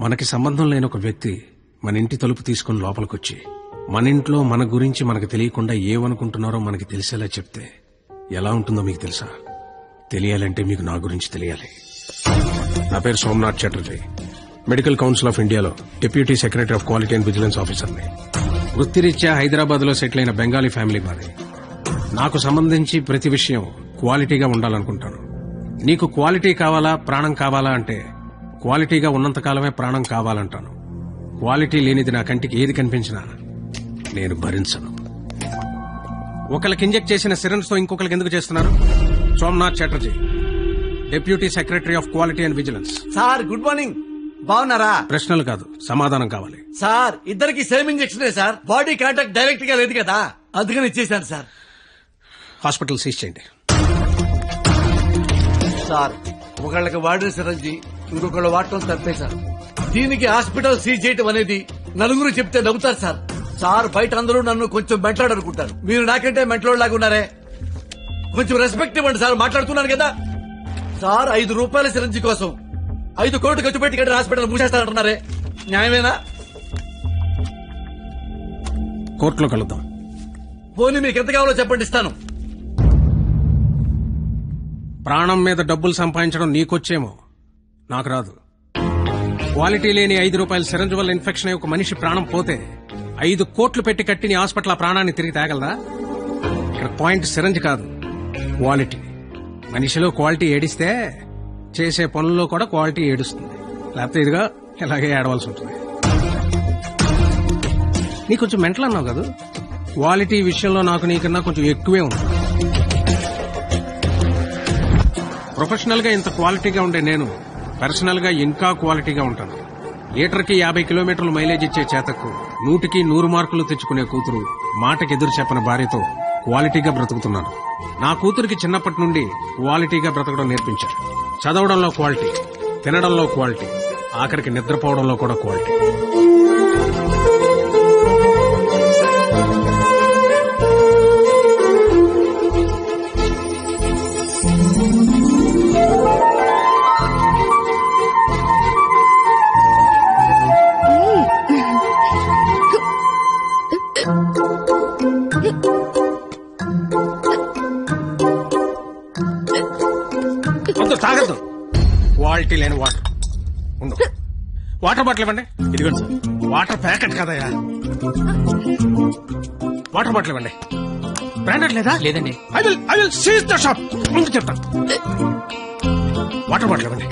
మనకి సంబంధం లేని ఒక వ్యక్తి మన ఇంటి తలుపు తీసుకుని లోపలికొచ్చి మన ఇంట్లో మన గురించి మనకు తెలియకుండా ఏమనుకుంటున్నారో మనకి తెలిసేలా చెప్తే ఎలా ఉంటుందో మీకు తెలుసా? తెలియాలంటే మీకు నా గురించి తెలియాలి. నా పేరు Somnath Chatterjee. Medical council of ఇండియాలో deputy secretary of quality and vigilance ఆఫీసర్ని. వృత్తిరీత్యా హైదరాబాద్ లో సెటిల్ అయిన బెంగాలీ ఫ్యామిలీ మాది. నాకు సంబంధించి ప్రతి విషయం క్వాలిటీగా ఉండాలనుకుంటాను. నీకు క్వాలిటీ కావాలా, ప్రాణం కావాలా అంటే క్వాలిటీగా ఉన్నంతకాలమే ప్రాణం కావాలంటాను. క్వాలిటీ లేనిది నా కంటికి ఏది కనిపించినా నేను భరించను. ఒకరికి ఇంజెక్ట్ చేసిన సిరంజ్ తో ఇంకొకరికి ఎందుకు చేస్తున్నారు? Somnath Chatterjee, deputy secretary of quality and vigilance. Sir good morning. బాగున్నారా? ప్రశ్నలు కాదు, సమాధానం కావాలి. సార్ ఇద్దరికి same injection sir. Body contact direct గా లేదు కదా, అందుకని ఇచ్చేసాను సార్. హాస్పిటల్ సీజ్ చేయండి. సార్ ఒకళ్ళకి వాడిన సిరంజి ఇంకొకళ్ళు వాడటం తప్పేశారు. దీనికి హాస్పిటల్ సీజ్ చేయటం అనేది నలుగురు చెప్తే నవ్వుతారు సార్. సార్ బయట అందరూ నన్ను కొంచెం మెంట్లాడు అనుకుంటారు. మీరు నాకంటే మెంట్లోలాగా ఉన్నారే, కొంచెం రెస్పెక్ట్ ఇవ్వండి సార్. మాట్లాడుతున్నాను కదా సార్. 5 రూపాయల సిరంజి కోసం 5 కోట్లు ఖర్చు పెట్టి కట్టి హాస్పిటల్ మూసేస్తారంటున్నారే, న్యాయమేనా? కోర్టులో కలుద్దాం. పోనీ మీకు ఎంత కావాలో చెప్పండి, ఇస్తాను. ప్రాణం మీద డబ్బులు సంపాదించడం నీకొచ్చేమో, నాకు రాదు. క్వాలిటీ లేని 5 రూపాయల సిరంజ్ వల్ల ఇన్ఫెక్షన్ అయ్యి ఒక మనిషి ప్రాణం పోతే 5 కోట్లు పెట్టి కట్టిన హాస్పిటల్ ఆ ప్రాణాన్ని తిరిగి తేగలదా? ఇక్కడ పాయింట్ సిరంజ్ కాదు, క్వాలిటీ. మనిషిలో క్వాలిటీ ఏడిస్తే చేసే పనుల్లో కూడా క్వాలిటీ ఏడుస్తుంది. లేకపోతే ఇదిగా ఇలాగే ఏడవలసి ఉంటుంది. నీ కొంచెం మెంటల్ అన్నావు కదా, క్వాలిటీ విషయంలో నాకు నీకన్నా కొంచెం ఎక్కువే ఉంది. ప్రొఫెషనల్ గా ఇంత క్వాలిటీగా ఉండే నేను పర్సనల్ గా ఇంకా క్వాలిటీగా ఉంటాను. లీటర్కి 50 కిలోమీటర్లు మైలేజ్ ఇచ్చే చేతకు 100కి 100 మార్కులు తెచ్చుకునే కూతురు, మాటకి ఎదురు చెప్పని భార్యతో క్వాలిటీగా బ్రతుకుతున్నాను. నా కూతురికి చిన్నప్పటి నుండి క్వాలిటీగా బ్రతకడం నేర్పించారు. చదవడంలో క్వాలిటీ, తినడంలో క్వాలిటీ, ఆఖరికి నిద్రపోవడంలో కూడా క్వాలిటీ. తాగద్దు, క్వాలిటీ లేని వాటర్ ఉండు. వాటర్ బాటిల్ ఇవ్వండి. ఇదిగోండి సార్. వాటర్ ప్యాకెట్ కదయా, వాటర్ బాటిల్ ఇవ్వండి. బ్రాండెడ్ లేదా? లేదండి. I will seize the shop. ముందు చెప్తాను. వాటర్ బాటిల్ ఇవ్వండి.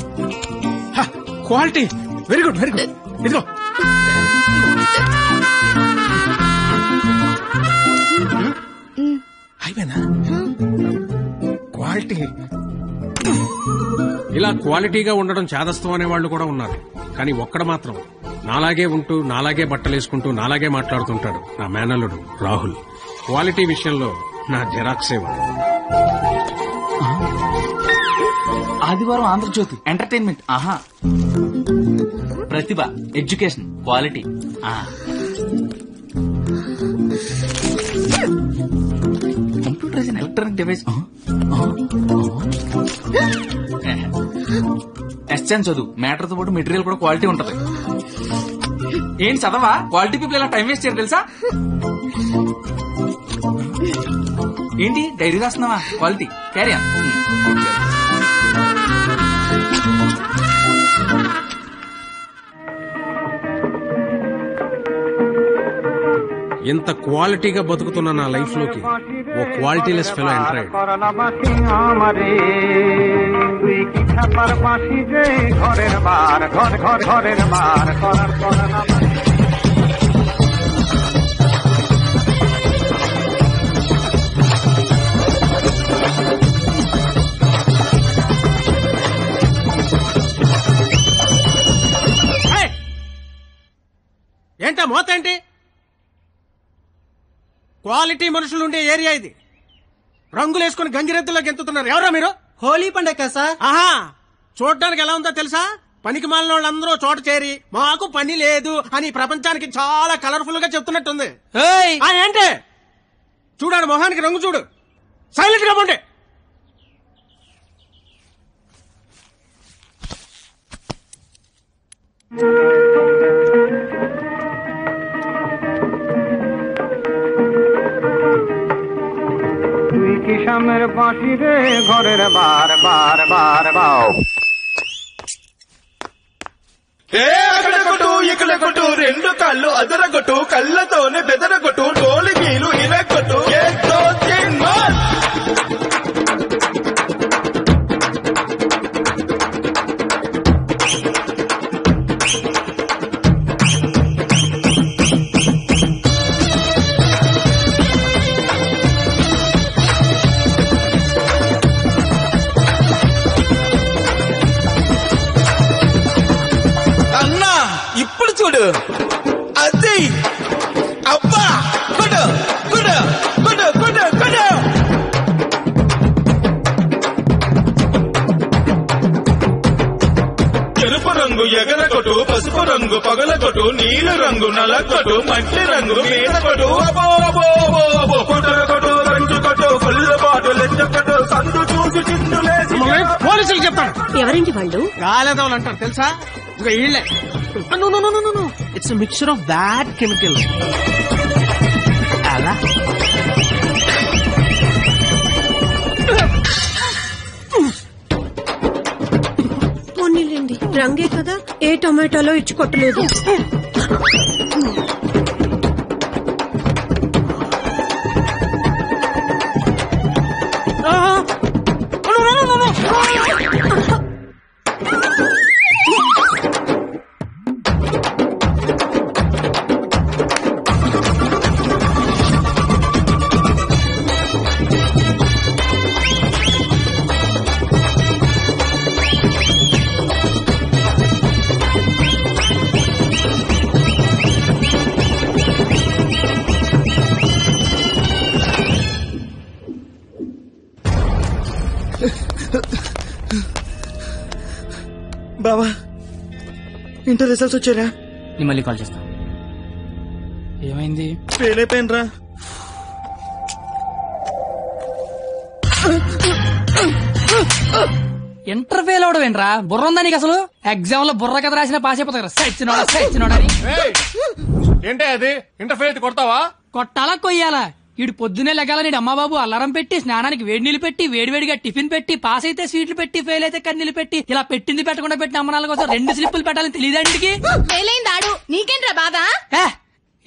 Quality very good, very good. ఇదిగో అయిపోయిందా? క్వాలిటీ. ఇలా క్వాలిటీగా ఉండడం చాదస్తం అనే వాళ్ళు కూడా ఉన్నారు. కానీ ఒక్కడ మాత్రం నాలాగే ఉంటూ, నాలాగే బట్టలేసుకుంటూ, నాలాగే మాట్లాడుతుంటాడు. నా మేనల్లుడు రాహుల్. క్వాలిటీ విషయంలో నా జెరాక్సే ఉంది. ఆదివారం ఆంధ్రజ్యోతి ఎంటర్టైన్మెంట్, ఆహా, ప్రతిభ, education, quality. Computer is an electronic device. ఎస్ఎన్ చదువు, మ్యాటర్ తో పాటు మెటీరియల్ కూడా క్వాలిటీ ఉంటది. ఏంటి చదవా? క్వాలిటీ పీపుల్ ఇలా టైం వేస్ట్ చేయరు తెలుసా? ఏంటి డైరీ రాస్తున్నావా? Quality carry on. ఇంత క్వాలిటీగా బతుకుతున్న నా లైఫ్ లోకి ఓ క్వాలిటీలెస్ ఫెలో ఎంటర్ అయ్యాడు. ఏంటా మోత ఏంటి? క్వాలిటీ మనుషులు ఉండే ఏరియా ఇది. రంగులేసుకుని గంగిరెద్దులో గెంతుతున్నారు. ఎవరా మీరు? హోలీ పండగ సార్. ఆహా, చూడడానికి ఎలా ఉందో తెలుసా? పనికి మాలిన వాళ్ళందరూ చోట చేరి మాకు పని లేదు అని ప్రపంచానికి చాలా కలర్ఫుల్ గా చెప్తున్నట్టుంది. ఏంటి చూడాడు, మొహానికి రంగు చూడు. సైలెంట్ గా ఉండే. গ্রামের বাঁশি রে ঘরের বার বার বার বাও అక్కడకొట్టు ఇక్కడకొట్టు రెండు కళ్ళు అదరగొట్టు కళ్ళతోనే బెదరగొట్టు డోలి గీలు ఇరగొట్టు అన్నా ఇప్పుడు చూడు అది అబ్బా గుడు గుడు గుడు గుడు గుడు ఎరుపు రంగు ఎగరగొట్టు పసుపు రంగు పగలగొట్టు నీలి రంగు నలగొట్టు మట్టి రంగు మీదగొట్టు అబో అబో అబో అబో కొట్టరగొట్టు రంచుకొట్టు పుల్లబాటు లెచ్చకొట్టు సందు చూసి చిందులేసి పోలీసులు చెప్తాను. ఎవరండి వాళ్ళు? గాలేదోళ్ళు అంటారు తెలుసా? ఇంకా ఈళ్లే. It's mixture of bad chemicals. అలా పోనీలేండి, రంగే కదా, ఏ టొమాటోలో ఇచ్చి కొట్టలేదు. బావా ఇంటర్ రిజల్ట్స్ వచ్చారా? నేను మళ్ళీ కాల్ చేస్తా. ఏమైంది? ఫెయిల్ అయిపోయినరా. ఇంటర్ ఫెయిల్ అవడం ఏంట్రా? బుర్ర ఉందా నీకు అసలు? ఎగ్జామ్ లో బుర్ర కథ రాసిన పాస్ అయిపోతారు. సచ్చినోడా అని ఏంటే అది? ఇంటర్ ఫెయిల్ కొడతావా? కొట్టాలా కొయ్యాలా? ఈడు పొద్దునే లెగాల నీడు అమ్మబాబు అల్లారం పెట్టి స్నానానికి వేడి నీళ్ళు పెట్టి వేడివేడిగా టిఫిన్ పెట్టి పాస్ అయితే స్వీట్లు పెట్టి ఫెయిల్ అయితే కన్నీళ్ళు పెట్టి ఇలా పెట్టింది పెట్టకుండా పెట్టిన అమ్మనాల కోసం 2 స్లిప్పులు పెట్టాలని తెలియదండికి. ఫెయిలైందాడు నీకేంట్రా బాధ?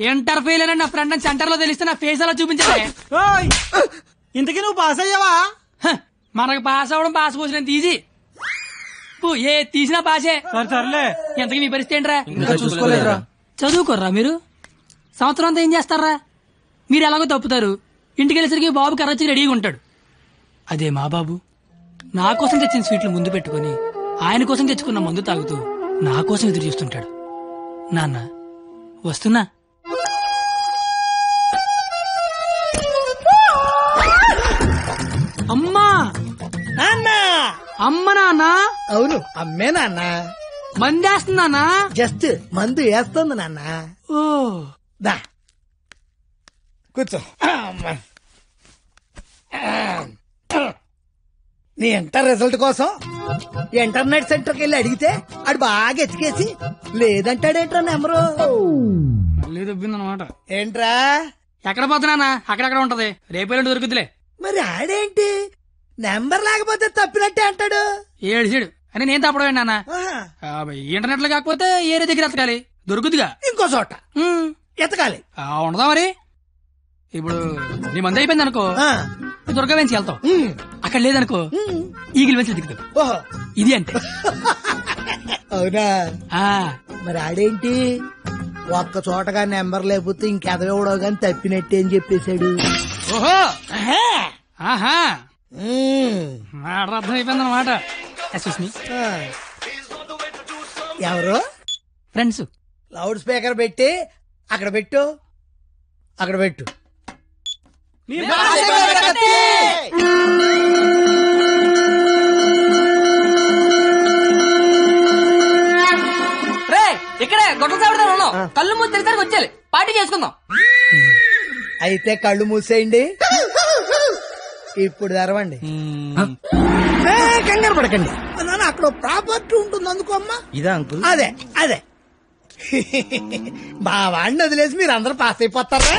ఇంటర్ ఫెయిల్ అని నా ఫ్రెండ్ అని సెంటర్ లో తెలిస్తే నా ఫేస్ అలా చూపించాలి. ఇంతకీ నువ్వు పాస్ అయ్యావా? మనకు పాస్ అవడం పాస్ పోసినంత ఈజీ. ఏ తీసినా పాసే. సర్లే, ఎంతకీ మీ పరిస్థితి ఏంట్రా? చూసుకోలేదురా. చదువుకోర్రా మీరు? సంవత్సరం అంతా ఏం చేస్తారా? మీరు ఎలాగో తప్పుతారు, ఇంటికి వెళ్ళేసరికి బాబు కర్రచ్చి రెడీగా ఉంటాడు. అదే మా బాబు నా కోసం తెచ్చిన స్వీట్లు ముందు పెట్టుకుని ఆయన కోసం తెచ్చుకున్న మందు తాగుతూ నా కోసం ఎదురు చూస్తుంటాడు. నాన్న వస్తున్నా. అమ్మా నాన్న. అమ్మ నాన్న. అవును అమ్మే నాన్న. మందేస్తున్నానా? జస్ట్ మందు వేస్తుంది నాన్న. ఓ దా కూర్చో. నీ ఇంటర్ రిజల్ట్ కోసం ఇంటర్నెట్ సెంటర్కి వెళ్ళి అడిగితే ఆడు బాగా ఎతికేసి లేదంటాడేంట్రా నెంబరు. మళ్ళీ దొబ్బిందనమాట. ఏంట్రా? ఎక్కడ పోతున్నానా? అక్కడక్కడ ఉంటది, రేపేళ్ళు దొరుకుతులే. మరి ఆడేంటి నెంబర్ లేకపోతే తప్పినట్టే అంటాడు. ఏడు అని నేను తప్పడం నాన్న. ఇంటర్నెట్ లో కాకపోతే ఏరే దగ్గర ఎతకాలి, దొరుకుతుగా ఇంకో చోట ఎతకాలి. ఉండదా మరి? ఇప్పుడు నీ మంది అయిపోయింది అనుకో, దుర్గా వెంచి వెళ్తావు. అక్కడ లేదనుకో ఈగిల్ వెంచి దిగుతావు. ఓహో ఇది అంటే. అవునా? మరి ఆడేంటి ఒక్క చోటగా నెంబర్ లేకపోతే ఇంకెదవడో గాని తప్పినట్టే అని చెప్పేశాడు. ఓహో ఆహా అర్థం అయిపోయింది అనమాట. ఎవరు? ఫ్రెండ్స్. లౌడ్ స్పీకర్ పెట్టి అక్కడ పెట్టు, అక్కడ పెట్టు. ఇక్కడే గొడవ సాగుతా ఉన్నాం. కళ్ళు మూసి తెరిసరికి వచ్చేయాలి, పార్టీ చేసుకుందాం. అయితే కళ్ళు మూసేయండి, ఇప్పుడు తెరవండి. కంగారు పడకండి నాన్న, అక్కడ ప్రాపర్టీ ఉంటుంది అందుకో అమ్మా. ఇదా అంకుల్? అదే అదే. బావాడిని వదిలేసి మీరు అందరూ పాస్ అయిపోతారా?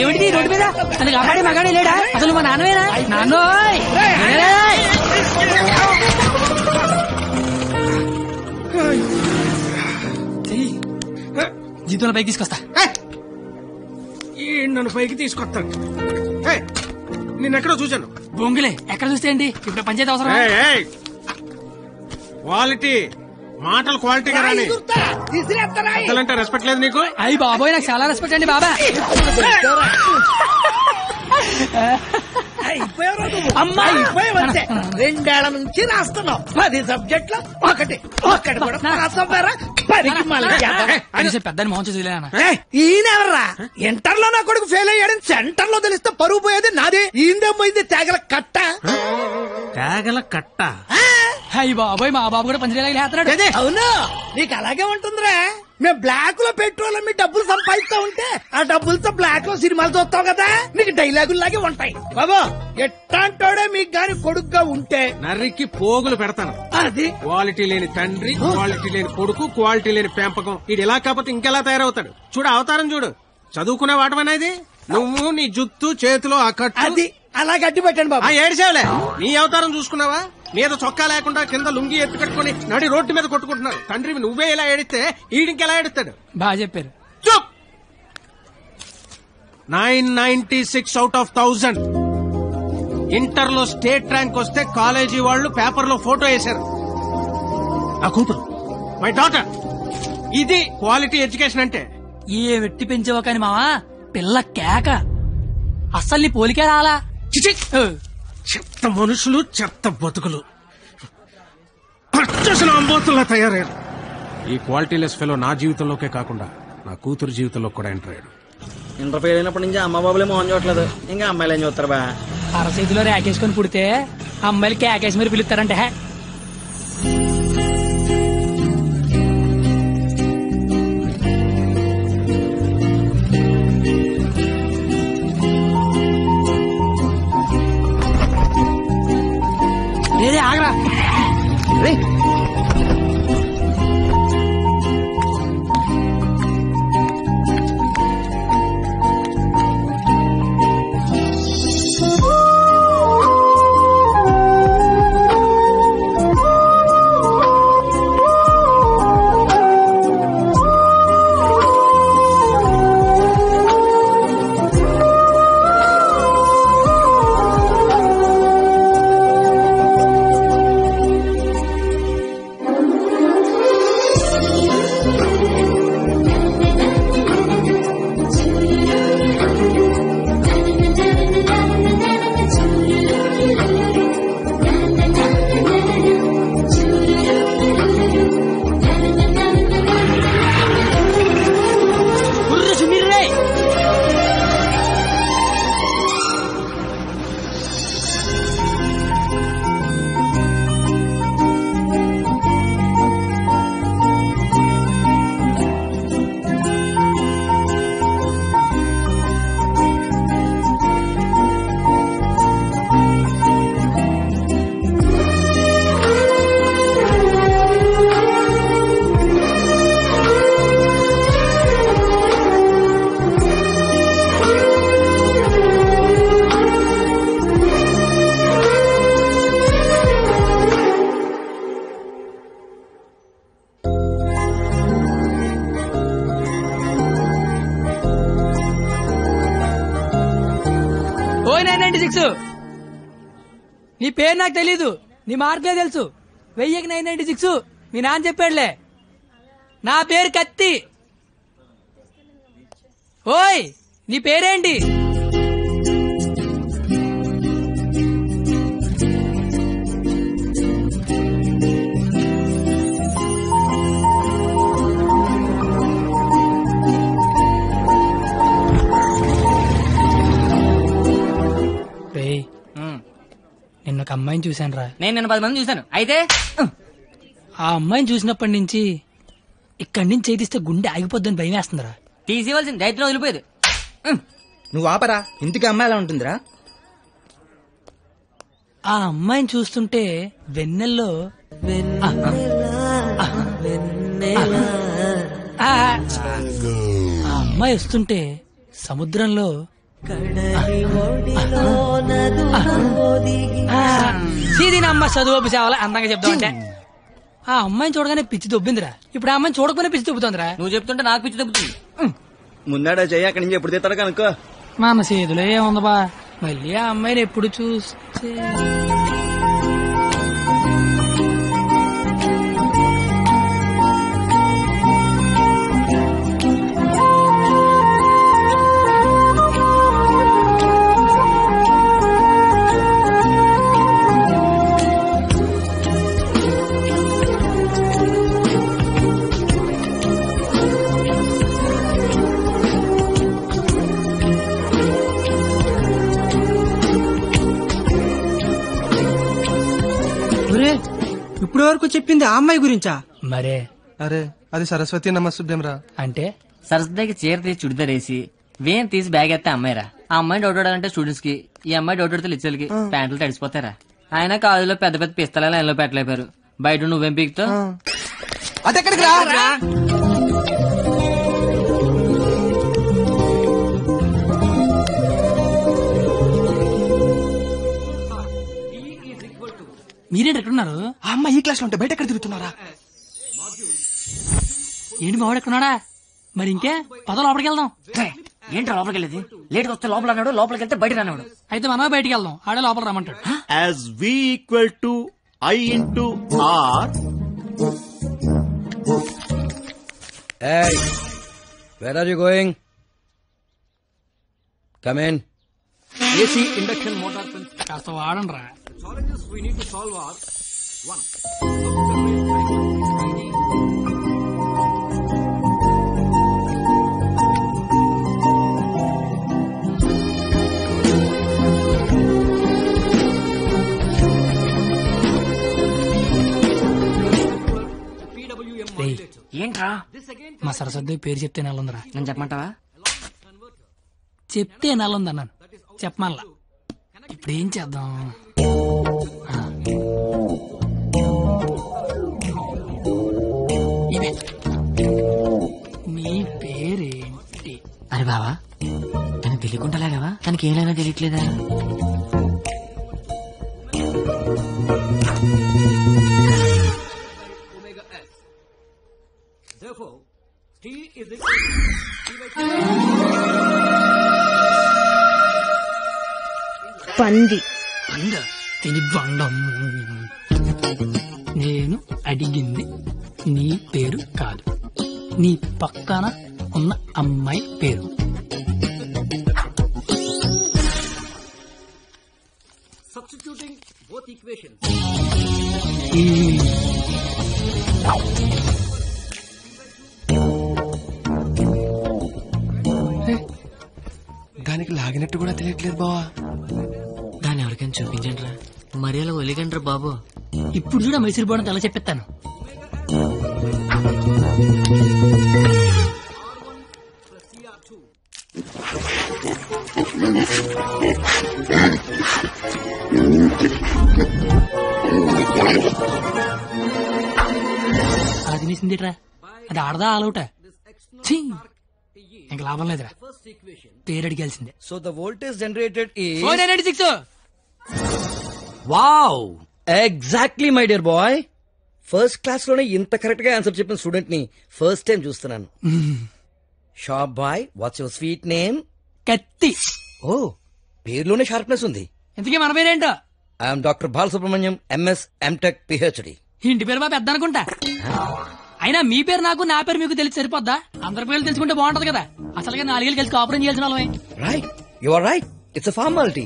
ఏమిటి రోడ్డు మీద అతను కాపాడే మగాడే లేడా? అసలు మా నాన్నవేనా? నాన్నోయ్ జీతంలో పైకి తీసుకొస్తా. నన్ను పైకి తీసుకొస్తాను. నిన్నెక్కడో చూశాను. బొంగులే ఎక్కడ చూస్తే అండి, ఇప్పుడు పంచాయతీ అవసరం. క్వాలిటీ మాటలు క్వాలిటీగా రాని అంటే రెస్పెక్ట్ లేదు నీకు? అయ్యి బాబోయ్, నాకు చాలా రెస్పెక్ట్ అండి బాబా. అయిపోయావంతే. 2 ఏళ్ల నుంచి రాస్తున్నావు 10 సబ్జెక్టులు, ఒకటి కూడా పాస్ అవ్వరా? 10కి మళ్ళీ పెద్దని మోహన్ చూసిలేనా? ఈయనెవర్రా? ఇంటర్ లో నా కొడుకు ఫెయిల్ అయ్యాడని సెంటర్ లో తెలిస్తే పరువు పోయేది నాది. ఈయన పోయింది తేగల కట్ట. తేగల కట్ట? అయ్యి బాబోయ్, మా బాబు కూడా పంచలేస్తున్నాడు. అవును, నీకు అలాగే ఉంటుందిరా. మేము బ్లాక్ లో పెట్రోల్ మీ డబ్బులు సంపాదిస్తా ఉంటే ఆ డబ్బులతో బ్లాక్ లో సినిమాలు చూస్తావు కదా, నీకు డైలాగుల్లాగే ఉంటాయి. బాబా ఎట్టాంటోడే మీకు గాని కొడుకుగా ఉంటే నర్రికి పోగులు పెడతాను. అది క్వాలిటీ లేని తండ్రి, క్వాలిటీ లేని కొడుకు, క్వాలిటీ లేని పెంపకం. ఇది ఇలా కాకపోతే ఇంకెలా తయారవుతాడు? చూడు అవతారం చూడు. చదువుకునే వాటమనేది నువ్వు, నీ జుత్తు చేతిలో ఆ కట్టు. అది అలా గట్టి పెట్టండి బాబా. ఏడిసేవలే, నీ అవతారం చూసుకున్నావా? మీద చొక్కా లేకుండా కింద లుంగి ఎత్తు కట్టుకుని నడి రోడ్డు మీద కొట్టుకుంటున్నారు. తండ్రివి నువ్వే ఇలా ఏడిస్తే ఈడింకెలా ఏడుస్తాడు? బాగా చెప్పారు. 996 out of 1000. ఇంటర్ లో స్టేట్ ర్యాంక్ వస్తే కాలేజీ వాళ్ళు పేపర్ లో ఫోటో వేశారు. ఆ కూతురు మై డాటర్. ఇది క్వాలిటీ ఎడ్యుకేషన్ అంటే. ఏ వెట్టి పెంచావో కాని మావా, పిల్ల కేక. అస్సలు నీ పోలికే రాలా. చెత్త మనుషులు, చెత్త బతుకులు, పచ్చసిన అంబోతుల్లా తయారయ్యారు. ఈ క్వాలిటీలెస్ ఫెలో నా జీవితంలోకే కాకుండా నా కూతురు జీవితంలో కూడా ఎంటర్ అయ్యాడు. ఇంటర్ ఫెయిల్ అయినప్పటి నుంచి అమ్మ బాబులే మోహన్ చూడట్లేదు, ఇంకా అమ్మాయిలు ఏం చూస్తారు బా? అరచేతిలో ర్యాకేసుకొని పుడితే అమ్మాయిలు కేకేసి మీరు పిలుస్తారంటే. ఆగరా నీ పేరు నాకు తెలీదు, నీ మార్కులే తెలుసు. 1000కి 996 మీ నాన్న చెప్పాడులే. నా పేరు కత్తి. ఓయ్ నీ పేరేంటి? నిన్న ఒక అమ్మాయిని చూశాను రా. నేను నిన్న 10 మంది చూశాను. అయితే ఆ అమ్మాయిని చూసినప్పటి నుంచి ఇక్కడి నుంచి చేతిస్తే గుండె ఆగిపోద్దని భయం వేస్తుందిరా. తీసేవలసింది దైత్యం వదిలిపోయేది. నువ్వు ఆపరా, ఇంటికి అమ్మాయి ఎలా ఉంటుందిరా? ఆ అమ్మాయిని చూస్తుంటే వెన్నెల్లో ఆ అమ్మాయి వస్తుంటే సముద్రంలో సీదీనమ్మ చదువు సేవలు అందంగా చెప్తామంటే ఆ అమ్మాయిని చూడగానే పిచ్చి దొబ్బిందిరా. ఇప్పుడు ఆ అమ్మాయిని చూడకపోయినా పిచ్చి దొబ్బుతుందిరా. నువ్వు చెప్తుంటే నాకు పిచ్చి దొబ్బుతుంది. ముందాడా చెయ్యి అక్కడి నుంచి ఎప్పుడు తీస్తాడు కనుక్కో. మన చేతిలో ఏముంది బా, మళ్ళీ ఆ అమ్మాయిని ఎప్పుడు చూస్తే ఇప్పుడు వరకు చెప్పింది ఆ అమ్మాయి గురించా? మరే అరే అది సరస్వతి నమస్తుభ్యం రా. అంటే సరస్వతికి చీర తీసి చుడిదార్ వేసి వేన్ తీసి బ్యాగ్ ఎత్తే అమ్మాయిరా. ఆ అమ్మాయిని డౌట్ అంటే స్టూడెంట్స్ కి, ఈ అమ్మాయి డౌట్ అడితే లిచ్చలకి ప్యాంట్లు తడిసిపోతారా. ఆయన కాలేజీలో పెద్ద పెద్ద పిస్తల లైన్లో పెట్టలేపారు. బయట నువ్వేం పీకుతావు? అదెక్కడికి రా. మీరేంటి ఎక్కడున్నారు? ఆ అమ్మాయి ఈ క్లాస్ లో ఉంటే బయట ఎక్కడ తిరుగుతున్నారా? ఏంటి మావాడు ఎక్కడున్నాడా? మరి ఇంకే పద లోపలికి వెళ్దాం. ఏంటో లోపలికి వెళ్ళేది? లేట్ వస్తే లోపల అన్నాడు, లోపలికి వెళ్తే బయట రానివాడు. అయితే మనమే బయటికి వెళ్దాం, ఆడే లోపల రమ్మంటాడు. As V equal to I into R. Hey, where are you going? Come in. AC induction motor principle. కాస్త వాడండి రా. Challenges we need to solve are 1. ఏంట్రా? మా సరస్వతి పేరు చెప్తే నెలందరా. నేను చెప్పమంటావా? చెప్తే నెలందన్నాను, చెప్పమల్లా. ఇప్పుడు ఏం చేద్దాం? నీ పేరేంటి? అరే బావా, తనకు తెలియకుండా లాగావా? తనకి ఏమైనా తెలియట్లేదా? Therefore, T is equal to పంది. తిని బండం. నేను అడిగింది నీ పేరు కాదు, నీ పక్కన ఉన్న అమ్మాయి పేరు. substituting both equations. దానికి లాగినట్టు కూడా తెలియట్లేదు బావా. దాన్ని ఎవరికైనా చూపించండి రా, మరి అలా ఒలిగండి రా బాబు. ఇప్పుడు చూడ మైసూరు అలా చెప్పిస్తాను. అలా తినేసిందిట్రా, అది ఆడదా ఆలౌటా? ఇంకా లాభం లేదురా, పేరు అడిగాల్సిందే. So the voltage generated is 496. Wow! Exactly, my dear boy. First class లోనే ఇంత కరెక్ట్ గా ఆన్సర్ చెప్పిన స్టూడెంట్ ని ఫస్ట్ టైం చూస్తున్నాను. Sharp boy, what's your sweet name? Katti. ఓ, పేరులోనే షార్ప్నెస్ ఉంది. ఇంతకీ మన పేరేంటో? I'm doctor Balasubrahmanyam, MS, MTech, PhD. ఇంటి పేరు బాబు పెద్ద అనుకుంటా. అయినా మీ పేరు నాకు, నా పేరు మీకు తెలిసి సరిపోద్దా? అందరి పేర్లు తెలుసుకుంటే బాగుంటది కదా. అసలుగా 4 ఏళ్ళు కలిసి కాపురం చేయాల్సిన వాళ్ళమే. Right, you are right. It's a formality.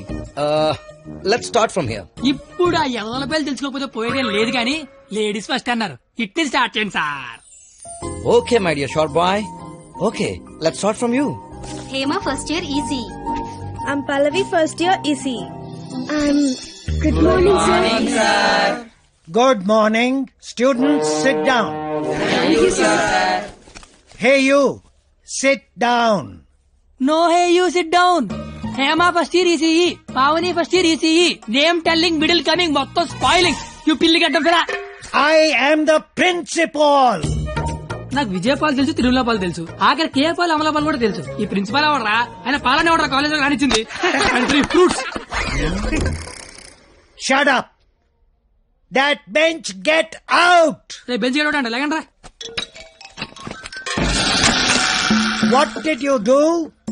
Let's start from here. ఇప్పుడు ఆ ఎదల పేర్లు తెలుసుకోకపోతే పోయేదేం లేదు కానీ లేడీస్ ఫస్ట్ అన్నారు. ఇట్ని స్టార్ట్ చేయండి sir. Okay my dear short boy. Okay, let's start from you. Hema first year EC. I'm Pallavi first year EC. Good morning, sir. Good morning. Students, sit down. Thank you, sir. Hey, you. Sit down. No, hey, you sit down. Hema first year ECE. Pavani first year ECE. Name telling, middle coming, మొత్తం spoiling. You పిల్లి గడ్డం కదా. I am the principal. నాకు విజయపాల్ తెలుసు, తిరుమలపాల్ తెలుసు, ఆఖరి కేపాల్ అమలాపాల్ కూడా తెలుసు. ఈ ప్రిన్సిపాల్ ఎవడరా? ఆయన పాలనే ఎవడరా కాలేజ్ లో రానిచ్చింది? Fruits. Shut up. That bench get out. Bench get out అండి. లేకండి రా. What did you do?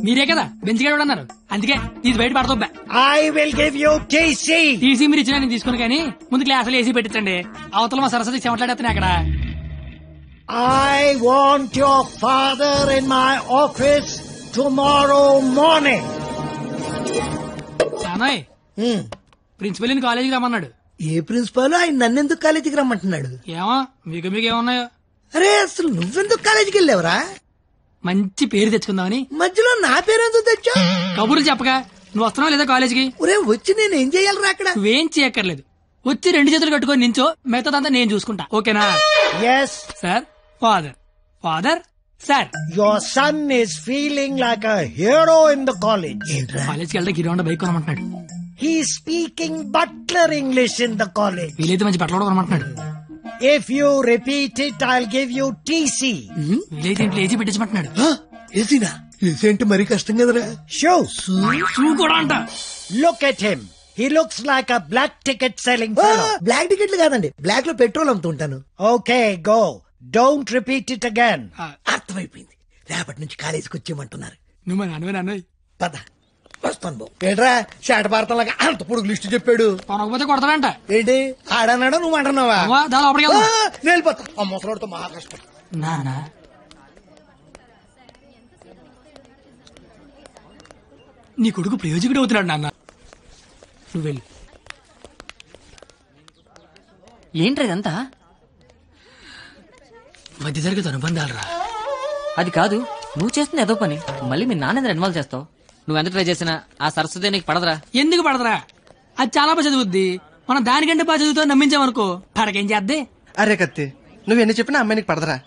మీరే కదా బెంచ్ గెట్ అవుట్ అన్నారు, అందుకే తీసి బయట పడతా. I will give you TC. TC మీరు ఇచ్చినా నేను తీసుకుని, కానీ ముందు క్లాసులు ఏసీ పెట్టించండి. అవతల మా సరస్వతి చెమట్లాడేస్తున్నాయి అక్కడ. I want your father in my office tomorrow morning. నానోయ్, ప్రిన్సిపల్ కాలేజీకి రమ్మన్నాడు. ఏ ప్రిన్సిపాల్? ఆయన నన్నెందుకు కాలేజీకి రమ్మంటున్నాడు? ఏమో మీకు ఏమన్నాయో. అరే అసలు నువ్వెందుకు కాలేజీకి వెళ్ళావురా? మంచి పేరు తెచ్చుకుందామని. మధ్యలో నా పేరు ఎందుకు తెచ్చా? కబుర్లు చెప్పగా నువ్వు వస్తున్నావు లేదా కాలేజీకి? ఒరే వచ్చి నేను ఏం చేయాలరా అక్కడ? నువ్వేం చేయక్కర్లేదు, వచ్చి 2 చేతులు కట్టుకొని నించో, మిగతాదంతా నేను చూసుకుంటా. ఓకేనా? Yes sir. Father. Father. Sir. Your son is feeling like a hero in the college. కాలేజ్కి వెళ్తే గిరి బైక్ కొనమంటున్నాడు. హీ స్పీకింగ్ butler English in the college. వీలైతే మంచి బట్టలు కొనమంటున్నాడు. If you repeat it I'll give you TC. వీలైతే ఇంట్లో ఏసీ పెట్టించమంటున్నాడు. ఏసీనా? ఏసీ అంటే మరీ కష్టం కదరా. షూ కూడా అంట. Look at him. He looks like a black ticket selling fellow. Black టికెట్లు కాదండి, బ్లాక్ లో పెట్రోల్ అమ్ముతుంటాను. Okay go. Don't repeat it again. అర్థమైపోయింది. రేపటి నుంచి కాలేజీకి వచ్చేయమంటున్నారు. నువ్వు మా నాన్నవే. పద వస్తాను బాబు. ఏంట్రా షాట భారతంలాగా అంత పొడుగు లిస్టు చెప్పాడు? కొనకపోతే కొడతాడంట. ఏంటి ఆడన్నాడో నువ్వు అంటున్నావా? నేను వెళ్ళిపోతా. ఆ ముసలాడితో మహా కష్టం. నానా నీ కొడుకు ప్రయోజకుడు అవుతున్నాడు నాన్న. నువ్వు వెళ్ళి. ఏంట్రా ఇదంతా? మధ్య తరగతి అనుబంధాలరా. అది కాదు, నువ్వు చేస్తున్న ఏదో పని మళ్ళీ మీ నాన్న ఇన్వాల్వ్ చేస్తావు. నువ్వెంత ట్రై చేసినా ఆ సరస్వతి నీకు పడదరా. ఎందుకు పడదరా? అది చాలా బాగా చదువుద్ది. మనం దానికంటే బాగా చదువుతో నమ్మించామనుకో, పడకేం చేద్దే. అరే కత్తి, నువ్వు ఎన్ని చెప్పినా అమ్మాయి నీకు పడదరా.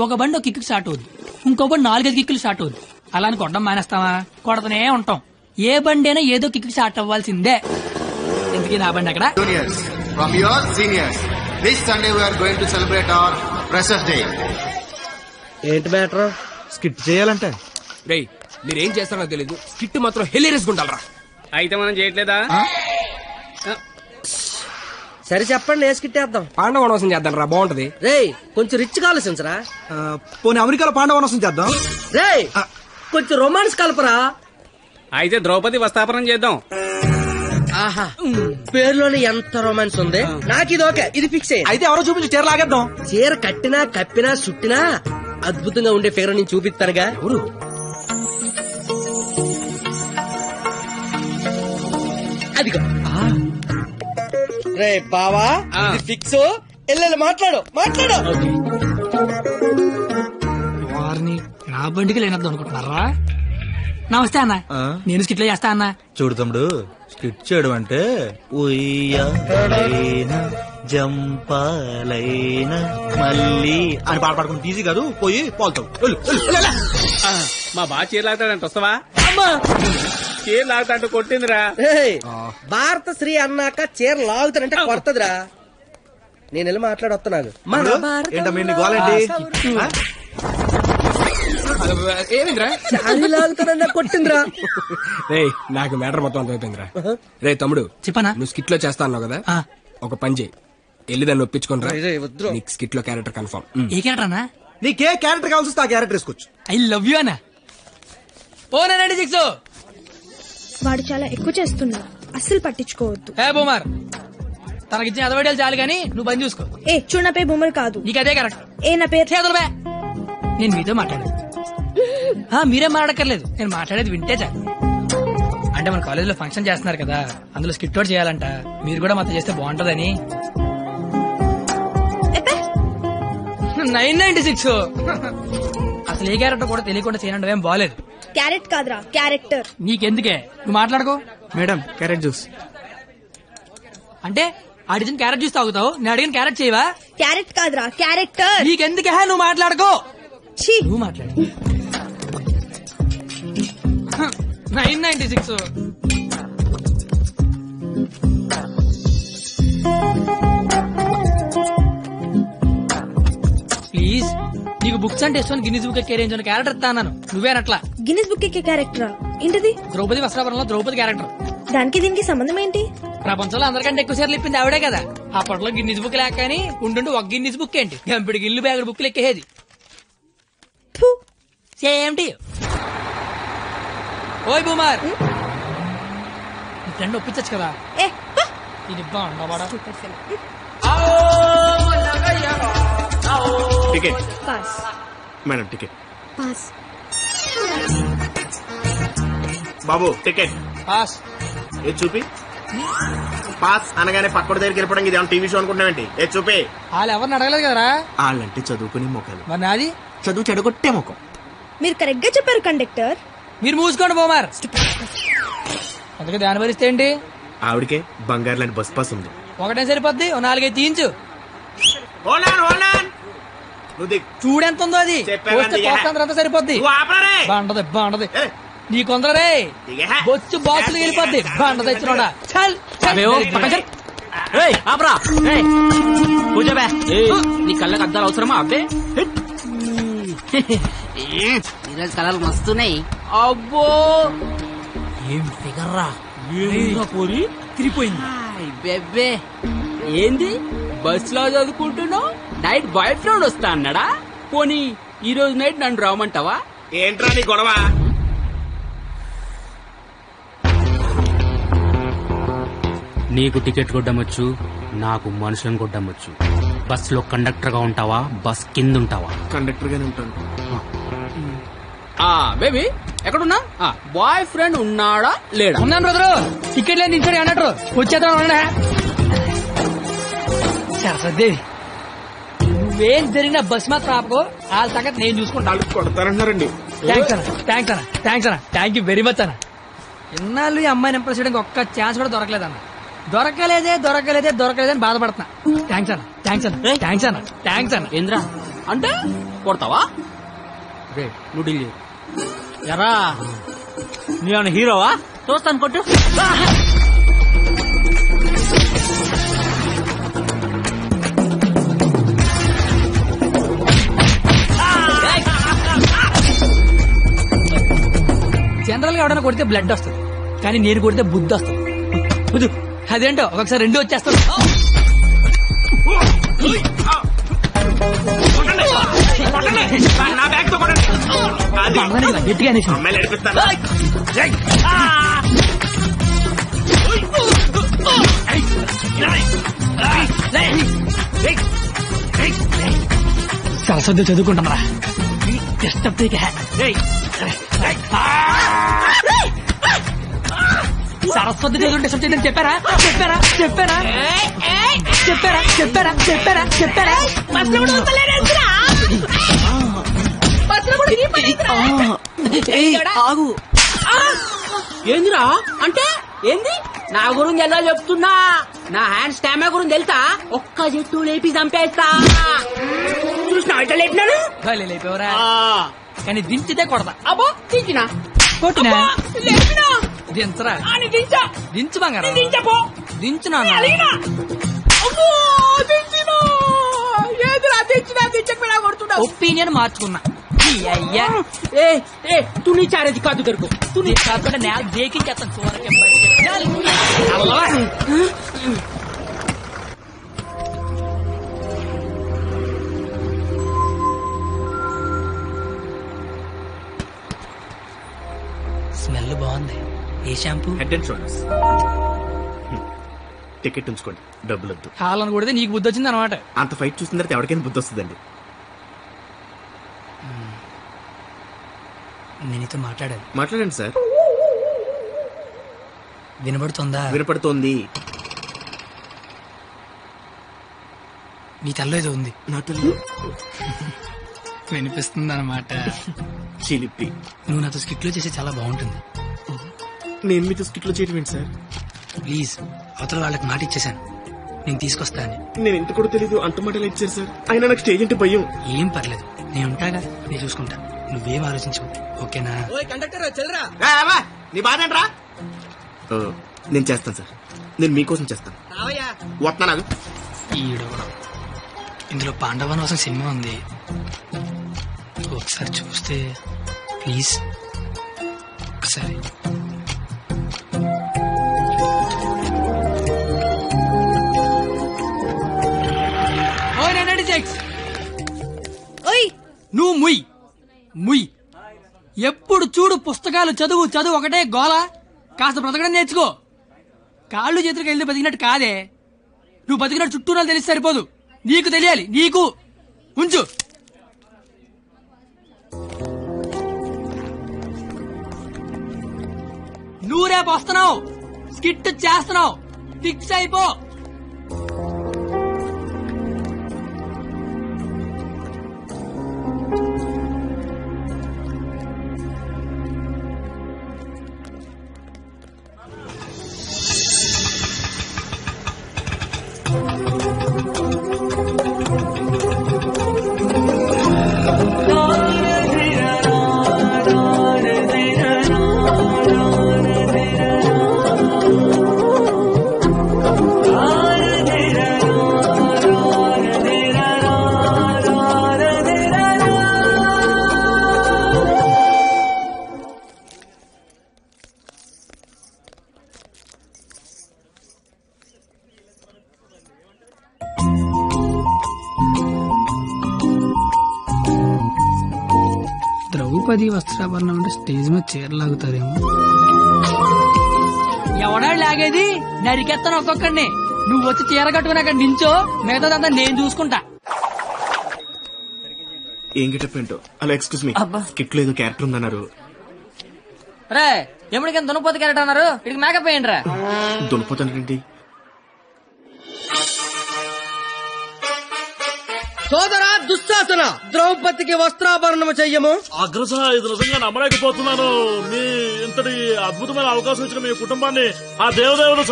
ఒక బండి ఒక కిక్కు స్టార్ట్ అవుద్ది, ఇంకో బండి 4-5 కిక్కులు స్టార్ట్ అవుద్ది. అలా అని కొట్టడం మానేస్తావా? కొడతనే ఉంటాం. ఏ బండి అయినా ఏదో కిక్కు స్టార్ట్ అవ్వాల్సిందే. ఎందుకు నా బండి అక్కడ? Juniors, from your seniors, this Sunday we are going to celebrate our Freshers Day. ఏంటి మ్యాటర్? స్కిట్ చేయాలంటే రేయ్ మీరేం చేస్తారో తెలీదు, స్కిట్ మాత్రం హిలేరియస్ గుండాలరా. అయితే మనం చేయట్లేదా? సరే చెప్పండి, ఏ స్కిట్ వేద్దాం? పాండవ వనవాసం చేద్దాం రా, బాగుంటది. రేయ్ కొంచెం రిచ్ కావాల్సించరా. పోనీ అమెరికాలో పాండవ వనవాసం చేద్దాం. రేయ్ కొంచెం రొమాన్స్ కలపరా. అయితే ద్రౌపది వస్తాపనం చేద్దాం. ఆహా, పేరులోనే ఎంత రొమాన్స్ ఉంది. నాకు ఇది ఓకే, ఇది ఫిక్స్ అయ్యి. అయితే ఎవరో చూపించి చీర లాగేద్దాం. చీర కట్టినా కప్పినా చుట్టినా అద్భుతంగా ఉండే ఫిగర్ నేను చూపిస్తానుగా. ఎవరు? అదిగో. రే బావా, ఇది ఫిక్స్. ఎల్లెల్లి మాట్లాడు. వారిని నా బండికి లేనద్దు అనుకుంటున్నారా? నమస్తే అన్న, నేను స్కిట్లో చేస్తా అన్న. చూడు తమ్ముడు, స్కిట్ చేయడం అంటే ఉయ్యాలైనా జంపాలైనా మళ్ళీ అని పాట పాడుకుంటే ఈజీ కాదు. పోయి పోల్తావు. మా బాగా చీర లాగుతాడంట, వస్తావా? చీర లాగుతాంటూ కొట్టిందిరా. భారత శ్రీ అన్నాక చీర లాగుతానంటే కొడతదిరా. నేను వెళ్ళి మాట్లాడొస్తున్నాను. కొట్టిందిరా. రే నాకు మ్యాటర్ మొత్తం అంత అయిపోయిందిరా. రే తమ్ముడు చెప్పనా, నువ్వు స్కిట్ లో చేస్తా అన్నావు కదా, ఒక పని చేయి, వెళ్ళి దాన్ని ఒప్పించుకుంటా. నీకు స్కిట్ లో క్యారెక్టర్ కన్ఫర్మ్. ఏ క్యారెక్టర్ అన్నా? నీకే క్యారెక్టర్ కావాల్సి వస్తే ఆ క్యారెక్టర్ వేసుకోవచ్చు. ఐ లవ్ యూ అన్నా. ఓ 96 వాడు చాలా ఎక్కువ చేస్తున్నాడు, అస్సలు పట్టించుకోవద్దు. ఏ బొమ్మర్, తనకిచ్చిన అదవడాలు చాలు గానీ నువ్వు పని చూసుకో. ఏ చూడు, నా పేరు బొమ్మర్ కాదు. నీకు అదే కరెక్ట్. ఏ నా పేరు చేతులబే. నేను మీతో మాట్లాడేది మీరేం మాట్లాడక్కర్లేదు, నేను మాట్లాడేది వింటే చాలు. అంటే మన కాలేజ్ లో ఫంక్షన్ చేస్తున్నారు కదా, అందులో స్కిట్ అవుట్ చేయాలంట. మీరు కూడా మాతో చేస్తే బాగుంటదని. 996 అసలు ఏ క్యారెక్టర్ కూడా తెలియకుండా చేయడం ఏం బాలేదు. క్యారెట్ కాదురా, క్యారెక్టర్. నీకెందుకే, నువ్వు మాట్లాడుకో. మేడం క్యారెట్ జ్యూస్ అంటే అడిగిన క్యారెట్ జ్యూస్ తాగుతావు, నేను అడిగిన క్యారెట్ చేయవా? క్యారెట్ కాదురా, క్యారెక్టర్. నీకెందుకే, నువ్వు మాట్లాడుకో. నువ్వు మాట్లాడు. 996 ప్లీజ్ బుక్స్ అంటే ఇష్టం గిన్నీస్ బుక్ ఎక్కే రేంజ్ క్యారెక్టర్ ఇస్తా అన్నాను, నువ్వేనట్లా. గిన్నిస్ బుక్ ఎక్కే క్యారెక్టరా? ఏంటిది? ద్రౌపది వస్త్రాభరణంలో ద్రౌపది క్యారెక్టర్. దానికి దీనికి సంబంధం ఏంటి? ప్రపంచంలో అందరికంటే ఎక్కువ సార్లు ఇప్పింది ఆవిడే కదా. అప్పట్లో గిన్నీస్ బుక్ లేక కానీ ఉంటుంటే ఒక గిన్నీస్ బుక్ ఏంటి, గంపిడి గిల్లు బ్యాగుడు బుక్లు ఎక్కేది. Same to you. ఓయ్ బూమర్, నీ ఫ్రెండ్ ఒప్పించచ్చు కదా. ఇది బాగుండవాడా? Ticket pass. Madam ticket. Pass. బాబు టికెట్. పాస్. ఏ చూపి. పాస్ అనగానే పక్కడి దగ్గరికి వెళ్ళిపోవడం ఇది టీవీ షో అనుకుంటామేంటి? ఏ చూపి. వాళ్ళు ఎవరిని అడగలేదు కదరా. వాళ్ళంటే చదువుకునే మొక్కలు, మరి నాది చదువు చెడగొట్టే మొక్కం. మీరు కరెక్ట్ గా చెప్పారు కండక్టర్. మీరు మూసుకోండి బొమ్మర్. అందుకే దాని భరిస్తే ఏంటి? ఆవిడకే బంగారు లాంటి బస్ పాస్ ఉంది. ఒకటే సరిపోద్ది, ఓ 4 తీయించు. చూడెంత ఉందో అది. అంతా సరిపోద్ది. బాగుంటది బాగుంటది. నీ కొందరే బొచ్చు బాక్సులు వెళ్ళిపోద్ది. బాగుంటది ఇచ్చినోడా. నీ కళ్ళకి అద్దాలు అవసరమా? అబ్బే ఈరోజు కలర్లు మస్తున్నాయి. అబ్బో ఏం ఫిగర్ రా. పోరి తిరిగిపోయింది. బెబ్బే ఏంది బస్ లో చదువుకుంటున్నావు? నైట్ బాయ్ ఫ్రెండ్ వస్తా అన్నాడా? పోనీ ఈ రోజు నైట్ నన్ను రావమంటావా? ఏంట్రా నీ గొడవ? నీకు టికెట్ కొట్టమొచ్చు, నాకు మనుషులను కొట్టమొచ్చు. బస్ లో కండక్టర్ గా ఉంటావా, బస్ కింద ఉంటావా? కండక్టర్ గానే ఉంటాను. బేబీ ఎక్కడున్నా? బాయ్ ఫ్రెండ్ ఉన్నాడా లేడా? ఉన్నాను బ్రదరు. టికెట్ లేని దించాడు అన్నట్టు వచ్చేద్దాం. సరస్వదేవి, నువ్వేం జరిగినా బస్ మాత్రం ఆపకో. వాళ్ళ సంగతి నేను చూసుకుంటాను. కొడతారన్నారండి. థ్యాంక్ యూ వెరీ మచ్ అన్న. ఇన్నాళ్ళు ఈ అమ్మాయిని ఇంప్రెస్ చేయడానికి ఒక్క ఛాన్స్ కూడా దొరకలేదన్న. దొరకలేదే అని బాధపడుతున్నా. థ్యాంక్స్ అన్న. ఏంద్రా అంటే కొడతావా? నువ్వు డీల్ చేయి. ఎరా నేను హీరోవా? చూస్తాను కొట్టు. జనరల్ గా ఎవడైనా కొడితే బ్లడ్ వస్తుంది, కానీ నేను కొడితే బుద్ధి వస్తుంది. అదేంటో ఒకసారి 2 వచ్చేస్తాను. గట్టిగా సరస్వతి చదువుకుంటామరా. సరస్వతి చదువుకుంటే డిస్టర్బ్ చెప్పారా? ఏందిరా అంటే ఏంది? నా గురించి ఎలా చెప్తున్నా? నా హ్యాండ్ స్టామా గురించి తెలుసా? ఒక్క జట్టు లేపి చంపేస్తా. చూసినా ఇట్లా లేపినాను. లేపేవరా? కానీ దించితే కొడతా. అబ్బో దించినా కొట్టినా లేపినా దించరా? దించు బంగారం. దించునా? ఒపీనియన్ మార్చుకున్నా. అయ్యా తు నీ చారేది కాదు దొరుకు. నీ కాకుండా నేల దేకించేస్తాను. స్మెల్ బాగుంది. ఏ shampoo? Head and shoulders. Ticket ఉంచుకోండి, డబ్బులు వద్దు. కావాలని కొడితే నీకు బుద్ధి వచ్చింది అనమాట. అంత ఫైట్ చూసిన తర్వాత ఎవరికైనా బుద్ధి వస్తుందండి. నేనితో మాట్లాడండి సార్. వినపడుతుందా? వినపడుతోంది. నీ తల్లో ఏదో ఉంది. నా తల్లో వినిపిస్తుంది అనమాట. చిలిపి. నువ్వు నాతో స్కిట్ లో చేస్తే చాలా బాగుంటుంది. నేను మీతో స్కిట్ లో చేయడం ఏంటి సార్? ప్లీజ్, అవతల వాళ్ళకి మాట ఇచ్చేసాను, నేను తీసుకొస్తాను. నేను ఇంత కూడా తెలీదు, అంత మాటలు ఇచ్చారు సార్. అయినా నాకు స్టేజ్ అంటే భయం. ఏం పర్లేదు, నేను ఉంటాగా, నేను చూసుకుంటా. నువ్వేం ఆలోచించు, ఓకేనా? నీ బాధ ఏంట్రా? నేను చేస్తాను సార్, నేను మీకోసం చేస్తాను. వస్తున్నాను. ఇందులో పాండవనవసం సినిమా ఉంది, ఒకసారి చూస్తే ప్లీజ్ ఒకసారి. నువ్వు ముయ్ ఎప్పుడు చూడు పుస్తకాలు చదువు చదువు ఒకటే గోల. కాస్త బ్రతకడం నేర్చుకో. కాళ్ళు చేతులకు వెళ్ళి బతికినట్టు కాదే. నువ్వు బతికినట్టు చుట్టూ తెలిసి సరిపోదు. నీకు తెలియాలి. నీకు ఉంచు. నువ్వు రేపు వస్తున్నావు, స్కిట్ చేస్తున్నావు, ఫిక్స్ అయిపో. ద్రౌపది వస్త్రాభరణం అంటే స్టేజ్ మీద చీరలాగుతారేమో. ఎవడా లాగేది? నరికెత్తాను ఒక్కొక్కడిని. నువ్వు వచ్చి చీర కట్టుకుని అక్కడ నించో, మిగతాదంతా నేను చూసుకుంటా. ఏం గెటప్ ఏంటో. అలా ఎక్స్క్యూజ్ మీ, స్కిట్ లో ఏదో క్యారెక్టర్ ఉందన్నారు. రే ఎప్పటికైనా దున్నపోతు క్యారెక్టర్ అన్నారు. ఇక్కడికి మేకప్ వేయండి రా. దున్నపోతానండి. సోదరా దుశ్శాసన, ద్రౌపదికి వస్త్రాభరణము చెయ్యము. అగ్రస, ఇది నిజంగా నమ్మలేకపోతున్నాను. మీ ఇంతటి అద్భుతమైన అవకాశం ఇచ్చిన మీ కుటుంబాన్ని ఆ దేవదేవుడు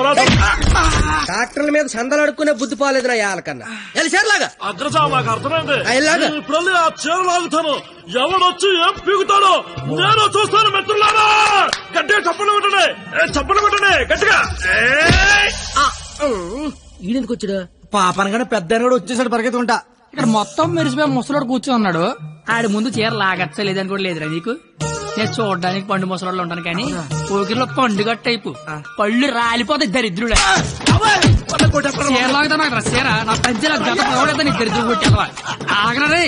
డాక్టర్ల మీద సందలు అడుక్కునే బుద్ధి పోలేదు నా యాలకన్నా. చీరలాగా అగ్రస, నాకు అర్థమైంది. ఇలాగా ఇప్పుడు ఆ చీర లాగుతాను. ఎవడొచ్చి ఏం పీగుతాడో నేను చూస్తాను. మిత్రులారా, గట్టిగా చప్పట్లు కొట్టండి, చప్పట్లు కొట్టండి గట్టిగా. ఈడెందుకు వచ్చాడు? పాపనగానే పెద్ద వచ్చేసాడు పరిగెత్తుకుంటా. ఇక్కడ మొత్తం మెరిసిపోయి ముసలోడు కూర్చొని ఉన్నాడు. ఆడి ముందు చీర లాగచ్చా లేదని కూడా లేదురా నీకు. నేను చూడడానికి పండు ముసలోళ్ళు ఉంటాను కానీ ఊకిలో పండుగ టైపు పళ్ళు రాలిపోతాయి దరిద్రుడే. చీర లాగుతా నాకు చీర నా పంచల గత పడతా నీ దరిద్రుడు కొట్టేవా ఆగరే.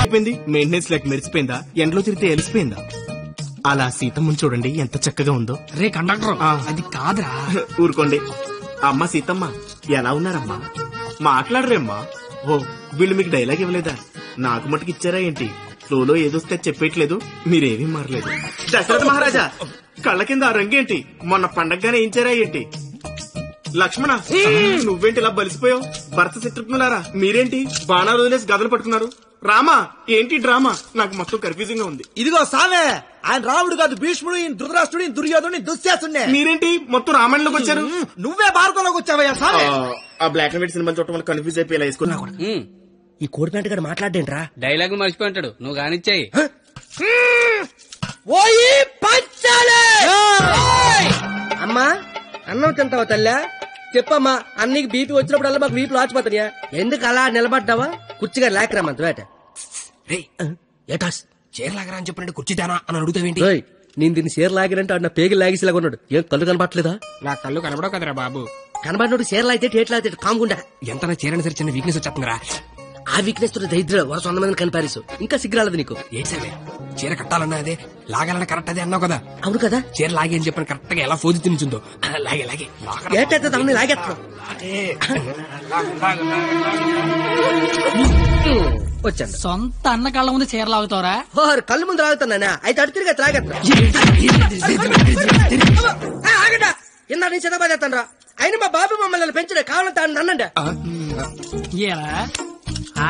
అయిపోయింది. మెయింటెనెన్స్ లేక మెరిసిపోయిందా? ఎండలో తిరిగితే ఎలిసిపోయిందా? అలా సీతమ్మని చూడండి ఎంత చక్కగా ఉందో. రే కండక్టర్, అది కాదురా. ఊరుకోండి. అమ్మ సీతమ్మ ఎలా ఉన్నారమ్మా? మాట్లాడరేమ్మా? ఓ, వీళ్ళు మీకు డైలాగ్ ఇవ్వలేదా? నాకు మటుకు ఇచ్చారా ఏంటి? ఫ్లోలో ఏదొస్తే చెప్పేయట్లేదు. మీరేమీ మారలేదు. దశరథ మహారాజా, కళ్ళ కింద ఆ రంగేంటి? మొన్న పండగగానే ఇచ్చారా ఏంటి? లక్ష్మణ, నువ్వేంటి ఇలా బలిసిపోయావు? భరత శత్రుఘ్నులారా మీరేంటి బాణాలు వదిలేసి గదలు పట్టుకున్నారు? రామా, ఏంటి డ్రామా? నాకు మొత్తం కన్ఫ్యూజింగ్ గా ఉంది. ఇదిగో సామే, ఆయన రాముడు కాదు, భీష్ముడు, ఈయన ధృతరాష్ట్రుడు, ఈయన దుర్యోధుడు, దుశ్శాసుడే. మీరేంటి మొత్తం రామాయణంలోకి వచ్చారు? నువ్వే భారతంలోకి వచ్చావయ్యా సామే. ఆ బ్లాక్ అండ్ వైట్ సినిమాలు చూడటం వల్ల కన్ఫ్యూజ్ అయిపోయి ఇలా వేసుకున్నా. ఈ కోడిపేట గారు మాట్లాడేంట్రా? డైలాగ్ మర్చిపోయింటాడు. నువ్వు కానిచ్చాయి. అమ్మా అన్నం తింటావా తల్లా? చెప్పమ్మా, అన్నికి బీపీ వచ్చినప్పుడల్లా మాకు వీపులు ఆచిపోతాయా? ఎందుకు అలా నిలబడ్డావా? కుర్చీగా లేకరామంత వేట. ఏటాస్ చీర లాగరా అని చెప్పినట్టు కుర్చీదానా అని అడుగుతావేంటి? నేను దీన్ని చీర లాగినంటే ఆడు నా పేగి లాగేసిలాగా ఉన్నాడు. ఏం కళ్ళు కనబట్టలేదా? నా కళ్ళు కనబడవు కదరా బాబు. కనబడినోడు చీర లాగితే టేట్ లాగితే కాముకుండా. ఎంత నా చీరని సరే చిన్న వీక్నెస్ వచ్చేస్తుందిరా. ఆ వీక్నెస్ తో దరిద్ర వరుస 100 మందిని కనిపారేసు. ఇంకా సిగ్గురాలదు నీకు. ఏంటి సరే, చీర కట్టాలన్నా అదే, లాగాలన్నా కరెక్ట్ అదే అన్నావు కదా. అవును కదా. చీర లాగే అని చెప్పిన కరెక్ట్ గా ఎలా ఫోజు తినిచుందో లాగే లాగే ఏటైతే తమని లాగేస్తా వచ్చాను. సొంత అన్న కళ్ళ ముందు చీర లాగుతావరా? కళ్ళు ముందు లాగుతానా? అయితే అడు తిరిగి లాగేస్తా. ఇందా నీ చిన్నబాదేస్తాను రా. అయినా మా బాబు మమ్మల్ని పెంచడే, కావాలంటే అన్నండి.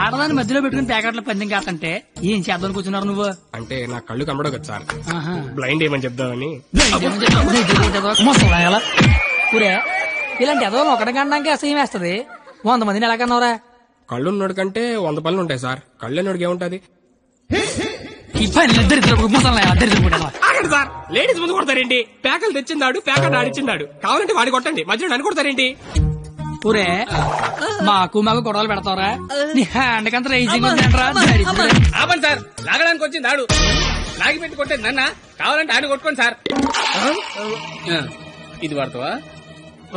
ఆడదాన్ని మధ్యలో పెట్టుకుని ప్యాకెట్ల పందెం కాదంటే ఏం చేద్దాం కూర్చున్నారు నువ్వు? అంటే నా కళ్ళు కనబడవు కదా సార్, బ్లైండ్ ఏమని చెప్దామని. ఊరే ఇలాంటి ఎదో ఒకటి కనడానికి అసహ్యం వేస్తది. 100 మందిని ఎలా కన్నావురా? కళ్ళున్నోడి కంటే 100 పనులు ఉంటాయి సార్. కళ్ళున్నోడికి ఏముంటది? ఈ పని ఇద్దరు కొట్టకండి సార్, లేడీస్ ముందు కొడతారేంటి? పేకలు తెచ్చిందాడు, పేకలు ఆడిచ్చిందాడు, కావాలంటే వాడి కొట్టండి, మధ్యలో నన్ను కొడతారేంటి? ఊరే మాకు గొడవలు పెడతావరా? నీ హ్యాండ్ కంత రైజింగ్ ఆపండి సార్, లాగడానికి వచ్చింది ఆడు, లాగి పెట్టి కొట్టేది నన్న, కావాలంటే ఆడు కొట్టుకోండి సార్. ఇది పడతావా?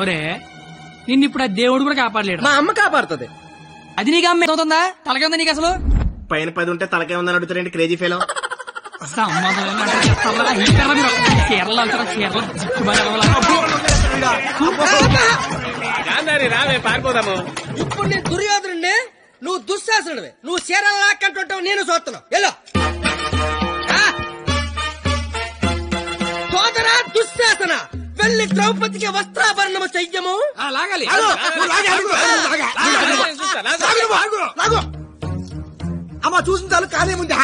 ఒరే నిన్ను ఇప్పుడు ఆ దేవుడు కూడా కాపాడలేడు. మా అమ్మ కాపాడుతుంది. అది నీకు అమ్మ అవుతుందా? తలకే ఉందా నీకు అసలు? పైన 10 ఉంటే తలకే ఉందని అడుగుతారండి క్రేజీ ఫెలో. రావే పారిపోదాము. ఇప్పుడు నేను దుర్యోధనుడే, నువ్వు దుశ్శాసనుడివే. నువ్వు చీరలు లాక్కంటుంటావు, నేను చూస్తున్నావు. ఎలా సోదరా దుశ్శాసన, వెళ్ళి ద్రౌపదికి వస్త్రాభరణము చెయ్యము. లాగాలి. అమ్మ చూసిన చాలు, కాలే ముందే.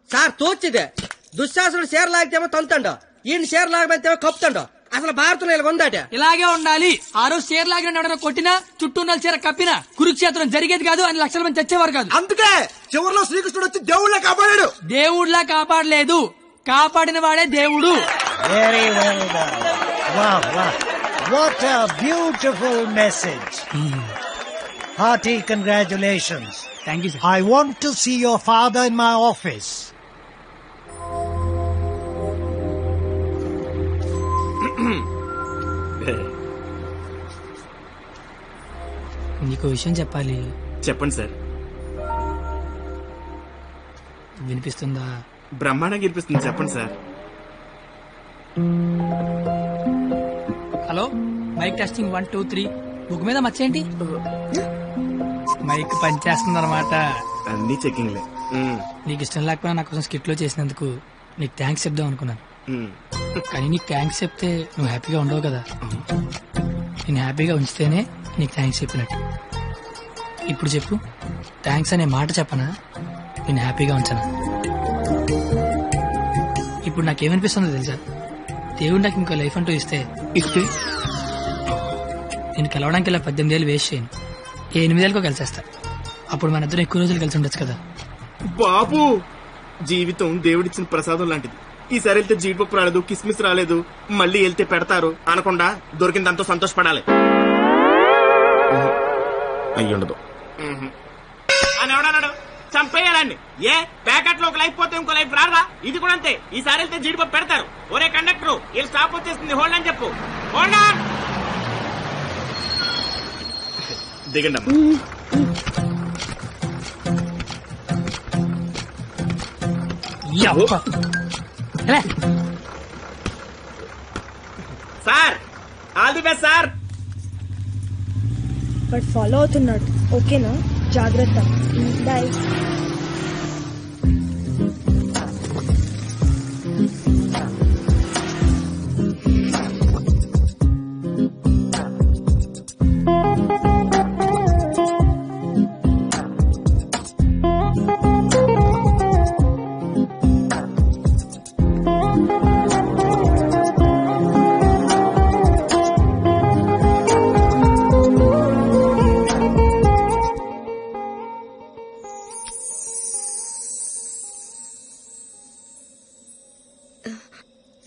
సార్ తోచిదే, దుశ్శాసనుడు చీర లాగితేమో తంతండో, ఈయన చీర లాగబెడితేమో కప్పుతండో. అసలు భారతంలో ఇలా ఉందాట. ఇలాగే ఉండాలి. ఆ రోజు చీర లాగిన ఎవరైనా కొట్టినా, చుట్టూ ఉన్న చీర కప్పినా కురుక్షేత్రం జరిగేది కాదు, అని లక్షల మంది చచ్చేవారు కాదు. అందుకే చివరిలో శ్రీకృష్ణుడు వచ్చి దేవుళ్ళ కాపాడాడు. దేవుళ్ళ కాపాడలేదు, కాపాడిన వాడే దేవుడు. Very well done. Wow, wow. What a beautiful message. Hearty congratulations. Thank you, sir. I want to see your father in my office. నీకు విషయం చెప్పాలి. చెప్పండి సార్. వినిపిస్తుందా? బ్రహ్మాండంగా వినిపిస్తుంది, చెప్పండి sir. Hello, mike testing 1 2 3. Book మీద మచ్చేంటి? మైక్ పనిచేస్తుంది అనమాట. అన్ని చెకింగ్లే. నీకు ఇష్టం లేకపోయినా నా కోసం స్కిట్ లో చేసినందుకు నీకు థ్యాంక్స్ చెప్దాం అనుకున్నాను. కానీ నీకు థ్యాంక్స్ చెప్తే నువ్వు హ్యాపీగా ఉండవు కదా. నేను హ్యాపీగా ఉంచితేనే నీకు థ్యాంక్స్ చెప్పినట్టు. ఇప్పుడు చెప్పు, థ్యాంక్స్ అనే మాట చెప్పనా, నేను హ్యాపీగా ఉంచనా? ఇప్పుడు నాకేమనిపిస్తుందో తెలుసా? దేవుడు నాకు ఇంకో లైఫ్ అంటూ ఇస్తే నేను కలవడానికి ఇలా 18 ఏళ్ళు వేస్ట్ చేయను, 8 ఏళ్ళకో కలిసేస్తా. అప్పుడు మన ఇద్దరు ఎక్కువ రోజులు కలిసి ఉండొచ్చు కదా. బాబు, జీవితం దేవుడిచ్చిన ప్రసాదం లాంటిది. ఈసారి వెళ్తే జీడిపప్పు రాలేదు, కిస్మిస్ రాలేదు, మళ్ళీ వెళ్తే పెడతారు అనకుండా దొరికిందంతో సంతోషపడాలి. అయ్యుండదు అని ఎవడన్నాడు? చంపేయాలండి. ఏ ప్యాకెట్ లో ఒక లైఫ్ పోతే ఇంకో లైఫ్ రారా? ఇది కూడా అంతే. ఈసారి వెళ్తే జీడిపప్పు పెడతారు. ఒరే కండక్టర్, వీళ్ళు స్టాప్ వచ్చేస్తుంది, హోల్డ్ అని చెప్పు. Hold on. దిగండి అమ్మా. Sir, all the best sir. But follow అవుతున్నాడు. ఓకేనా? జాగ్రత్త. బాయ్.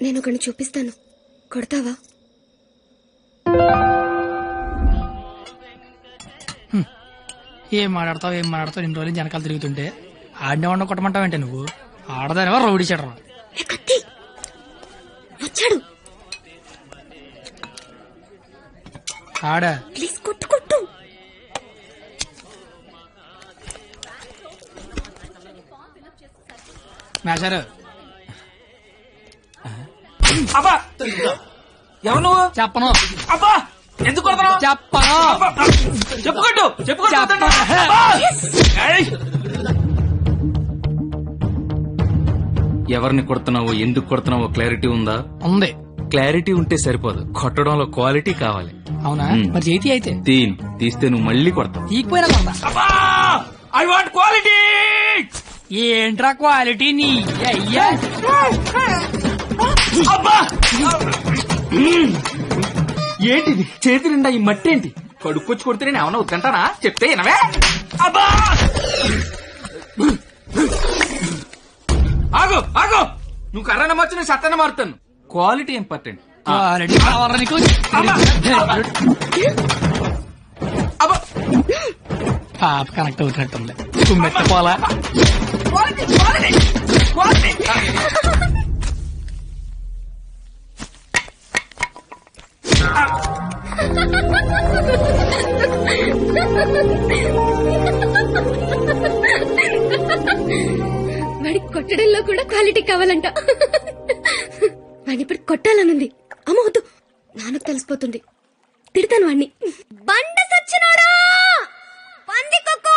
నేను ఒకరిని చూపిస్తాను, కొడతావా? ఏం మాట్లాడతావు ఇన్ని రోజులు వెనకాల తిరుగుతుంటే ఆడినే వండ కొట్టమంటావంటే నువ్వు? ఆడదానివా రౌడీ చెడరా? వచ్చాడు. ఆడా ప్లీజ్ కొట్టు కొట్టు. మేషారు అబ్బా, ఎవరు నువ్వు? చెప్పను. అబ్బా, ఎందుకు కొడతావు? చెప్పను. చెప్పుకోండి. ఎవరిని కొడుతున్నావో, ఎందుకు కొడుతున్నావో క్లారిటీ ఉందా? ఉంది. క్లారిటీ ఉంటే సరిపోదు, కొట్టడంలో క్వాలిటీ కావాలి. అవునా? మరి చేతి అయితే తీస్తే నువ్వు మళ్ళీ కొడతావు. ఈకపోయినా కొడతా. I want quality. ఏంట్రా క్వాలిటీ నీ అయ్యా? ఏంటిది చేతి నిండా ఈ మట్టి ఏంటి? కడుక్కొచ్చి కొడితే నేను ఏమన్నా వద్దంటానా? చెప్తే వినవే. అబ్బా ఆగు ఆగు, నువ్వు కర్రన మార్చు, నేను సత్తన మారుతాను. Quality important. క్వాలిటీ కావాలా నీకు? పాప కనెక్ట్ అవుతున్నట్టుంది. తుమ్మెత్తుకోవాలా? వాడి కొట్టడంలో కూడా క్వాలిటీ కావాలంట. వాడిని ఇప్పుడు కొట్టాలనుంది. అమ్మ వద్దు, నాన్నకు తెలిసిపోతుంది. తిడతాను వాడిని. బండ సచ్చినోడా, పందికొక్కు.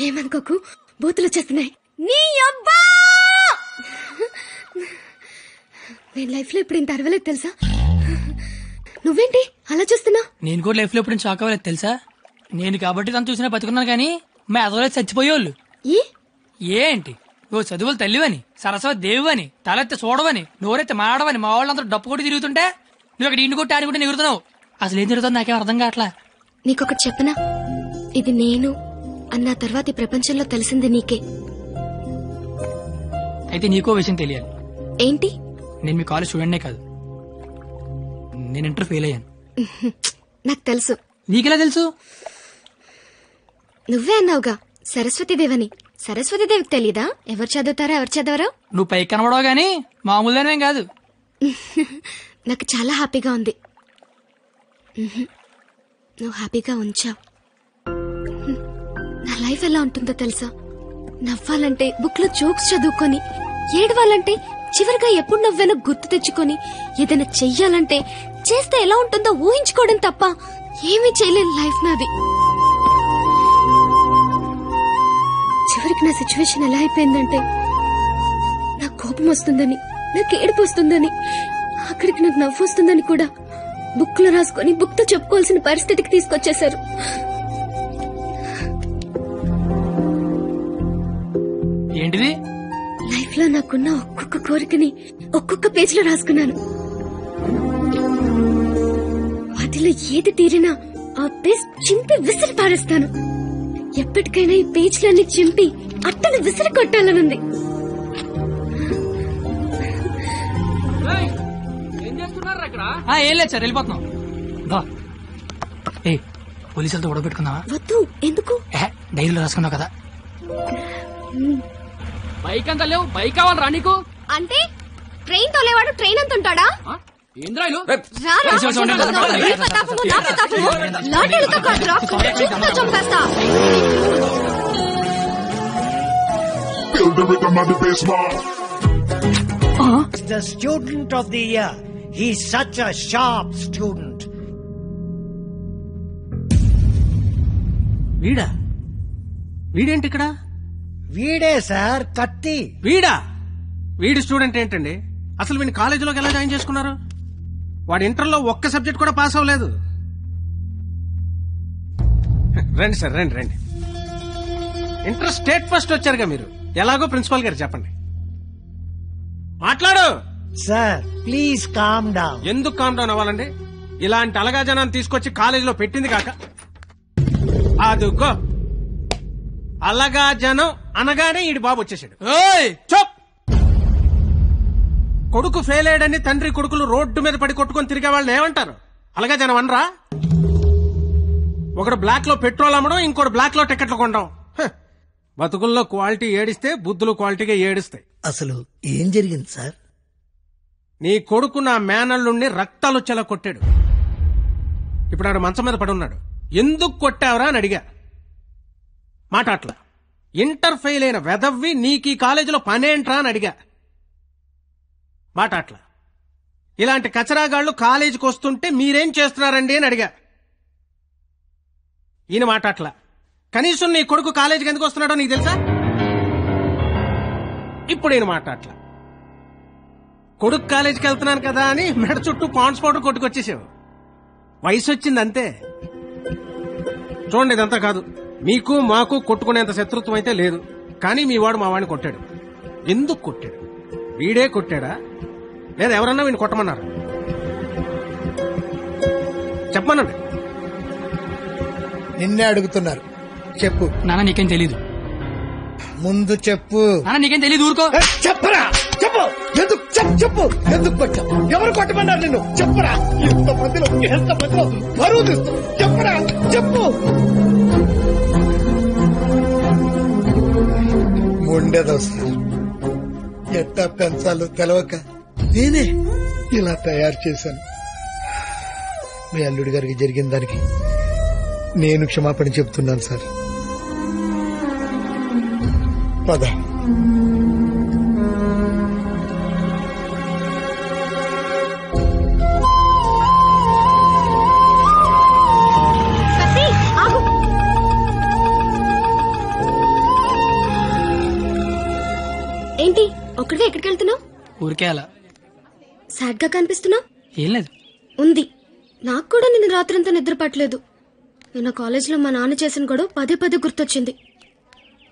ఏమనుకోకు, బూతులు వచ్చేస్తున్నాయి. నీ అబ్బా, నేను లైఫ్ లో ఇప్పుడు ఇంత అరవలేదు తెలుసా? నువ్వేంటి అలా చూస్తున్నా? నేను కూడా లైఫ్ లో ఎప్పుడు షాక్ అవ్వలేదు తెలుసా? నేను కాబట్టి తను చూసినా బతుకున్నాను కానీ మా ఎదవలేదు చచ్చిపోయేవాళ్ళు. ఏంటి నువ్వు చదువులు తల్లివని, సరస్వతి దేవివని, తలెత్తి చూడవని, నోరెత్తి మాడవని మా వాళ్ళందరూ డప్పు కొట్టి తిరుగుతుంటే నువ్వు అక్కడ ఇంటి కొట్టి ఆడి ఎగురుతున్నావు. అసలు ఏం తిరుగుతుంది నాకేం అర్థం కావట్లా. నీకొకటి చెప్పనా? ఇది నేను అన్న తర్వాత ఈ ప్రపంచంలో తెలిసింది నీకే. అయితే నీకో విషయం తెలియాలి. ఏంటి? నేను మీ కాలేజ్ స్టూడెంట్నే కాదు, నేను ఇంటర్ ఫెయిల్ అయ్యాను. నాకు తెలుసు. నీకెలా తెలుసు? నువ్వే అన్నావుగా సరస్వతీదేవని. సరస్వతీదేవికి తెలీదా ఎవరు చదువుతారో ఎవరు చదవరో? నువ్వు పైకి కనబడవు గానీ మామూలుగానేం కాదు. నాకు చాలా హ్యాపీగా ఉంది. నువ్వు హ్యాపీగా ఉంచావు. నా లైఫ్ ఎలా ఉంటుందో తెలుసా? నవ్వాలంటే బుక్ లో జోక్స్ చదువుకొని, ఏడవాలంటే చివరిగా ఎప్పుడు నవ్వానో గుర్తు తెచ్చుకొని, ఏదైనా చెయ్యాలంటే చేస్తే ఎలా ఉంటుందో ఊహించుకోవడం తప్ప ఏమీ చేయలేని లైఫ్ నాది. చివరికి నా సిచ్యువేషన్ ఎలా అయిపోయిందంటే, నాకు కోపం వస్తుందని, నాకు ఏడుపు వస్తుందని, అక్కడికి నాకు నవ్వు వస్తుందని కూడా బుక్ లో రాసుకొని బుక్ తో చెప్పుకోవాల్సిన పరిస్థితికి తీసుకొచ్చేశారు. ఏంటిది? లైఫ్ లో నాకున్న ఒక్కొక్క కోరికని ఒక్కొక్క పేజ్ లో రాసుకున్నాను. వాటిలో ఏది తీరినా ఆ పేజ్ చింపి విసిరి పారేస్తాను. ఎప్పటికైనా ఈ పేజ్లన్నీ చింపి అట్టను విసిరి కొట్టాలనుంది. ఏం లేదు సార్, వెళ్ళిపోతున్నాం. ఏ పోలీసులతో గొడవ పెట్టుకున్నావా? వద్దు. ఎందుకు? డైరీలో రాసుకున్నావు కదా. బైక్ అంతా లేవు, బైక్ కావాలరా నీకు? అంటే ట్రైన్ తోలేవాడు ట్రైన్ అంత ఉంటాడా? The student of the year. He's such a sharp student. వీడా? వీడేంటి ఇక్కడ? వీడే సార్, కత్తి. వీడా? వీడి స్టూడెంట్ ఏంటండి? అసలు వీడిని కాలేజీలోకి ఎలా జాయిన్ చేసుకున్నారు? వాడి ఇంటర్లో ఒక్క సబ్జెక్ట్ కూడా పాస్ అవ్వలేదు. రండి సార్, రండి రండి. ఇంటర్ స్టేట్ ఫస్ట్ వచ్చారుగా మీరు, ఎలాగో ప్రిన్సిపాల్ గారు చెప్పండి. మాట్లాడు సార్. Please calm down. ఎందుకు కామ్ డౌన్ అవ్వాలండి? ఇలాంటి అలగా జనాన్ని తీసుకొచ్చి కాలేజీలో పెట్టింది కాక అదుగో అలగా జనం అనగానే ఈడి బాబు వచ్చేసాడు. చోప్! కొడుకు ఫెయిల్ అయ్యాడని తండ్రి కొడుకులు రోడ్డు మీద పడి కొట్టుకొని తిరిగే వాళ్ళని ఏమంటారు? అలగా జనం అనరా? ఒకడు బ్లాక్ లో పెట్రోల్ అమ్మడం, ఇంకోటి బ్లాక్ లో టికెట్లు కొనడం. బతుకుల్లో క్వాలిటీ ఏడిస్తే బుద్ధులు క్వాలిటీగా ఏడుస్తాయి. అసలు ఏం జరిగింది సార్? నీ కొడుకు నా మేనల్లుండి రక్తాలు వచ్చేలా కొట్టాడు. ఇప్పుడు ఆడు మంచం మీద పడున్నాడు. ఎందుకు కొట్టావురా అని అడిగా. మాట అట్లా. ఇంటర్ ఫెయిల్ అయిన వెధవ్వి నీకు ఈ కాలేజీలో పనేంట్రా అని అడిగా. మాట అట్లా. ఇలాంటి కచరాగాళ్లు కాలేజీకి వస్తుంటే మీరేం చేస్తున్నారండి అని అడిగా. ఈయన మాట అట్లా. కనీసం నీ కొడుకు కాలేజీకి ఎందుకు వస్తున్నాడో నీకు తెలుసా? ఇప్పుడు ఈయన మాట అట్లా. కొడుకు కాలేజీకి వెళ్తున్నాను కదా అని మెడ చుట్టూ పాండ్స్ పౌడర్ కొట్టుకొచ్చేసావు. వయసు వచ్చింది అంతే. చూడండి, ఇదంతా కాదు. మీకు మాకు కొట్టుకునేంత శత్రుత్వం అయితే లేదు. కానీ మీ వాడు మా వాడిని కొట్టాడు. ఎందుకు కొట్టాడు? వీడే కొట్టాడా లేదా ఎవరన్నా వీడిని కొట్టమన్నారు? చెప్పమనండి. నిన్నే అడుగుతున్నారు, చెప్పు. నాన్న నీకేం తెలీదు. ముందు చెప్పు. నాన్న నీకేం తెలీదు, ఊరుకో. చెప్పరా, చెప్పు. ఎందుకు చెప్పు, ఎందుకు కొట్టావు? ఎవరు కొట్టమన్నారు నిన్ను? చెప్పరా. ఎంతమందిలో బరువు తీస్తావు? చెప్పరా, చెప్పు. మొండేదోస్తారు, ఎట్టా పెంచాలో తెలవక నేనే ఇలా తయారు చేశాను. మీ అల్లుడి గారికి జరిగిన దానికి నేను క్షమాపణ చెప్తున్నాను సార్. పద. ఏంటి ఒక్కడే ఎక్కడికి వెళ్తున్నావు? ఊరికే అలా. సాడ్ గా కనిపిస్తున్నావు. ఏం లేదు. ఉంది. నాకు కూడా నిన్న రాత్రంతా నిద్ర పట్టలేదు. నిన్న కాలేజీలో మా నాన్న చేసిన గొడవ పదే పదే గుర్తొచ్చింది.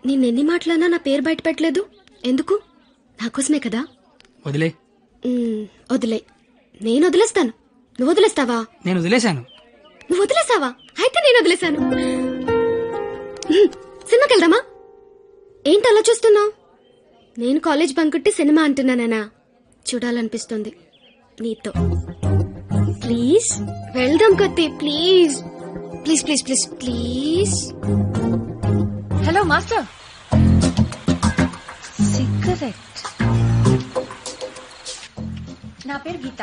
నిన్నెన్ని మాటలన్నా నా పేరు బయట పెట్టలేదు. ఎందుకు? నాకోసమే కదా. వదిలే. వదిలే. నేను వదిలేస్తాను. నువ్వు వదిలేస్తావా? నేను వదిలేశాను. నువ్వు వదిలేసావా? అయితే నేను వదిలేశాను. సినిమాకి వెళ్దామా? ఏంటి అలా చూస్తున్నావు? నేను కాలేజ్ బంకుట్టి సినిమా అంటున్నానా? చూడాలనిపిస్తుంది నీతో. ప్లీజ్ వెళ్దాం కత్తి. Please please please please please. Hello master. Cigarette. నా పేరు గీత.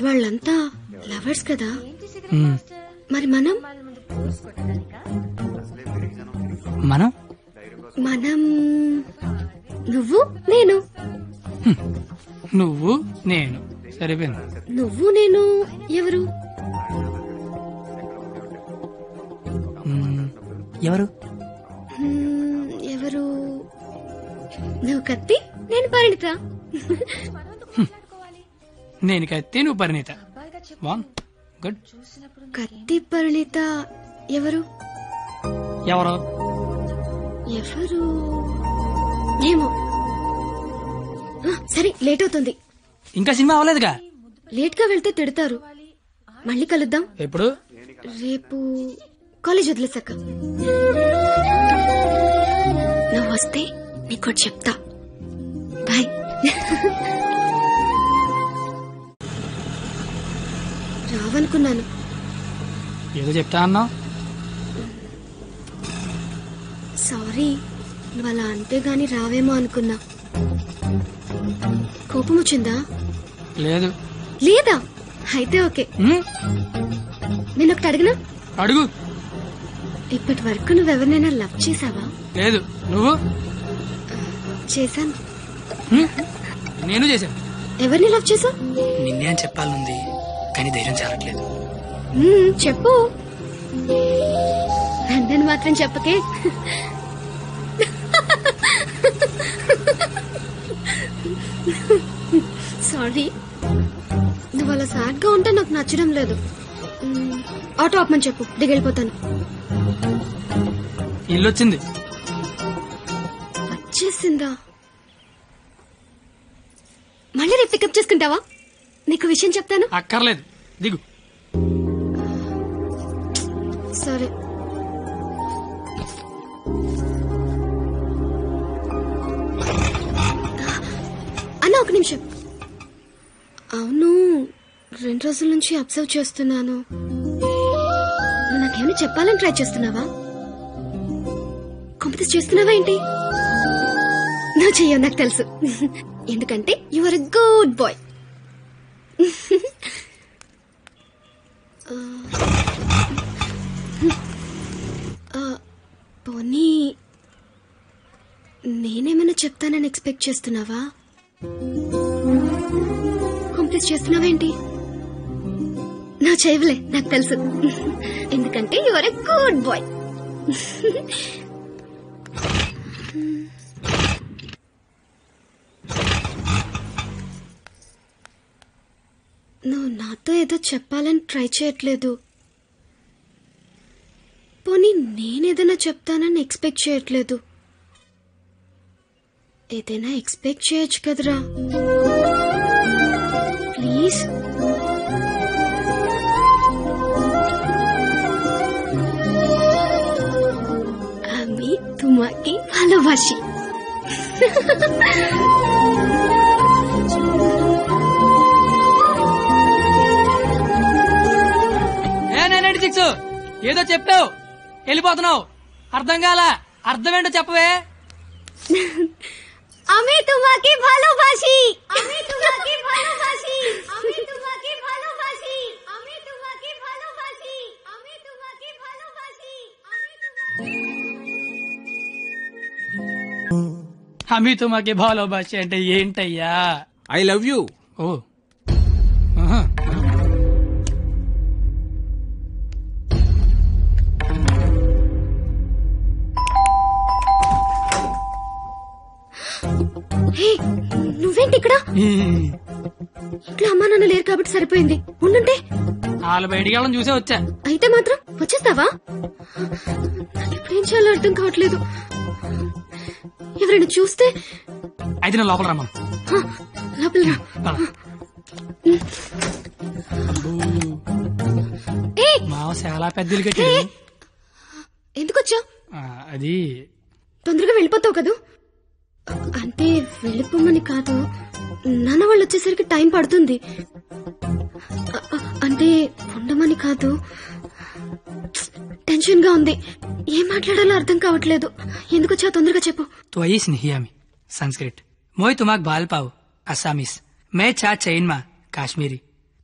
వాళ్ళంతా లవర్స్ కదా, మరి మనం మనం మనం నువ్వు నేను. నువ్వు నేను సరిపోయింది. నువ్వు నేను ఎవరు? ఎవరు ఎవరు? నువ్వు కత్తి, నేను పరిణిత. నేను కత్తి, నువ్వు పరిణిత. గుడ్. కత్తి పరిణిత ఎవరు? ఎవరు ఎవరు ఏమో. సరే, లేట్ అవుతుంది. ఇంకా సినిమా అవ్వలేదుగా. లేట్ గా వెళ్తే తిడతారు. మళ్ళీ కలుద్దాం. ఎప్పుడు? రేపు కాలేజ్ వదిలేసాక. నువ్వు వస్తే నీకు చెప్తా. బాయ్. రావనుకున్నాను. ఏదో చెప్తా అన్నావు. సారీ, నువ్వు అలా అంటే గాని రావేమో అనుకున్నా. కోపం వచ్చిందా? లేదు. లేదా? అయితే ఓకే. నేను ఒకటి అడిగినా? అడుగు. ఇప్పటి వరకు నువ్వెవరినైనా లవ్ చేసావా? లేదు. నువ్వు? చేశాను. నేను చేశాను. ఎవరిని లవ్ చేసా? నిన్నే అని చెప్పాలనుంది, కానీ ధైర్యం చాలట్లేదు. చెప్పు. నన్ను మాత్రం చెప్పకే. సారీ, నువ్వు అలా సాడ్ గా ఉంటే నాకు నచ్చడం లేదు. ఆటో ఆపమని చెప్పు, దిగెళ్ళిపోతాను. ఇల్లు వచ్చింది. వచ్చేసిందా? మళ్ళీ రేపు పికప్ చేసుకుంటావా? నీకు విషయం చెప్తాను. అక్కర్లేదు, దిగు. సరే. అన్న, ఒక నిమిషం. అవును, 2 రోజుల నుంచి అబ్జర్వ్ చేస్తున్నాను. నువ్వు నాకేమైనా చెప్పాలని ట్రై చేస్తున్నావా? కాంపిటీస్ చేస్తున్నావా ఏంటి? నువ్వు చెయ్యవు, నాకు తెలుసు. ఎందుకంటే you are a good boy. పోనీ నేనేమైనా చెప్తానని ఎక్స్పెక్ట్ చేస్తున్నావా? కాంప్లీట్ చేస్తున్నావేంటి? నా చేయవులే, నాకు తెలుసు. ఎందుకంటే you are a good boy. నువ్వు నాతో ఏదో చెప్పాలని ట్రై చేయట్లేదు. పోనీ నేనేదైనా చెప్తానని ఎక్స్పెక్ట్ చేయట్లేదు. ఏదైనా ఎక్స్పెక్ట్ చేయొచ్చు కదరా. ప్లీజ్. আমি তোমাকে ভালোবাসি. ఏదో చెప్పావు వెళ్ళిపోతున్నావు. అర్థం కాల. అర్థం ఏంటో చెప్పవే. আমি তোমাকে ভালোবাসি. আমি তোমাকে ভালোবাসি. আমি তোমাকে ভালোবাসি. আমি তোমাকে ভালোবাসি. আমি তোমাকে ভালোবাসি. అమి తుమాకి భాలోబాసి అంటే ఏంటయ్యా? I love you. ఓ నువ్వేంటి ఇక్కడ? ఇంట్లో అమ్మా నాన్న లేరు కాబట్టి సరిపోయింది. ఉండుంటే వాళ్ళు బయటికి వెళ్ళడం చూసే వచ్చా. అయితే మాత్రం వచ్చేస్తావా? ఇప్పుడేం చేయాలో అర్థం కావట్లేదు. ఎవరైనా చూస్తే? అయితే నేను లోపల రమ్మను. లోపల రా. మావ చాలా పెద్దలు కట్టి. ఎందుకు వచ్చావు? అది తొందరగా వెళ్ళిపోతావు కదా. అంటే వెళ్ళిపోమని కాదు, నాన్న వాళ్ళు వచ్చేసరికి టైం పడుతుంది. అంటే ఉండమని కాదు, టెన్షన్ గా ఉంది. ఏం మాట్లాడాలో అర్థం కావట్లేదు. ఎందుకు వచ్చావు తొందరగా చెప్పు. तो आई स्नेहियामी संस्कृत मोय तुमाक बाल पाव असामीस मैं छा चैन मा काश्मीरी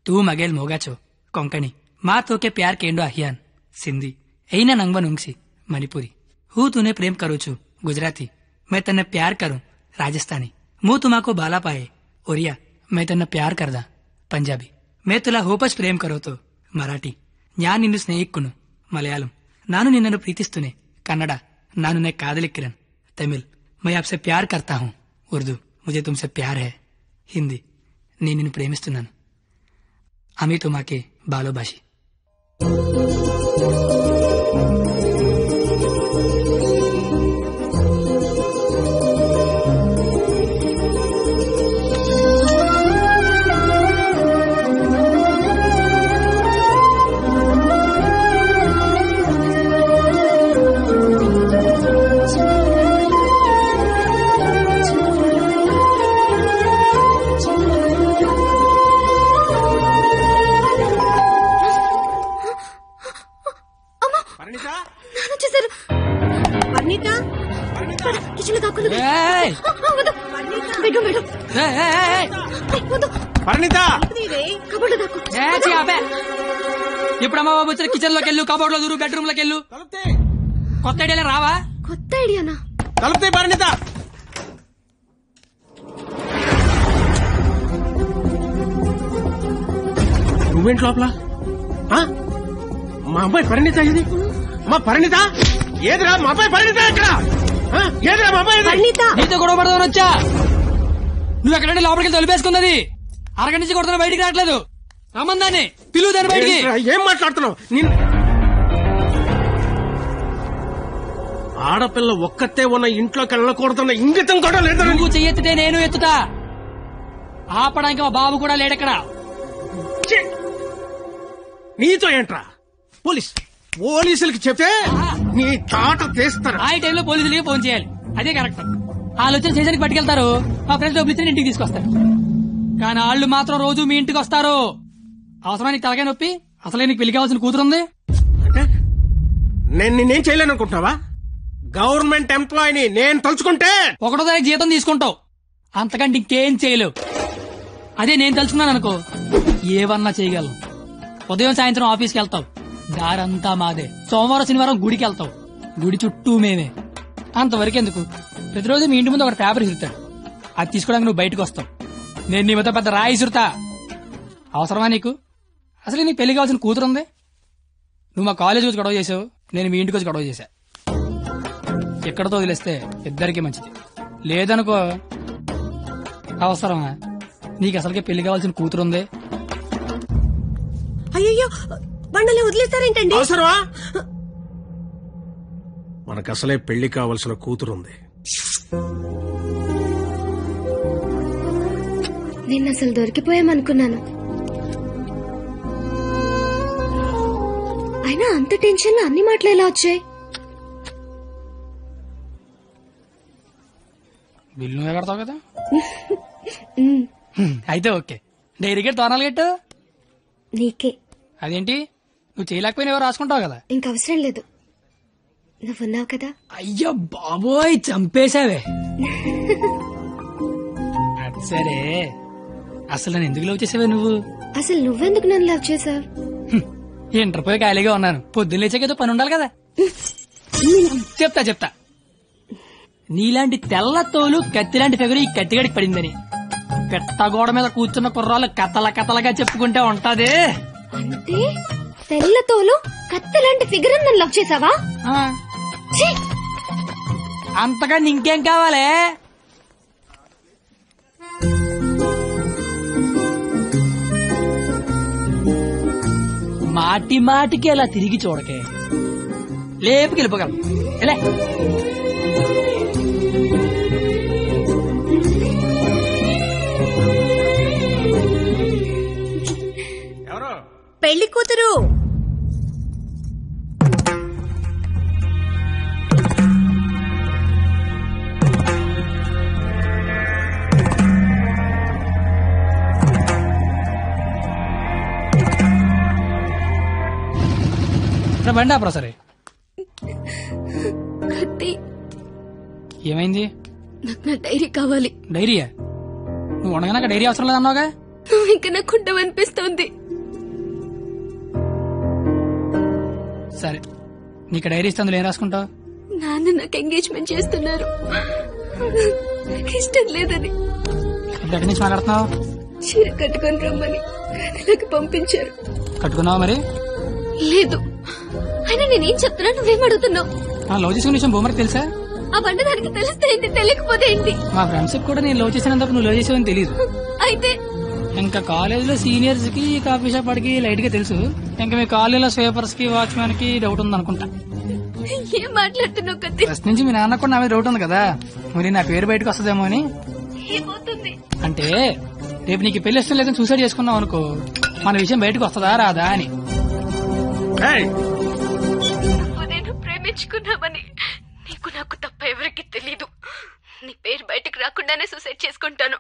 तू मगेल मोगाचो कोंकणी माँ तो के प्यार केंडो अहियान सिंधी एना नंगवन उंगसी मणिपुरी हूँ तूने प्रेम करू छू गुजराती मैं तन्ने प्यार करूं राजस्थानी मुँह तुमाको बाला पाए ओरिया मैं तन्ने प्यार करदा पंजाबी मैं तुला होपच प्रेम करो तो मराठी न्या निन्नु स्नेहिक्कुनु मलयालम नानु निन्ननु प्रीतिस्तुने कन्नड नानु ने कादलिक्किरन तमिल मैं आपसे प्यार करता हूँ उर्दू मुझे तुमसे प्यार है हिंदी నేను నిన్ను ప్రేమిస్తున్నాను ఆమె తుమాకే బాలోబాషి ఇప్పుడు అమ్మ బాబు వచ్చిన కిచెన్ లోకి వెళ్ళు కబోర్డ్ లో దూరు బెడ్రూమ్ లోకి వెళ్ళు కొత్త ఐడియా రావా కొత్త ఐడియానా తలుపుతే పరిణిత నువ్వేంటి లోపల మా అమ్మాయి పరిణిత ఇది మా పరిణిత ఏదిరా మా అమ్మాయి పరిణిత ఎక్కడ ఏదిరా మా అమ్మాయి నీతో గొడవ పడదామని వచ్చా నువ్వు ఎక్కడంటే లోపలికి తొలిపేసుకున్నది అరగంట నుంచి కొడుతున్నా బయటికి రావట్లేదు రమ్మందాన్ని పిలువు దాన్ని బయటికి ఏం మాట్లాడుతున్నావు నేను ఆడపిల్ల ఒక్కతే ఉన్న ఇంట్లోకి వెళ్ళకూడదన్న ఇంగితం కూడా లేదు నువ్వు చెయ్యెత్తితే నేను ఎత్తుతా ఆపడానికి మా బాబు కూడా లేడెక్కడ నీతో ఏంట్రా పోలీసులకి చెప్తే నీ తాట తీస్తారు ఆ టైంలో పోలీసులకి ఫోన్ చేయాలి అదే కరెక్ట్ ఆలోచన స్టేషన్కి పట్టుకెళ్తారు మా ఫ్రెండ్స్ డబ్బులు ఇచ్చి ఇంటికి తీసుకొస్తారు కానీ వాళ్ళు మాత్రం రోజు మీ ఇంటికి వస్తారు అవసరానికి తలకాయ నొప్పి అసలే నీకు పెళ్లి కావాల్సిన కూతురుంది అంటే నేను నిన్నేం చేయలేను అనుకుంటున్నావా గవర్నమెంట్ ఎంప్లాయీని నేను తలుచుకుంటే 1వ తారీఖు జీతం తీసుకుంటావు అంతకంటే ఇంకేం చేయలేవు అదే నేను తలుచుకున్నాను అనుకో ఏవన్నా చేయగలను ఉదయం సాయంత్రం ఆఫీస్కి వెళ్తావు దారంతా మాదే సోమవారం శనివారం గుడికి వెళ్తావు గుడి చుట్టూ మేమే అంతవరకెందుకు ప్రతిరోజు మీ ఇంటి ముందు ఒక పేపర్ ఇసురుతాడు అది తీసుకోవడానికి నువ్వు బయటకు వస్తావు నేను నీ మొత్తం పెద్ద రాయి ఇసురుతా అవసరమా నీకు అసలు నీకు పెళ్లి కావాల్సిన కూతురుంది నువ్వు మా కాలేజ్ వచ్చి గొడవ చేసావు నేను మీ ఇంటికి వచ్చి గొడవ చేశా ఎక్కడతో వదిలేస్తే ఇద్దరికి మంచిది లేదనుకో అవసరమా నీకు అసలుకే పెళ్లి కావాల్సిన కూతురుంది అయ్యో బండలే వదిలేస్తారేంటండి? అవసరమా? మనకసలే పెళ్లి కావలసిన కూతురుంది. నేను అసలు దొరికిపోయామనుకున్నాను. అయినా అంత టెన్షన్ లో అన్ని మాటలు ఎలా వచ్చాయి? బిల్లు నువ్వే కడతావు కదా. అయితే ఓకే. డైరీ గేట్ తోనాలు గట్టు నీకే. అదేంటి నువ్వు చేయలేకపోయినా ఎవరు రాసుకుంటావు కదా. ఇంక అవసరం లేదు, నువ్వున్నావు కదా. అయ్యో బాబోయ్ చంపేశావే. సరే అసలు నన్ను ఎందుకు లవ్ చేసావే నువ్వు? అసలు నువ్వెందుకు నన్ను లవ్ చేసావు? ఇంటర్ పోయి ఖాళీగా ఉన్నాను, పొద్దున్న లేచాకేదో పని ఉండాలి కదా. చెప్తా నీలాంటి తెల్ల తోలు కత్తిలాంటి ఫిగర్ ఈ కత్తిగడికి పడిందని పెట్టగోడ మీద కూర్చున్న కుర్రాళ్ళు కథలగా చెప్పుకుంటే ఉంటది. అంటే తెల్లతోలు కత్తిలాంటి ఫిగర్ నన్ను లవ్ చేసావా? అంతగా ఇంకేం కావాలే? మాటికి అలా తిరిగి చూడకే, లేపుకి వెళ్ళిపోగలం. ఎలా పెళ్లి కూతురు బండి ఆపరా. సరే ఏమైంది? నాకు నా డైరీ కావాలి. డైరీయా? నువ్వు ఉండగా డైరీ అవసరం లేదన్నావుగా. నువ్వు ఇంకా నాకు ఉండవనిపిస్తోంది. సరే నీకు డైరీ ఇస్తుంది, ఏం రాసుకుంటావు? నాన్న నాకు ఎంగేజ్మెంట్ చేస్తున్నారు, నాకు ఇష్టం లేదని. ఎక్కడి నుంచి మాట్లాడుతున్నావు? చీర కట్టుకొని రమ్మని గదిలోకి పంపించారు. కట్టుకున్నావా మరి? లేదు. అయినా నేనేం చెప్తున్నా, నువ్వేం అడుగుతున్నావు? లవ్ చేసుకునే విషయం బొమ్మకి తెలుసా? ఆ బండ దానికి తెలిస్తే ఏంటి, తెలియకపోతే ఏంటి? మా ఫ్రెండ్స్ కూడా నేను లవ్ చేసినందుకు నువ్వు లవ్ చేసావని తెలియదు. అయితే ఇంకా కాలేజ్ లో సీనియర్స్ కి కాఫీ షాప్ వాడికి లైట్ గా తెలుసు. ఇంకా మీ కాలేజీలో స్వీపర్స్ కి వాచ్మెన్ కి డౌట్ ఉంది అనుకుంటా. ఏం మాట్లాడుతున్నావు కత్తి? ఫస్ట్ నుంచి మీ నాన్న కూడా నా మీద డౌట్ ఉంది కదా, మరి నా పేరు బయటకు వస్తుందేమో అని. ఏమవుతుంది అంటే రేపు నీకు పెళ్లి ఇష్టం లేదని సూసైడ్ చేసుకున్నావు అనుకో, మన విషయం బయటకు వస్తుందా రాదా అని. నేను ప్రేమించుకున్నామని నీకు నాకు తప్ప ఎవరికి తెలీదు. నీ పేరు బయటకు రాకుండానే సూసైడ్ చేసుకుంటాను,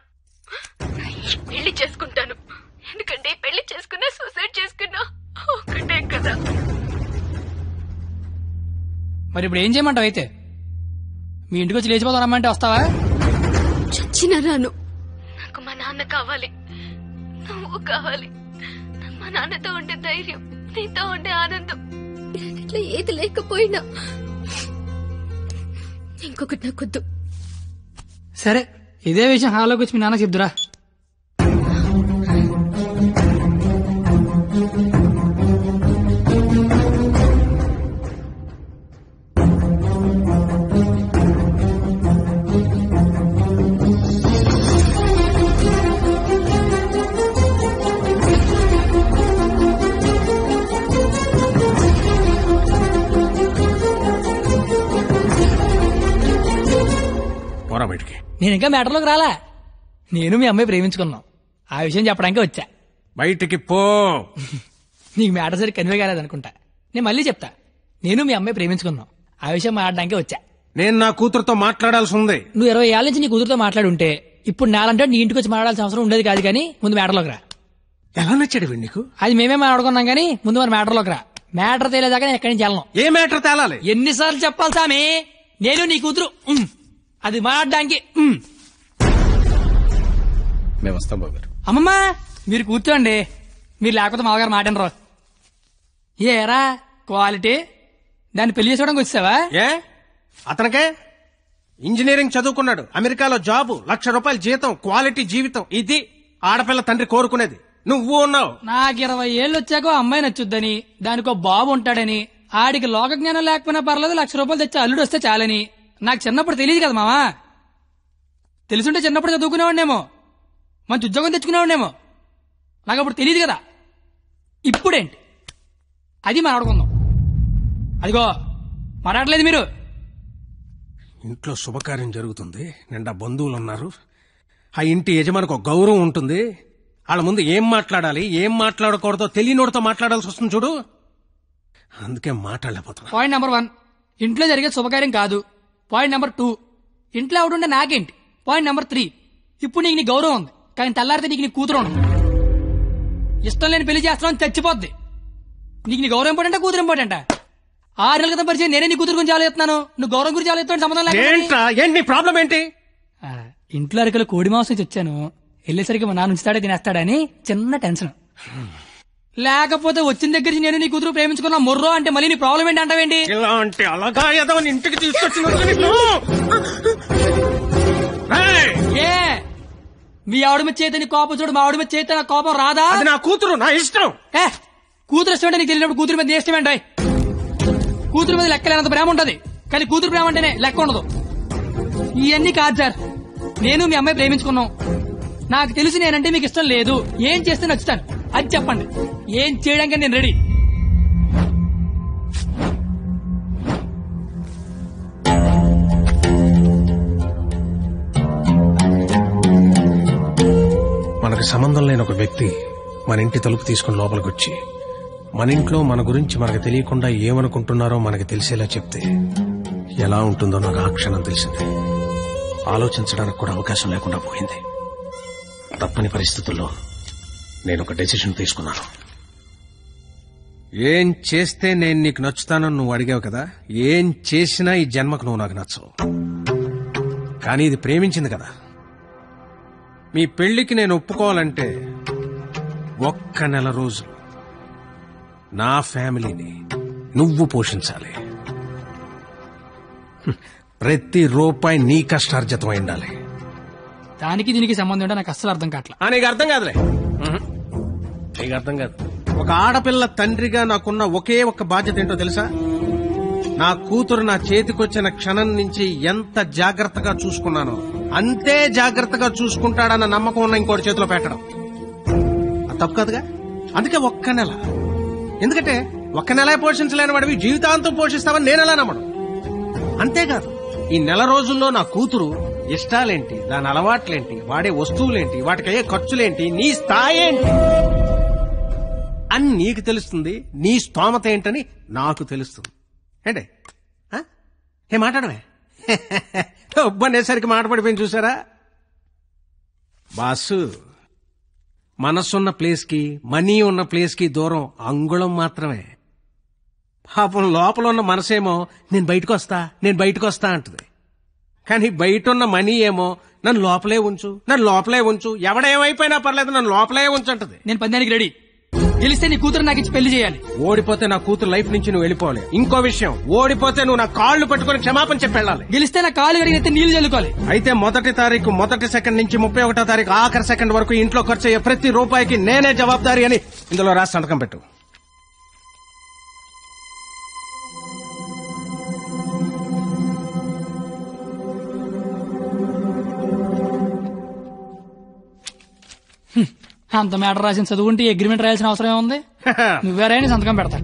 పెళ్లి చేసుకుంటాను. ఎందుకంటే పెళ్లి చేసుకున్నా సూసైడ్ చేసుకున్నా ఒకటే కదా. మరి ఇప్పుడు ఏం చేయమంటావు? అయితే మీ ఇంటికి వచ్చి లేచిపోతాను రమ్మంటే వస్తావా? చచ్చినా రాను. నాకు మా నాన్న కావాలి, నువ్వు కావాలి. మా నాన్నతో ఉండే ధైర్యం, నీతో ఉండే ఆనందం, ఇట్లా ఏది లేకపోయినా ఇంకొకటి నాకొద్దు. సరే ఇదే విషయం హాల్లోకి వచ్చి మీ నాన్న చెప్దురా. బయటికి. నేను ఇంకా మ్యాటర్లోకి రాలా. నేను మీ అమ్మాయి ప్రేమించుకున్నాం, ఆ విషయం చెప్పడానికి వచ్చా. బయటికి పో. నీకు మ్యాటర్ సరి కన్వే కాలేదనుకుంటా. నేను మళ్ళీ చెప్తా, నేను మీ అమ్మాయి ప్రేమించుకున్నాం, ఆ విషయం మాట్లాడడానికి వచ్చా. నేను నా కూతురుతో మాట్లాడాల్సి ఉంది. నువ్వు 20 ఏళ్ల నుంచి నీ కూతురుతో మాట్లాడుంటే ఇప్పుడు నాలంటే నీ ఇంటికి వచ్చి మాట్లాడాల్సిన అవసరం ఉండేది కాదు. కానీ ముందు మ్యాటర్లోకి రా. ఎలా నచ్చాడు నీకు? అది మేమే మాట్లాడుకున్నాం, కానీ ముందు మన మ్యాటర్లోకి రా. మ్యాటర్ తేలేదాకా నేను ఎక్కడి నుంచి వెళ్ళను. ఏ మ్యాటర్ తేలాలి? ఎన్నిసార్లు చెప్పాలి సామి? నేను నీ కూతురు అది మాట్లాడడానికి. మేము వస్తాం బాబు గారు. అమ్మమ్మ మీరు కూర్చోండి, మీరు లేకపోతే మామగారు మాటనరు. ఏరా క్వాలిటీ, దాన్ని పెళ్లి చేసుకోవడానికి వచ్చావా? ఏ అతనికే ఇంజనీరింగ్ చదువుకున్నాడు, అమెరికాలో జాబు, ₹1,00,000 జీతం, క్వాలిటీ జీవితం. ఇది ఆడపిల్ల తండ్రి కోరుకునేది. నువ్వు ఉన్నావు. నాకు 20 ఏళ్ళు వచ్చాకో అమ్మాయి నచ్చుద్దని, దానికో బాబు ఉంటాడని, ఆడికి లోక జ్ఞానం లేకపోయినా పర్లేదు ₹1,00,000 తెచ్చి అల్లుడు వస్తే చాలని. నాకు చిన్నప్పుడు తెలియదు కదా మావా. తెలుసుంటే చిన్నప్పుడు చదువుకునేవాడినేమో, మంచి ఉద్యోగం తెచ్చుకునేవాడినేమో. నాకు అప్పుడు తెలియదు కదా. ఇప్పుడేంటి అది మాట్లాడుకుందాం. అదిగో మాట్లాడలేదు మీరు. ఇంట్లో శుభకార్యం జరుగుతుంది, నిండా బంధువులు ఉన్నారు. ఆ ఇంటి యజమానికి ఒక గౌరవం ఉంటుంది. వాళ్ళ ముందు ఏం మాట్లాడాలి ఏం మాట్లాడకూడదో తెలియనోడితో మాట్లాడాల్సి వస్తుంది చూడు. అందుకే మాట్లాడలేకపోతున్నా. పాయింట్ నెంబర్ 1, ఇంట్లో జరిగే శుభకార్యం కాదు. పాయింట్ నెంబర్ 2, ఇంట్లో ఎవడుంటే నాకేంటి. పాయింట్ నెంబర్ 3, ఇప్పుడు నీకు నీ గౌరవం ఉంది, కానీ తెల్లారితే నీకు నీ కూతురు ఉండదు. ఇష్టం లేని పెళ్లి చేస్తున్నావు చచ్చిపోద్ది. నీకు నీ గౌరవం ఇంపార్టెంటా కూతురు ఇంపార్టెంటా? 6 నెలల క్రితం పరిచయం నేనే నీ కూతురు గురించి ఆలోచిస్తున్నాను, నువ్వు గౌరవం గురించి ఆలోచిస్తాను. సంబంధం లేదు. ప్రాబ్లం ఏంటి? ఇంట్లో అరకలు కోడి మాంసం తెచ్చాను, వెళ్ళేసరికి మా నాన్న ఉంచుతాడే తినేస్తాడని చిన్న టెన్షన్. లేకపోతే వచ్చిన దగ్గర నేను నీ కూతురు ప్రేమించుకున్నా మొర్రో అంటే మళ్ళీ నీ ప్రాబ్లం ఏంటి అంటావేంటి? అలాగా ఏదో ఇంటికి తీసుకొచ్చి ఏ మీ ఆవిడ మీద చేత నీ కోపం చూడు, మా ఆవిడ మీద చేత నా కోపం రాదా? అది నా కూతురు, నా ఇష్టం. కూతురు ఇష్టం అంటే నీకు తెలియనప్పుడు కూతురు మీద ఇష్టం ఏంటి? కూతురు మీద లెక్కలేనంత ప్రేమ ఉంటది, కానీ కూతురు ప్రేమ అంటేనే లెక్క ఉండదు. ఇవన్నీ కాదు సార్, నేను మీ అమ్మాయి ప్రేమించుకున్నాం. నాకు తెలిసి నేనంటే మీకు ఇష్టం లేదు, ఏం చేస్తే నచ్చుతాను అది చెప్పండి. ఏం చేయడానికి నేను రెడీ. మనకు సంబంధం లేని ఒక వ్యక్తి మన ఇంటి తలుపు తీసుకుని లోపలికి వచ్చి మన ఇంట్లో మన గురించి మనకు తెలియకుండా ఏమనుకుంటున్నారో మనకు తెలిసేలా చెప్తే ఎలా ఉంటుందో నాకు ఆ క్షణం తెలిసింది. ఆలోచించడానికి కూడా అవకాశం లేకుండా పోయింది. తప్పని పరిస్థితుల్లో నేను ఒక డెసిషన్ తీసుకున్నాను. ఏం చేస్తే నేను నీకు నచ్చుతానని నువ్వు అడిగావు కదా, ఏం చేసినా ఈ జన్మకు నువ్వు నాకు నచ్చవు. కానీ ఇది ప్రేమించింది కదా. మీ పెళ్లికి నేను ఒప్పుకోవాలంటే ఒక్క నెల రోజులు నా ఫ్యామిలీని నువ్వు పోషించాలి. ప్రతి రూపాయి నీ కష్టార్జితం అయి ఉండాలి. దానికి దీనికి సంబంధం ఏంటో నాకు అస్సలు అర్థం కావట్లా. నీకు అర్థం కాదులే, నీకు అర్థం కాదు. ఒక ఆడపిల్ల తండ్రిగా నాకున్న ఒకే ఒక్క బాధ్యత ఏంటో తెలుసా? నా కూతురు నా చేతికొచ్చిన క్షణం నుంచి ఎంత జాగ్రత్తగా చూసుకున్నానో అంతే జాగ్రత్తగా చూసుకుంటాడన్న నమ్మకం ఉన్న ఇంకోటి చేతిలో పెట్టడం అది తప్పు కాదుగా. అందుకే ఒక్క నెల. ఎందుకంటే ఒక్క నెల పోషించలేని వాడివి జీవితాంతం పోషిస్తావని నేనెలా నమ్మడం. అంతేకాదు, ఈ నెల రోజుల్లో నా కూతురు ఇష్టాలేంటి, దాని అలవాట్లేంటి, వాడే వస్తువులేంటి, వాటికయ్యే ఖర్చులేంటి, నీ స్థాయి ఏంటి అని నీకు తెలుస్తుంది. నీ స్తోమత ఏంటని నాకు తెలుస్తుంది. ఏంటే ఏ మాట్లాడమే ఒబ్బనేసరికి మాటపడిపోయింది చూసారా? బాసు, మనసున్న ప్లేస్ కి మనీ ఉన్న ప్లేస్ కి దూరం అంగుళం మాత్రమే. పాపం లోపల ఉన్న మనసేమో నేను బయటకు వస్తా అంటది. కానీ బయట ఉన్న మనీ ఏమో నన్ను లోపలే ఉంచు, ఎవడేమైపోయినా పర్లేదు నన్ను లోపలే ఉంచు అంటది. నేను పందానికి రెడీ. గెలిస్తే నీ కూతురు నాకు ఇచ్చి పెళ్లి చేయాలి. ఓడిపోతే నా కూతురు లైఫ్ నుంచి నువ్వు వెళ్ళిపోవాలి. ఇంకో విషయం, ఓడిపోతే నువ్వు నా కాళ్లు పట్టుకుని క్షమాపణ చెప్పి వెళ్ళాలి. గెలిస్తే నా కాళ్ళు కరిగితే నీళ్లు చల్లుకోవాలి. అయితే 1వ తారీఖు 1వ సెకండ్ నుంచి 31వ తారీఖు ఆఖరి సెకండ్ వరకు ఇంట్లో ఖర్చు అయ్యే ప్రతి రూపాయికి నేనే జవాబారి అని ఇందులో రాసి సంతకం పెట్టు. అంత మ్యాటర్ రాసిన చదువుకుంటే అగ్రిమెంట్ రాయాల్సిన అవసరం ఏముంది? నువ్వేరే సంతకం పెడతా.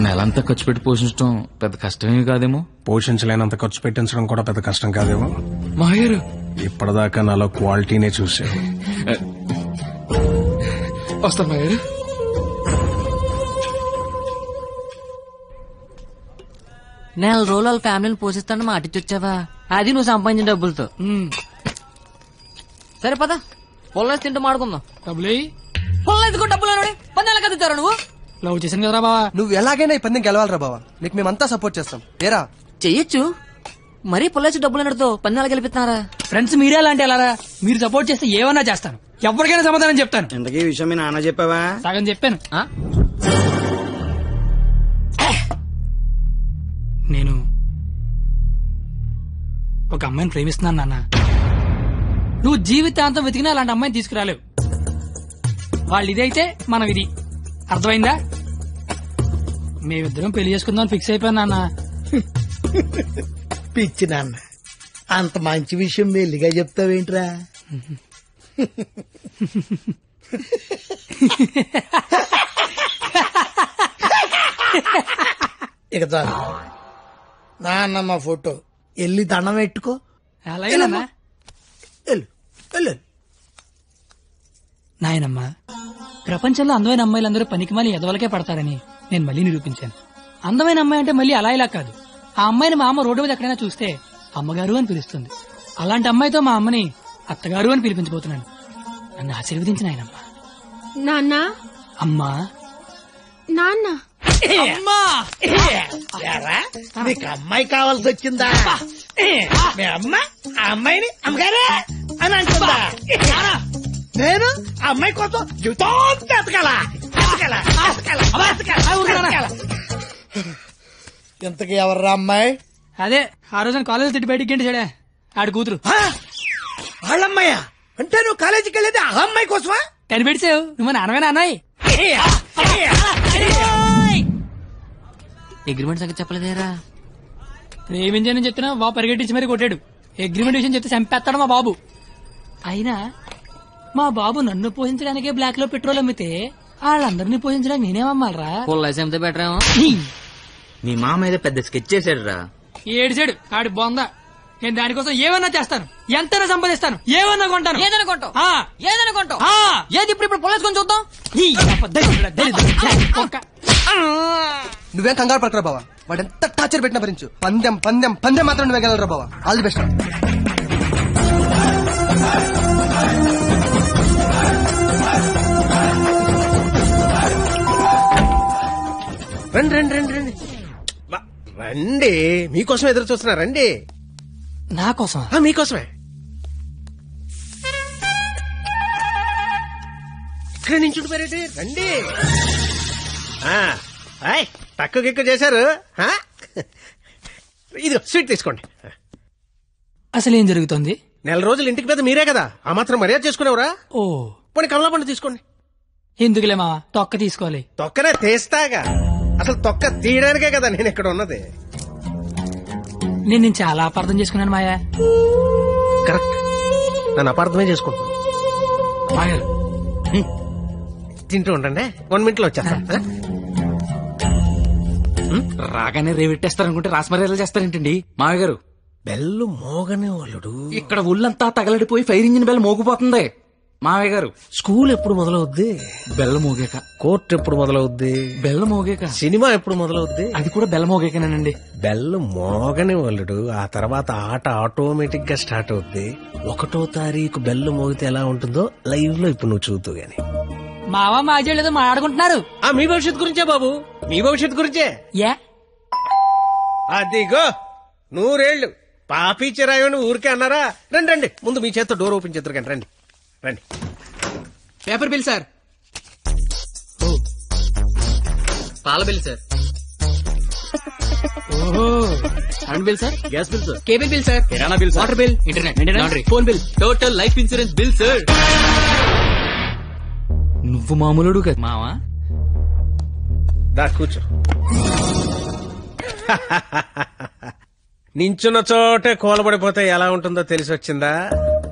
నెలంతా ఖర్చు పెట్టి పోషించడం పెద్ద కష్టమేమి కాదేమో. పోషించలేనంత ఖర్చు పెట్టించడం కూడా పెద్ద కష్టం కాదేమో. మాయర్ ఇప్పటిదాకా నాలో క్వాలిటీనే చూసే. వస్తా మాయర్. నెల రోజులు వాళ్ళ ఫ్యామిలీని పోషిస్తాను మాటిచ్చొచ్చావా? అది నువ్వు సంపాదించిన డబ్బులతో. సరే పద పొలం తింటూ మాడుకుందాం. డబ్బులు పొలం ఎత్తుకో డబ్బులు పందాలు కదుతారా నువ్వు? లవ్ చేశాను కదరా బావా. నువ్వు ఎలాగైనా ఈ పందెం గెలవాలరా బావా. నీకు మేమంతా సపోర్ట్ చేస్తాం. ఏరా చెయ్యొచ్చు. మరీ పొల్లేసి డబ్బులు అన్నట్టు పందాలు గెలిపిస్తున్నారా? ఫ్రెండ్స్ మీరే అలాంటి ఎలారా? మీరు సపోర్ట్ చేస్తే ఏమన్నా చేస్తాను. ఎవరికైనా సమాధానం చెప్తాను. ఇంతకీ ఈ విషయం మీ నాన్న చెప్పావా? సగం చెప్పాను. నేను ఒక అమ్మాయిని ప్రేమిస్తున్నాను నాన్న. నువ్వు జీవితాంతం వెతికినా అలాంటి అమ్మాయిని తీసుకురాలేవు. వాళ్ళు ఇదైతే మనం ఇది. అర్థమైందా? మేమిద్దరం పెళ్లి చేసుకుందాం ఫిక్స్ అయిపోయాను నాన్న. పిచ్చి నాన్న, అంత మంచి విషయం మెల్లిగా చెప్తావేంట్రా? ఇక చాలు. నాన్నమ్మ ఫోటో వెళ్ళి దండం పెట్టుకో. అలాగే నాయనమ్మా, ప్రపంచంలో అందమైన అమ్మాయిలందరూ పనికిమాలి ఎదవలకే పడతారని నేను మళ్ళీ నిరూపించాను. అందమైన అమ్మాయి అంటే మళ్ళీ అలా ఇలా కాదు. ఆ అమ్మాయిని మా అమ్మ రోడ్డు మీద ఎక్కడైనా చూస్తే అమ్మగారు అని పిలుస్తుంది. అలాంటి అమ్మాయితో మా అమ్మని అత్తగారు అని పిలిపించబోతున్నాను. నన్ను ఆశీర్వదించిన ఆయనమ్మా. నాన్న, అమ్మా, నాన్న, అమ్మా, నీకు అమ్మాయి కావాల్సి వచ్చిందా? మీ అమ్మ ఆ అమ్మాయిని అమ్మగారే అని అంటుందా? నేను ఆ అమ్మాయి కోసం జీవితం ఎతకాలా? ఇంతకీ ఎవర్రా అమ్మాయి? అదే ఆ రోజున కాలేజ్ తిట్టి బయటికి గంట చెడే ఆడి కూతురు. వాళ్ళమ్మాయా? అంటే నువ్వు కాలేజీకి వెళ్ళేది ఆ అమ్మాయి కోసమా? కనిపెడిసావు. నువ్వు నాన్నవేనా అన్నాయి? అగ్రిమెంట్ సంగతి చెప్పలేదేరా? ప్రేమించని చెప్తున్నా బాబు పరిగెట్టించి మరీ కొట్టాడు. అగ్రిమెంట్ విషయం చెప్తే చంపేస్తాడు మా బాబు. అయినా మా బాబు నన్ను పోషించడానికే బ్లాక్ లో పెట్రోల్ అమ్మితే వాళ్ళందరినీ పోషించడానికి నేనేమమ్మాలరా? పొల్లేసి అమ్మితే బెటర్ ఏమో. మీ మామ ఏదో పెద్ద స్కెచ్ చేశాడు రా. ఏడిచాడు ఆడి బొందా. నేను దానికోసం ఏమన్నా చేస్తాను, ఎంతైనా సంపాదిస్తాను, ఏమన్నా కొంటాను. ఏదైనా కొంటావు? ఏది ఇప్పుడు పొల్లేసుకొని చూద్దాం. నువ్వేం కంగారు పడకరా బావా. వాడు ఎంత టార్చర్ పెట్టినా భరించు. పందెం పందెం పందెం మాత్రం నువ్వే గెలవరా బావా. All the best. రండి రండి రండి రండి రండి. మీకోసం ఎదురు చూస్తున్నా. రండి. నా కోసమా? మీకోసమే. ఇక్కడ నుంచి ఉండిపోయారేంటి? రండి. తక్కువ గిక్కు చేశారు. ఇది స్వీట్ తీసుకోండి. అసలు ఏం జరుగుతుంది? నెల రోజులు ఇంటికి పెద్ద మీరే కదా, ఆ మాత్రం మర్యాద చేసుకునేవరా? ఓ పోనీ కమలా పండు తీసుకోండి. ఎందుకులే మావా, తొక్క తీసుకోవాలి. తొక్కనే తీస్తాగా. అసలు తొక్క తీయడానికే కదా నేను ఇక్కడ ఉన్నది. నేను చాలా అపార్థం చేసుకున్నాను మాయా. కరెక్ట్, నన్ను అపార్థమే చేసుకుంటాను. తింటూ ఉండండి, 1 minute లో వచ్చేస్తా. రాగానే రేవెట్టేస్తారనుకుంటే రాస్మర్యాలు చేస్తారేంటండి మామయ్య గారు? బెల్లు మోగనే వాళ్ళడు. ఇక్కడ ఒళ్ళంతా తగలడిపోయి ఫైర్ ఇంజిన్ బెల్ మోగిపోతుంది మామయ్య గారు. స్కూల్ ఎప్పుడు మొదలవుద్ది? బెల్ల మోగాక. కోర్టు ఎప్పుడు మొదలవుద్ది? బెల్ల మోగాక. సినిమా ఎప్పుడు మొదలవుద్ది? అది కూడా బెల్ల మోగాకనేనండి. బెల్లు మోగని వాళ్ళడు, ఆ తర్వాత ఆట ఆటోమేటిక్ గా స్టార్ట్ అవుద్ది. 1వ తారీఖు బెల్లు మోగితే ఎలా ఉంటుందో లైవ్ లో ఇప్పుడు నువ్వు చూద్దు గాని. మావా మాజేళ్ళేదో మాట్లాడుకుంటున్నారు. మీ భవిష్యత్తు గురించే బాబు, మీ భవిష్యత్తు గురించే. అదిగో 100 ఏళ్ళు పాపి చిరాయని ఊరికే అన్నారా? రండి రండి, ముందు మీ చేత్తో డోర్ ఓపెన్ చేద్దరు కానీ. రండి రండి. Paper bill sir. పాల bill sir. Current bill sir. Gas bill sir. Cable bill sir. కిరాణా bill sir. Water bill, internet, laundry, phone bill, total life insurance bill sir. నువ్వు మామూలుడు కదా మావా. దా కూర్చో. నించున్న చోటే కోలబడిపోతే ఎలా ఉంటుందో తెలిసి వచ్చిందా?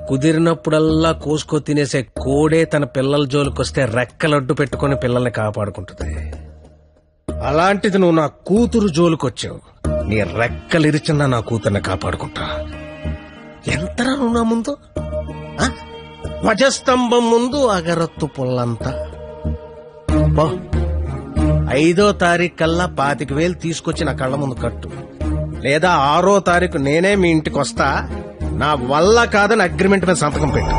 కుదిరినప్పుడల్లా కోసుకో తినేసే కోడే తన పిల్లల జోలికొస్తే రెక్కలడ్డు పెట్టుకుని పిల్లల్ని కాపాడుకుంటుంది. అలాంటిది నువ్వు నా కూతురు జోలికొచ్చావు. నీ రెక్కలిరిచినా నా కూతుర్ని కాపాడుకుంటా. ఎంతరా నువ్వు నా ముందు? ధ్వజస్తంభం ముందు అగరత్తు పుల్లంతా. 5వ తారీఖు కల్లా 25,000 తీసుకొచ్చి నా కళ్ళ ముందు కట్టు, లేదా 6వ తారీఖు నేనే మీ ఇంటికి వస్తా. నా వల్ల కాదని అగ్రిమెంట్ మీద సంతకం పెట్టు.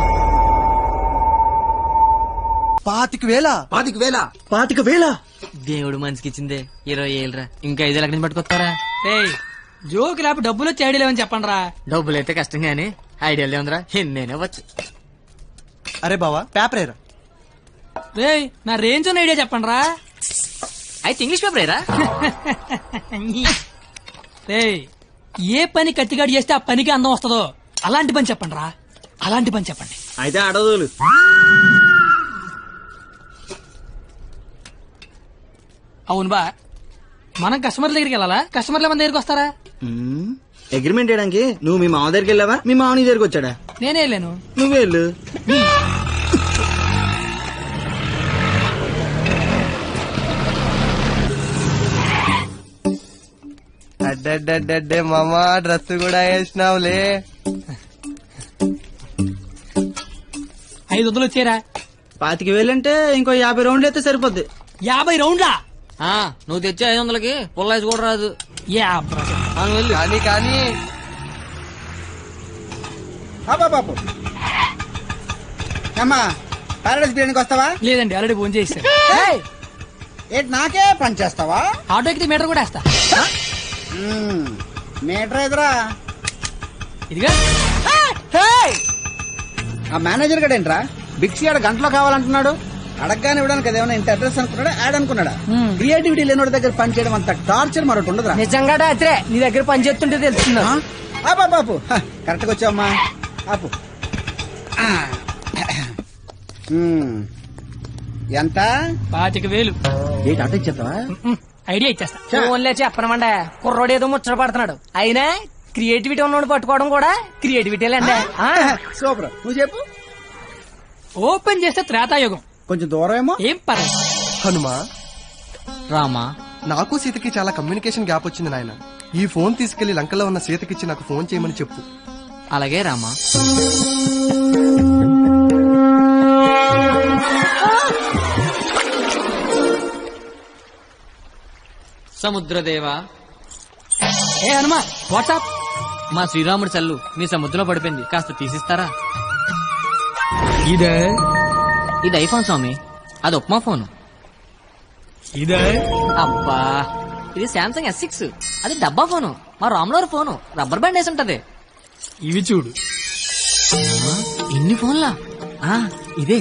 25,000 దేవుడు మనిషికి ఇచ్చిందే 20 ఏళ్ళరా, ఇంకా 5 లక్షలు పట్టుకొస్తారా? జోక్ లేపు డబ్బులు వచ్చి ఐడియా లేవని చెప్పండి రా. డబ్బులు అయితే కష్టం గానీ ఐడియాలే ఉందిరా, నేనే వచ్చు. అరే బావా పేపర్ ఏరా. రేయ్ నా రేంజ్ ఉన్న ఐడియా చెప్పండి రా. అయితే ఇంగ్లీష్ పేపర్ ఏరా. రేయ్ ఏ పని కత్తిగాడు చేస్తే ఆ పనికి అందం వస్తుందో అలాంటి పని చెప్పండి రా, అలాంటి పని చెప్పండి. అయితే అడదులు. అవును బా, మనం కస్టమర్ల దగ్గరికి వెళ్ళాలా, కస్టమర్ల మన దగ్గరికి వస్తారా? అగ్రిమెంట్ చేయడానికి నువ్వు మీ మామ దగ్గరికి వెళ్ళావా, మీ మామ నీ దగ్గరికి వచ్చాడా? నేనే వెళ్ళాను. నువ్వే వెళ్ళు. అడ్డే మామా డ్రెస్ కూడా వేసినావులే. 500 వచ్చారా? 25,000 అంటే ఇంకో 50 రౌండ్లు అయితే సరిపోద్ది. 50 రౌండ్లా? నువ్వు తెచ్చే 500కి పుల్లైజ్ కూడా రాదు. కానీ కానీ బాబు అమ్మా పారాడైస్ బిర్యానీకి వస్తావా? లేదండి, ఆల్రెడీ ఫోన్ చేశాను. ఏంటి నాకే పని చేస్తావా? ఆటో ఎక్కితే మీటర్ కూడా వేస్తా. మీటర్ ఎదురా ఇదిగా. ఆ మేనేజర్ గడ ఏంట్రా బిక్సీ ఆడ గంటలో కావాలంటున్నాడు. అడగగానే ఇవ్వడానికి అదేమన్నా ఇంత అడ్రస్ అనుకున్నాడా, యాడ్ అనుకున్నాడా? క్రియేటివిటీ లేనివాడి దగ్గర పని చేయడం అంత టార్చర్ మరొకటి ఉండదురా. నిజంగా రాత్రే నీ దగ్గర పని చేస్తుంటే తెలుస్తుందా? బాపు కరెక్ట్గా వచ్చావమ్మా. ఆపు. ఎంత? 25,000. ఏంటి అట్ట ఇచ్చేస్తావా? ఐడియా ఇచ్చేస్తా. ఓన్లే చెప్పనమండ, కుర్రోడు ఏదో ముచ్చట పడుతున్నాడు. అయినా క్రియేటివిటీ ఉన్నోడు పట్టుకోవడం కూడా క్రియేటివిటీ లేండి. సూపర్, నువ్వు చెప్పు. ఓపెన్ చేస్తే త్రేతాయుగం. కొంచెం దూరం ఏమో. ఏం పర్లేదు. హనుమా రామా, నాకు సీతకి చాలా కమ్యూనికేషన్ గ్యాప్ వచ్చింది నాయన. ఈ ఫోన్ తీసుకెళ్లి లంకలో ఉన్న సీతకిచ్చి నాకు ఫోన్ చేయమని చెప్పు. అలాగే రామా. సముద్రదేవా. ఏ హనుమా వాట్సాప్. మా శ్రీరాముడి చల్లు మీ సముద్రంలో పడిపోయింది, కాస్త తీసిస్తారా? ఇదే ఇది ఐఫోన్ స్వామి, అది ఉప్మా ఫోను. ఇదే అబ్బా, ఇది శాంసంగ్ S6, అది డబ్బా ఫోను. మా రామ్లోర్ ఫోను రబ్బర్ బ్యాండ్ వేసి ఉంటది. ఇవి చూడు. ఇన్ని ఫోన్లా? ఇదే.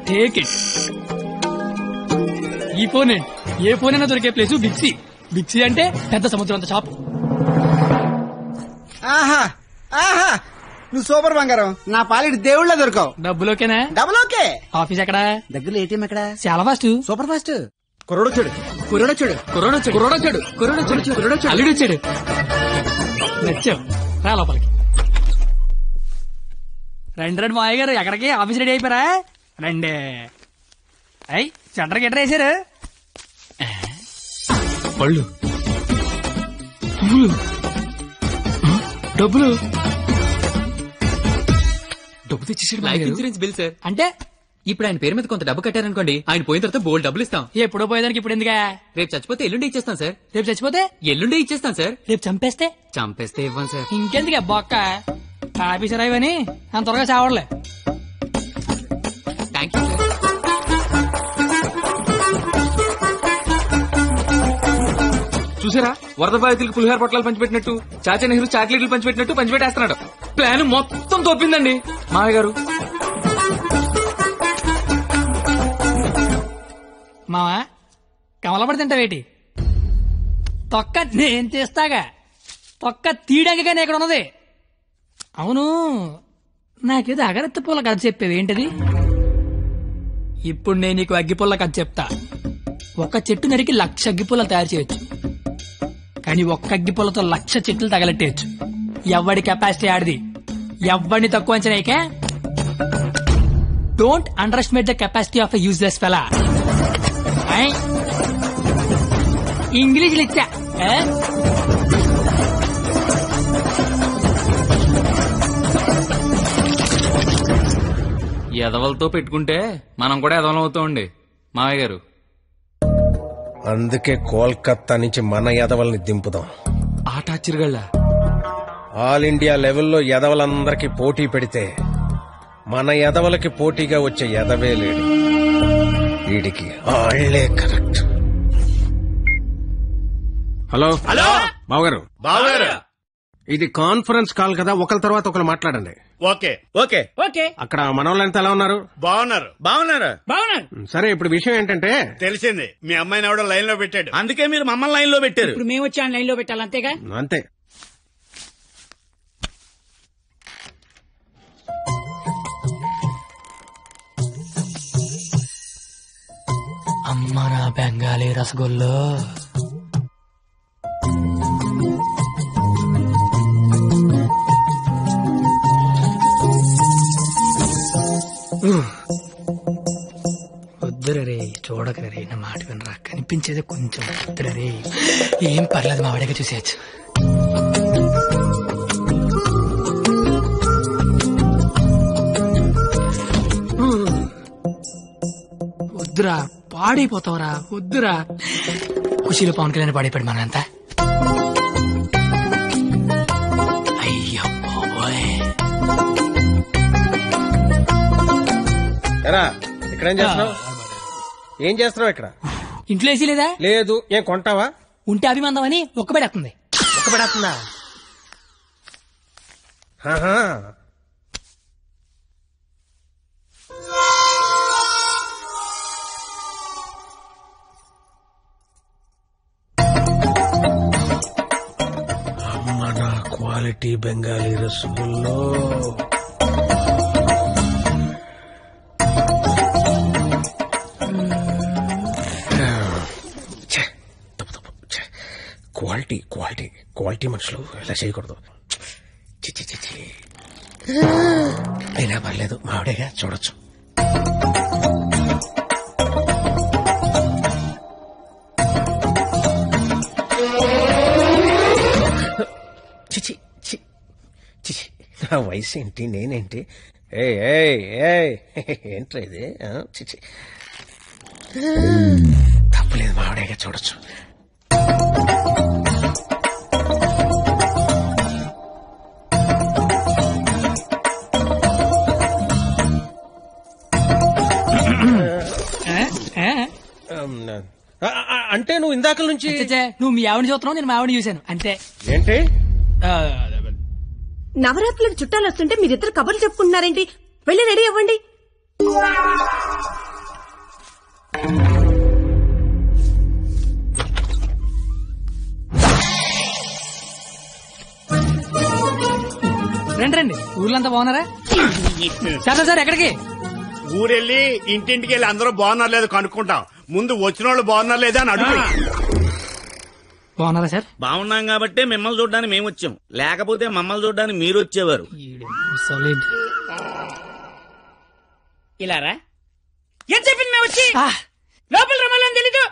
Take it. ఈ ఫోన్ ఏంటి, ఏ ఫోన్ అయినా దొరికే ప్లేసు బిక్సీ. బిక్సీ అంటే పెద్ద సముద్రం అంత షాప్. ఆహా ఆహా, నువ్వు సూపర్ బంగారం. నా పాలిటి దేవుళ్ళ దొరకవు. డబ్బులోకేనా? Double okay. ఆఫీస్ ఎక్కడ? దగ్గరలో ఏటీఎం ఎక్కడ? చాలా ఫాస్ట్, సూపర్ ఫాస్ట్. కుర్రోడొచ్చాడు. అల్లుడు వచ్చాడు. నచ్చావు, రా లోపలికి. రండి మావయ్య గారు, ఎక్కడికి? ఆఫీస్ రెడీ అయిపోయారా? రండి. అయ్యి సెంటర్కి ఎట్రా వేసారు? పళ్ళు, పువ్వులు, డబ్బులు. డబ్బు తెచ్చేసాడు. Life insurance bill sir. అంటే ఇప్పుడు ఆయన పేరు మీద కొంత డబ్బు కట్టారనుకోండి, ఆయన పోయిన తర్వాత బోల్డ్ డబ్బులు ఇస్తాం. ఎప్పుడో పోయేదానికి ఇప్పుడు ఎందుకా? రేపు చచ్చిపోతే ఎల్లుండి ఇచ్చేస్తాం సార్. రేపు చచ్చిపోతే ఎల్లుండి ఇచ్చేస్తాం సార్. రేపు చంపేస్తే ఇవ్వం సార్. ఇంకెందుకు బొక్క? ఆఫీసర్ అయ్యని అంత త్వరగా చావడలే. Thank you sir. చూసారా, వరద బాధితులకు పులిహార పొట్లాలు పంచిపెట్టినట్టు, చాచా నెహ్రూ చాక్లెట్లు పంచిపెట్టినట్టు పంచిపెట్టేస్తున్నాడు. ప్లాన్ మొత్తం తోపిందండి మావయ్య గారు. మావా కమలపడి తింటావేటి? తొక్క నేను తీస్తాగా, తొక్క తీయడానికి ఇక్కడ ఉన్నది. అవును, నాకేదో అగరత్తి పూల కథ చెప్పేవి ఏంటది? ఇప్పుడు నేను నీకు అగ్గిపుల్ల కథ చెప్తా. ఒక చెట్టు నరికి 1,00,000 అగ్గిపుల్లలు తయారు చేయొచ్చు, కానీ ఒక్క అగ్గిపుల్లతో 1,00,000 చెట్లు తగలెట్టేయచ్చు. ఎవడి కెపాసిటీ ఆడిది, ఎవడిని తక్కువ అంచనాయికే. Don't underestimate the capacity of a useless fellow. ఇంగ్లీష్లు ఇచ్చా. ఎదవలతో పెట్టుకుంటే మనం కూడా ఎదవలం అవుతామండి మావయ్య గారు. అందుకే కోల్కత్తా నుంచి మన ఎదవల్ని దింపుదాం. ఆట చిరుగళ్ళ ఆల్ ఇండియా లెవెల్లో ఎదవలందరికీ పోటీ పెడితే మన ఎదవలకి పోటీగా వచ్చే ఎదవే లేడు. వీడికి ఆళ్లే కరెక్ట్. హలో హలో బావగారు, బావగారు, ఇది కాన్ఫరెన్స్ కాల్ కదా, ఒకరి తర్వాత ఒకరు మాట్లాడండి. Okay okay okay. అక్కడ మనోళ్ళంతా ఎలా ఉన్నారు? బాగున్నారు బాగున్నారు బాగున్నారు. సరే, ఇప్పుడు విషయం ఏంటంటే తెలిసింది. మీ అమ్మాయిని ఎవడో లైన్ లో పెట్టాడు, అందుకే మీరు మమ్మల్ని లైన్ లో పెట్టారు. ఇప్పుడు మేము వచ్చి లైన్ లో పెట్టాలి, అంతేగా? అంతే. అమ్మ నా బెంగాలీ రసగుల్లో. వద్దురే, చూడకరే, నా మాట వినరా, కనిపించేది కొంచెం వద్దురే. ఏం పర్లేదు, మా వాడిగా చూసేయచ్చు. వద్దురా, పాడైపోతావురా, వద్దురా. ఖుషీలో పవన్ కళ్యాణ్ పాడైపోయాడు మనంతా. అయ్యో బాబోయ్. ఇక్కడేం చేస్తున్నావు? ఏం చేస్తున్నావు ఇక్కడ? ఇంట్లో వేసి లేదా? లేదు. ఏం కొంటావా? ఉంటే అభిమందం అని ఒక్కబెడేస్తుంది. ఒక్కబెడేస్తుందా? అమ్మ నా క్వాలిటీ బెంగాలీ రసగుల్లో. క్వాలిటీ క్వాలిటీ క్వాలిటీ మనుషులు ఇలా చేయకూడదు. చిచ్చి చిచ్చి. అయినా పర్లేదు, మావిడేగా, చూడొచ్చు. చిచి చిచి, నా వయసు ఏంటి, నేనేంటి? ఏంట్రా ఇది? చిచి, తప్పలేదు, మావిడేగా, చూడొచ్చు. అంటే నువ్వు ఇందాక నుంచి నువ్వు మీ ఆవిడ చూస్తున్నావు, నేను మా ఆవిడ చూశాను, అంతే. ఏంటి? నవరాత్రులకు చుట్టాలు వస్తుంటే మీరిద్దరు కబుర్లు చెప్పుకుంటున్నారేంటి? వెళ్ళి రెడీ అవ్వండి. రండి రండి, ఊర్లంతా బాగున్నారా? సార్ సార్ ఎక్కడికి? ఊరెళ్ళి ఇంటింటికి వెళ్ళి అందరూ బాగున్నారు లేదు కనుక్కుంటాం. ముందు వచ్చిన వాళ్ళు బాగున్నారు లేదా అని అడుగు. బాగున్నారా సార్? బాగున్నాం కాబట్టి మిమ్మల్ని చూడడానికి మేము వచ్చాం, లేకపోతే మమ్మల్ని చూడడానికి మీరు వచ్చేవారు. ఇలారా ఏం చెప్పింది? మేము వచ్చి లోపల రమ్మాలని తెలీదు.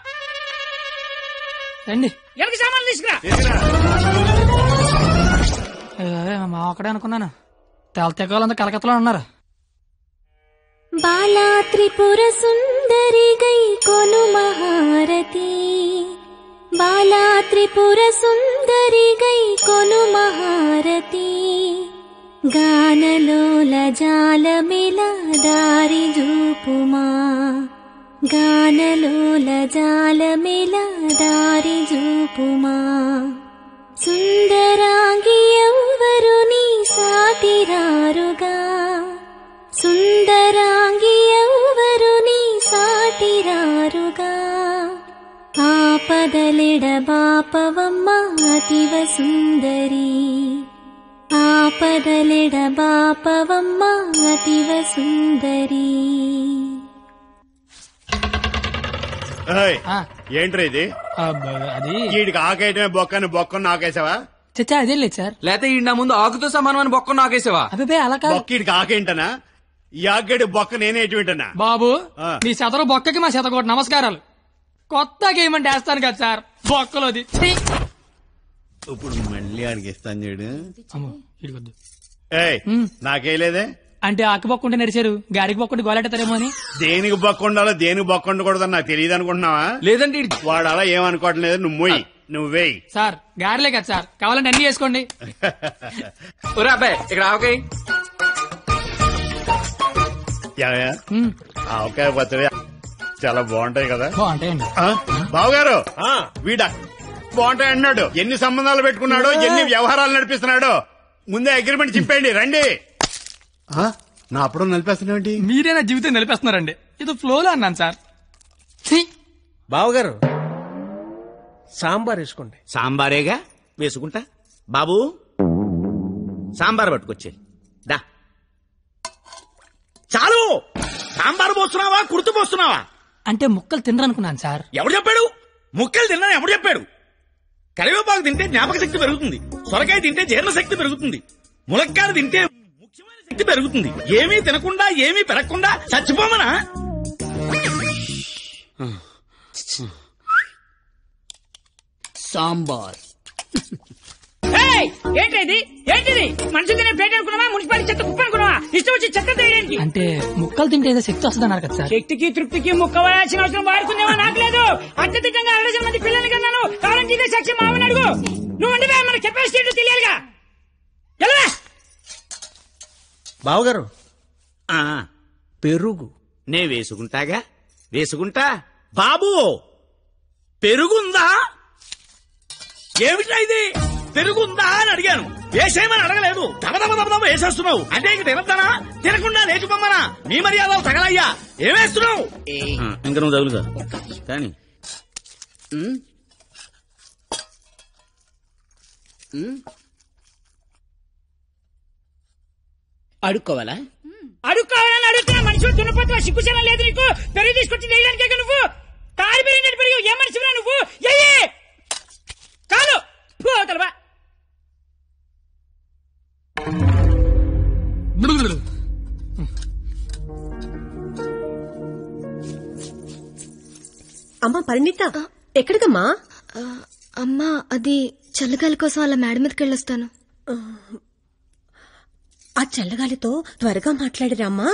రండి, ఎవరికి సామాన్లు తీసుకురా. మా ఒక్కడే అనుకున్నాను, తెగలంతా కలకత్తలో ఉన్నారు. బాలా త్రిపుర సుందరి గై కొను మహారతి, బాలా త్రిపుర సుందరి గై కొను మహారతి, గానలోల జాలమిల దారి జూపుమా, గానలోల జాలమిల దారి జూపుమా, సుందరాంగి ఎవ్వరు నీ సాటిరారుగా, సుందరాంగి ఎవ్వరు నీ సాటిరారుగా, ఆపదలిడ బాపవమ్మ అతివ సుందరి, ఆపదలిడ బాపవమ్మ అతివ సుందరి. ఏంట్రా ఇది? అది వీడికి ఆకేయటమే బొక్కని బొక్కను నాకేసావా? చచ్చా అదే లేదు సార్. లేకపోతే ఈ నా ముందు ఆకుతో సమానమైన బొక్క నాకేసావా? అదే అలా కాదు. బొక్కడికి ఆకేంటనా? ఈ ఆకేడు బొక్క నేనే ఎటు వింటనా? బాబు మీ శతరు బొక్కకి మా శతకోటి నమస్కారాలు. కొత్త గేమ్ అంటే వేస్తాను కదా సార్, బొక్కలోది. ఇప్పుడు మళ్ళీ అడిగిస్తాను చూడు. ఇడిగొద్దు. నాకేలేదే అంటే ఆకు బొక్క ఉంటే నడిచారు, గారికి బొక్కుంటే గోలెట్టారేమో అని. దేనికి బొక్క ఉండాలో దేనికి బొక్క ఉండకూడదని నాకు తెలియదు అనుకుంటున్నావా? లేదండి వాడు అలా ఏమనుకోవట్లేదు. నువ్వు మొయ్యి, నువ్వు వేయి. సార్ గారిలే కదా సార్, కావాలంటే అన్ని వేసుకోండి. అబ్బాయి ఇక్కడ ఆవకాయ ఆవకాయ పచ్చడి చాలా బాగుంటాయి కదా. బాగుంటాయండి. బావగారు వీడ బాగుంటాయి అన్నాడు. ఎన్ని సంబంధాలు పెట్టుకున్నాడో, ఎన్ని వ్యవహారాలు నడిపిస్తున్నాడో. ముందే అగ్రిమెంట్ చెప్పండి. రండి. నా అప్పుడు నడిపేస్తున్నాండి. మీరే నా జీవితం నిలిపేస్తున్నారండి. ఇది ఫ్లోలో అన్నాను సార్. బావగారు సాంబార్ వేసుకోండి. సాంబారేగా వేసుకుంటా. బాబు సాంబార్ పట్టుకొచ్చే దా. చాలు. సాంబార్ పోస్తున్నావా, కుర్తు పోస్తున్నావా? అంటే ముక్కలు తినరనుకున్నాను సార్. ఎవడు చెప్పాడు? ముక్కలు తిన్నా ఎవడు చెప్పాడు? కరివేపాకు తింటే జ్ఞాపక శక్తి పెరుగుతుంది, సొరకాయ తింటే జీర్ణ శక్తి పెరుగుతుంది, ములక్కాయ తింటే ముఖ్యమైన శక్తి పెరుగుతుంది. ఏమీ తినకుండా ఏమీ పెరగకుండా చచ్చిపోమనా? సాంబార్. ఏంటిది? ఏంటిది? మనుషులు తినే ప్లేట్ అనుకున్నావా? మున్సిపాలిటీ చెత్త కుప్ప అనుకున్నావా? ఇష్టం వచ్చి చెత్త తీయడానికి. అంటే ముక్కలు తింటే ఏదో శక్తి వస్తుంది అన్నారు కదా సార్. శక్తికి తృప్తికి ముక్క వేయాల్సిన అవసరం వాడుకుందేమో నాకు లేదు. అత్యధికంగా 60 మంది పిల్లలు కన్నాను. కావాలంటే ఇదే సాక్షి మామని అడుగు. నువ్వు అంటే మన కెపాసిటీ తెలియాలిగా. ఎలా బావగారు పెరుగు నే వేసుకుంటాగా, వేసుకుంటా. బాబు పెరుగుందా? ఏమిటా ఇది? పెరుగుందా అని అడిగాను, వేసేయమని అడగలేదు. దబదబ వేసేస్తున్నావు. అంటే ఇక తినద్దానా? తినకుండా లేచిపోమ్మనా? నీ మర్యాదలు తగలయ్యా. ఏమేస్తున్నావు? ఇంక నువ్వు తగులుగా కానీ అడుక్కోవాలా? అడుక్కోవాలని అడుగుతున్నా. మనుషులు దున్నపోతున్నా, సిగ్గుచనం లేదు నీకు. పెరుగు తీసుకొచ్చి వేయడానికే నువ్వు కారు పెరిగినట్టు పెరుగు. ఏ మనిషిరా నువ్వు? కాదు పోతలవా. అమ్మా పరిణిత, ఎక్కడికమ్మా? అమ్మా అది చల్లగాలి కోసం అలా మేడ మీదకి వెళ్ళొస్తాను. ఆ చల్లగాలితో త్వరగా మాట్లాడిరామ్మా.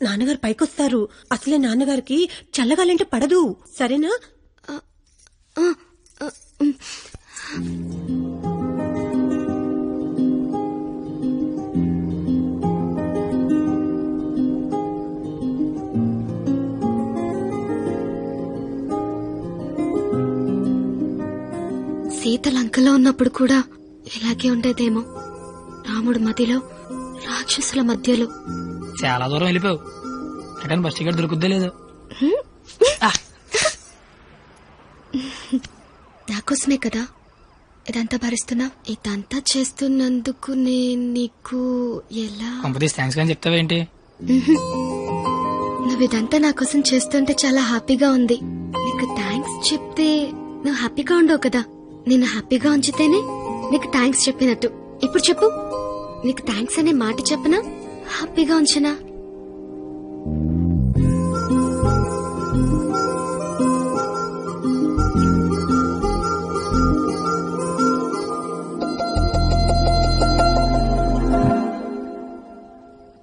నాన్నగారు పైకొస్తారు. అసలే నాన్నగారికి చల్లగాలంటే పడదు. సరేనా? సీత లంకలో ఉన్నప్పుడు కూడా ఇలాగే ఉండేదేమో. రాముడు మధ్యలో, రాక్షసుల మధ్యలో. చాలా దూరం వెళ్ళిపోయావు. అక్కడ బస్ టికెట్ దొరుకుద్దే లేదు. నాకోసమే కదా ఇదంతా భరిస్తున్నా. ఇదంతా చేస్తున్నందుకు నేను నీకు ఎలా థ్యాంక్స్ కానీ చెప్తావేంటి? నువ్వు ఇదంతా నా కోసం చేస్తుంటే చాలా హ్యాపీగా ఉంది. నీకు థ్యాంక్స్ చెప్తే నువ్వు హ్యాపీగా ఉండవు కదా. నేను హ్యాపీగా ఉంచితేనే నీకు థ్యాంక్స్ చెప్పినట్టు. ఇప్పుడు చెప్పు, నీకు థ్యాంక్స్ అనే మాట చెప్పనా, హ్యాపీగా ఉంచనా?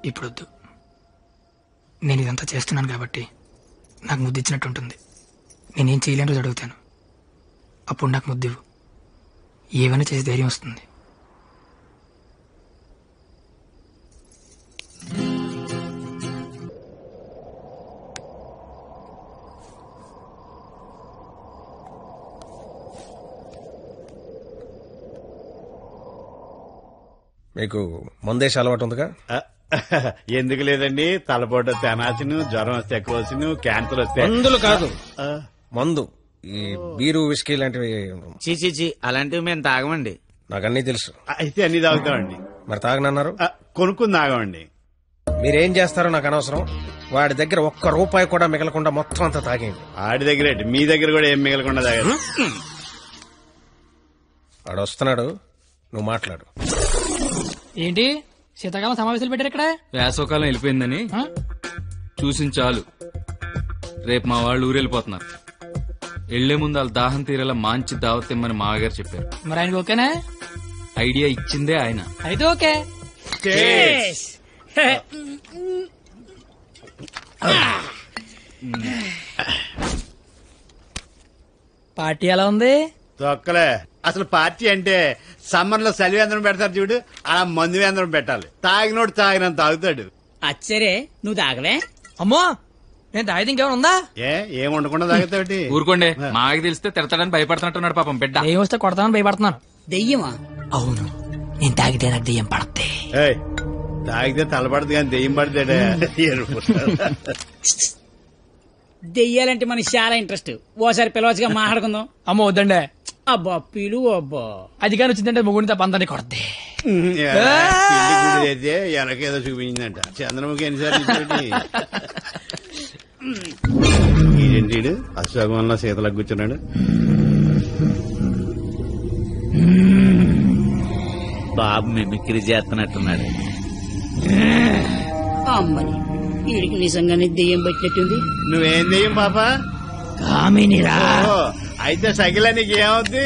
ఇప్పుడొద్దు. నేను ఇదంతా చేస్తున్నాను కాబట్టి నాకు ముద్దు ఇచ్చినట్టు ఉంటుంది. నేనేం చేయలేని రోజు అడుగుతాను, అప్పుడు నాకు ముద్దివ్వు. ఏమైనా చేసి ధైర్యం వస్తుంది. మీకు మందేసి అలవాటు ఉందిగా? ఎందుకు లేదండి. తలపోటు తెనాసిను, జ్వరం వస్తే ఎక్కువసిను, క్యాన్సర్ వస్తే. మందులు కాదు, మందు. ఈ బీరు, విస్కీ లాంటివి. చీచీ అలాంటివి మేము తాగమండి. నాకు అన్నీ తెలుసు. అయితే అన్ని తాగుతామండి. మరి తాగనన్నారు? కొనుక్కుని తాగమండి. మీరేం చేస్తారో నాకు అనవసరం. వాడి దగ్గర ఒక్క రూపాయి కూడా మిగలకుండా మొత్తం అంతా తాగేయండి. ఆడి దగ్గర మీ దగ్గర కూడా ఏం మిగలకుండా తాగారు. వాడు వస్తున్నాడు, నువ్వు మాట్లాడు. ఏంటి శీతాకాలం సమావేశాలు పెట్టారు ఇక్కడ? వేసవకాలం వెళ్ళిపోయిందని చూసించాలు. రేపు మా వాళ్ళు ఊరెళ్ళిపోతున్నారు. వెళ్లే ముందు వాళ్ళ దాహం తీరేలా మంచి దావత్ ఇమ్మని మామగారు చెప్పారు. మరి ఆయనకి ఓకేనా? ఐడియా ఇచ్చిందే ఆయన. అయితే ఓకే. పార్టీ ఎలా ఉంది? తొక్కలే. అసలు పార్టీ అంటే సమ్మర్ లో సలివేంద్రం పెడతారు చూడు, అలా మందు వేంద్రం పెట్టాలి. తాగినోడు తాగినంత తాగుతాడు. అచ్చరే నువ్వు తాగవే? అమ్మో నేను తాగితే ఇంకేమైనా ఉందా? ఏం ఉండకుండా తాగుతావుటి? ఊరుకోండి, మాకు తెలిస్తే తిడతాడని భయపడుతున్నట్టున్నాడు పాపం బిడ్డ. ఏం వస్తే కొడతానని భయపడుతున్నాను. దెయ్యమా? అవును, నేను తాగితే నాకు దెయ్యం పడద్ది. తాగితే తలపడదు కానీ దెయ్యం పడతాడే. దెయ్యాలంటే మనకి చాలా ఇంట్రెస్ట్. ఓసారి పిలవచ్చుగా మాట్లాడుకుందాం. అమ్మ వద్దండి. అబ్బా పిలు. అబ్బా అది కానీ వచ్చిందంటే ముగ్గురిని తప్ప అందరినీ కొడద్ది. ఎనకేదో చూపించిందంట. చంద్రముఖి ఎన్నిసార్లు ఏంటి అశ్వగంలో సీతలకు కూర్చున్నాడు. బాబు మిమిక్రీ చేస్తున్నట్టున్నాడు. అమ్మని వీడికి నిజంగానే దెయ్యం పట్టినట్టుంది. నువ్వేం దెయ్యం పాప? కామినిరా. అయితే సగిల నీకు ఏమవుద్ది?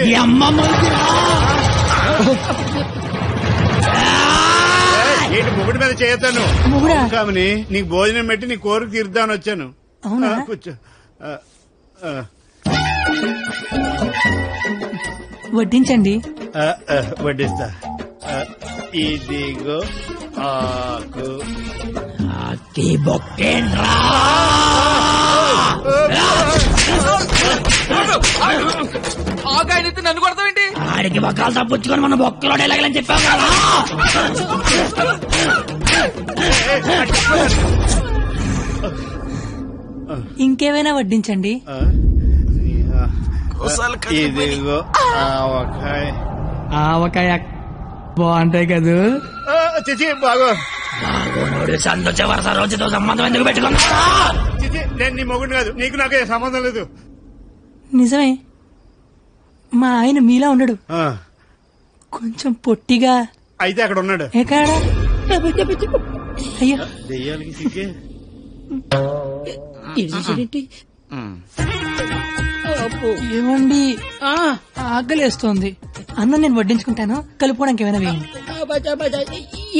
ఏంటి ముగుడి మీద చేయతాను కామని? నీకు భోజనం పెట్టి నీ కోరిక తీర్దామని వచ్చాను. కూర్చో. వడ్డించండి. వడ్డిస్తా. ఇదిగో ఆకు. ఆకాయనైతే నన్ను కొడతావేంటి? ఆడికి బొక్కలు తప్పించుకొని మన బొక్కలో ఎలాగలని చెప్పావు కదా. ఇంకేమైనా వడ్డించండి. ఇదిగో ఆవకాయ. ఆవకాయ బాగుంటాయి కదా. చిచి బాగో. సందు చివరి రోజుతో సంబంధం ఎందుకు పెట్టుకున్నా? నేను నీ మొగుడు కాదు, నీకు నాకు సంబంధం లేదు. నిజమే, మా ఆయన మీలా ఉండడు, కొంచెం పొట్టిగా. అయితే అక్కడ ఉన్నాడు. ఎక్కడ? అయ్యో దెయ్యాలకి సిగ్గే. ఏమండి, ఆకలేస్తోంది. అన్నం నేను వడ్డించుకుంటాను, కలుపుకోవడానికి ఏమైనా వేయండి.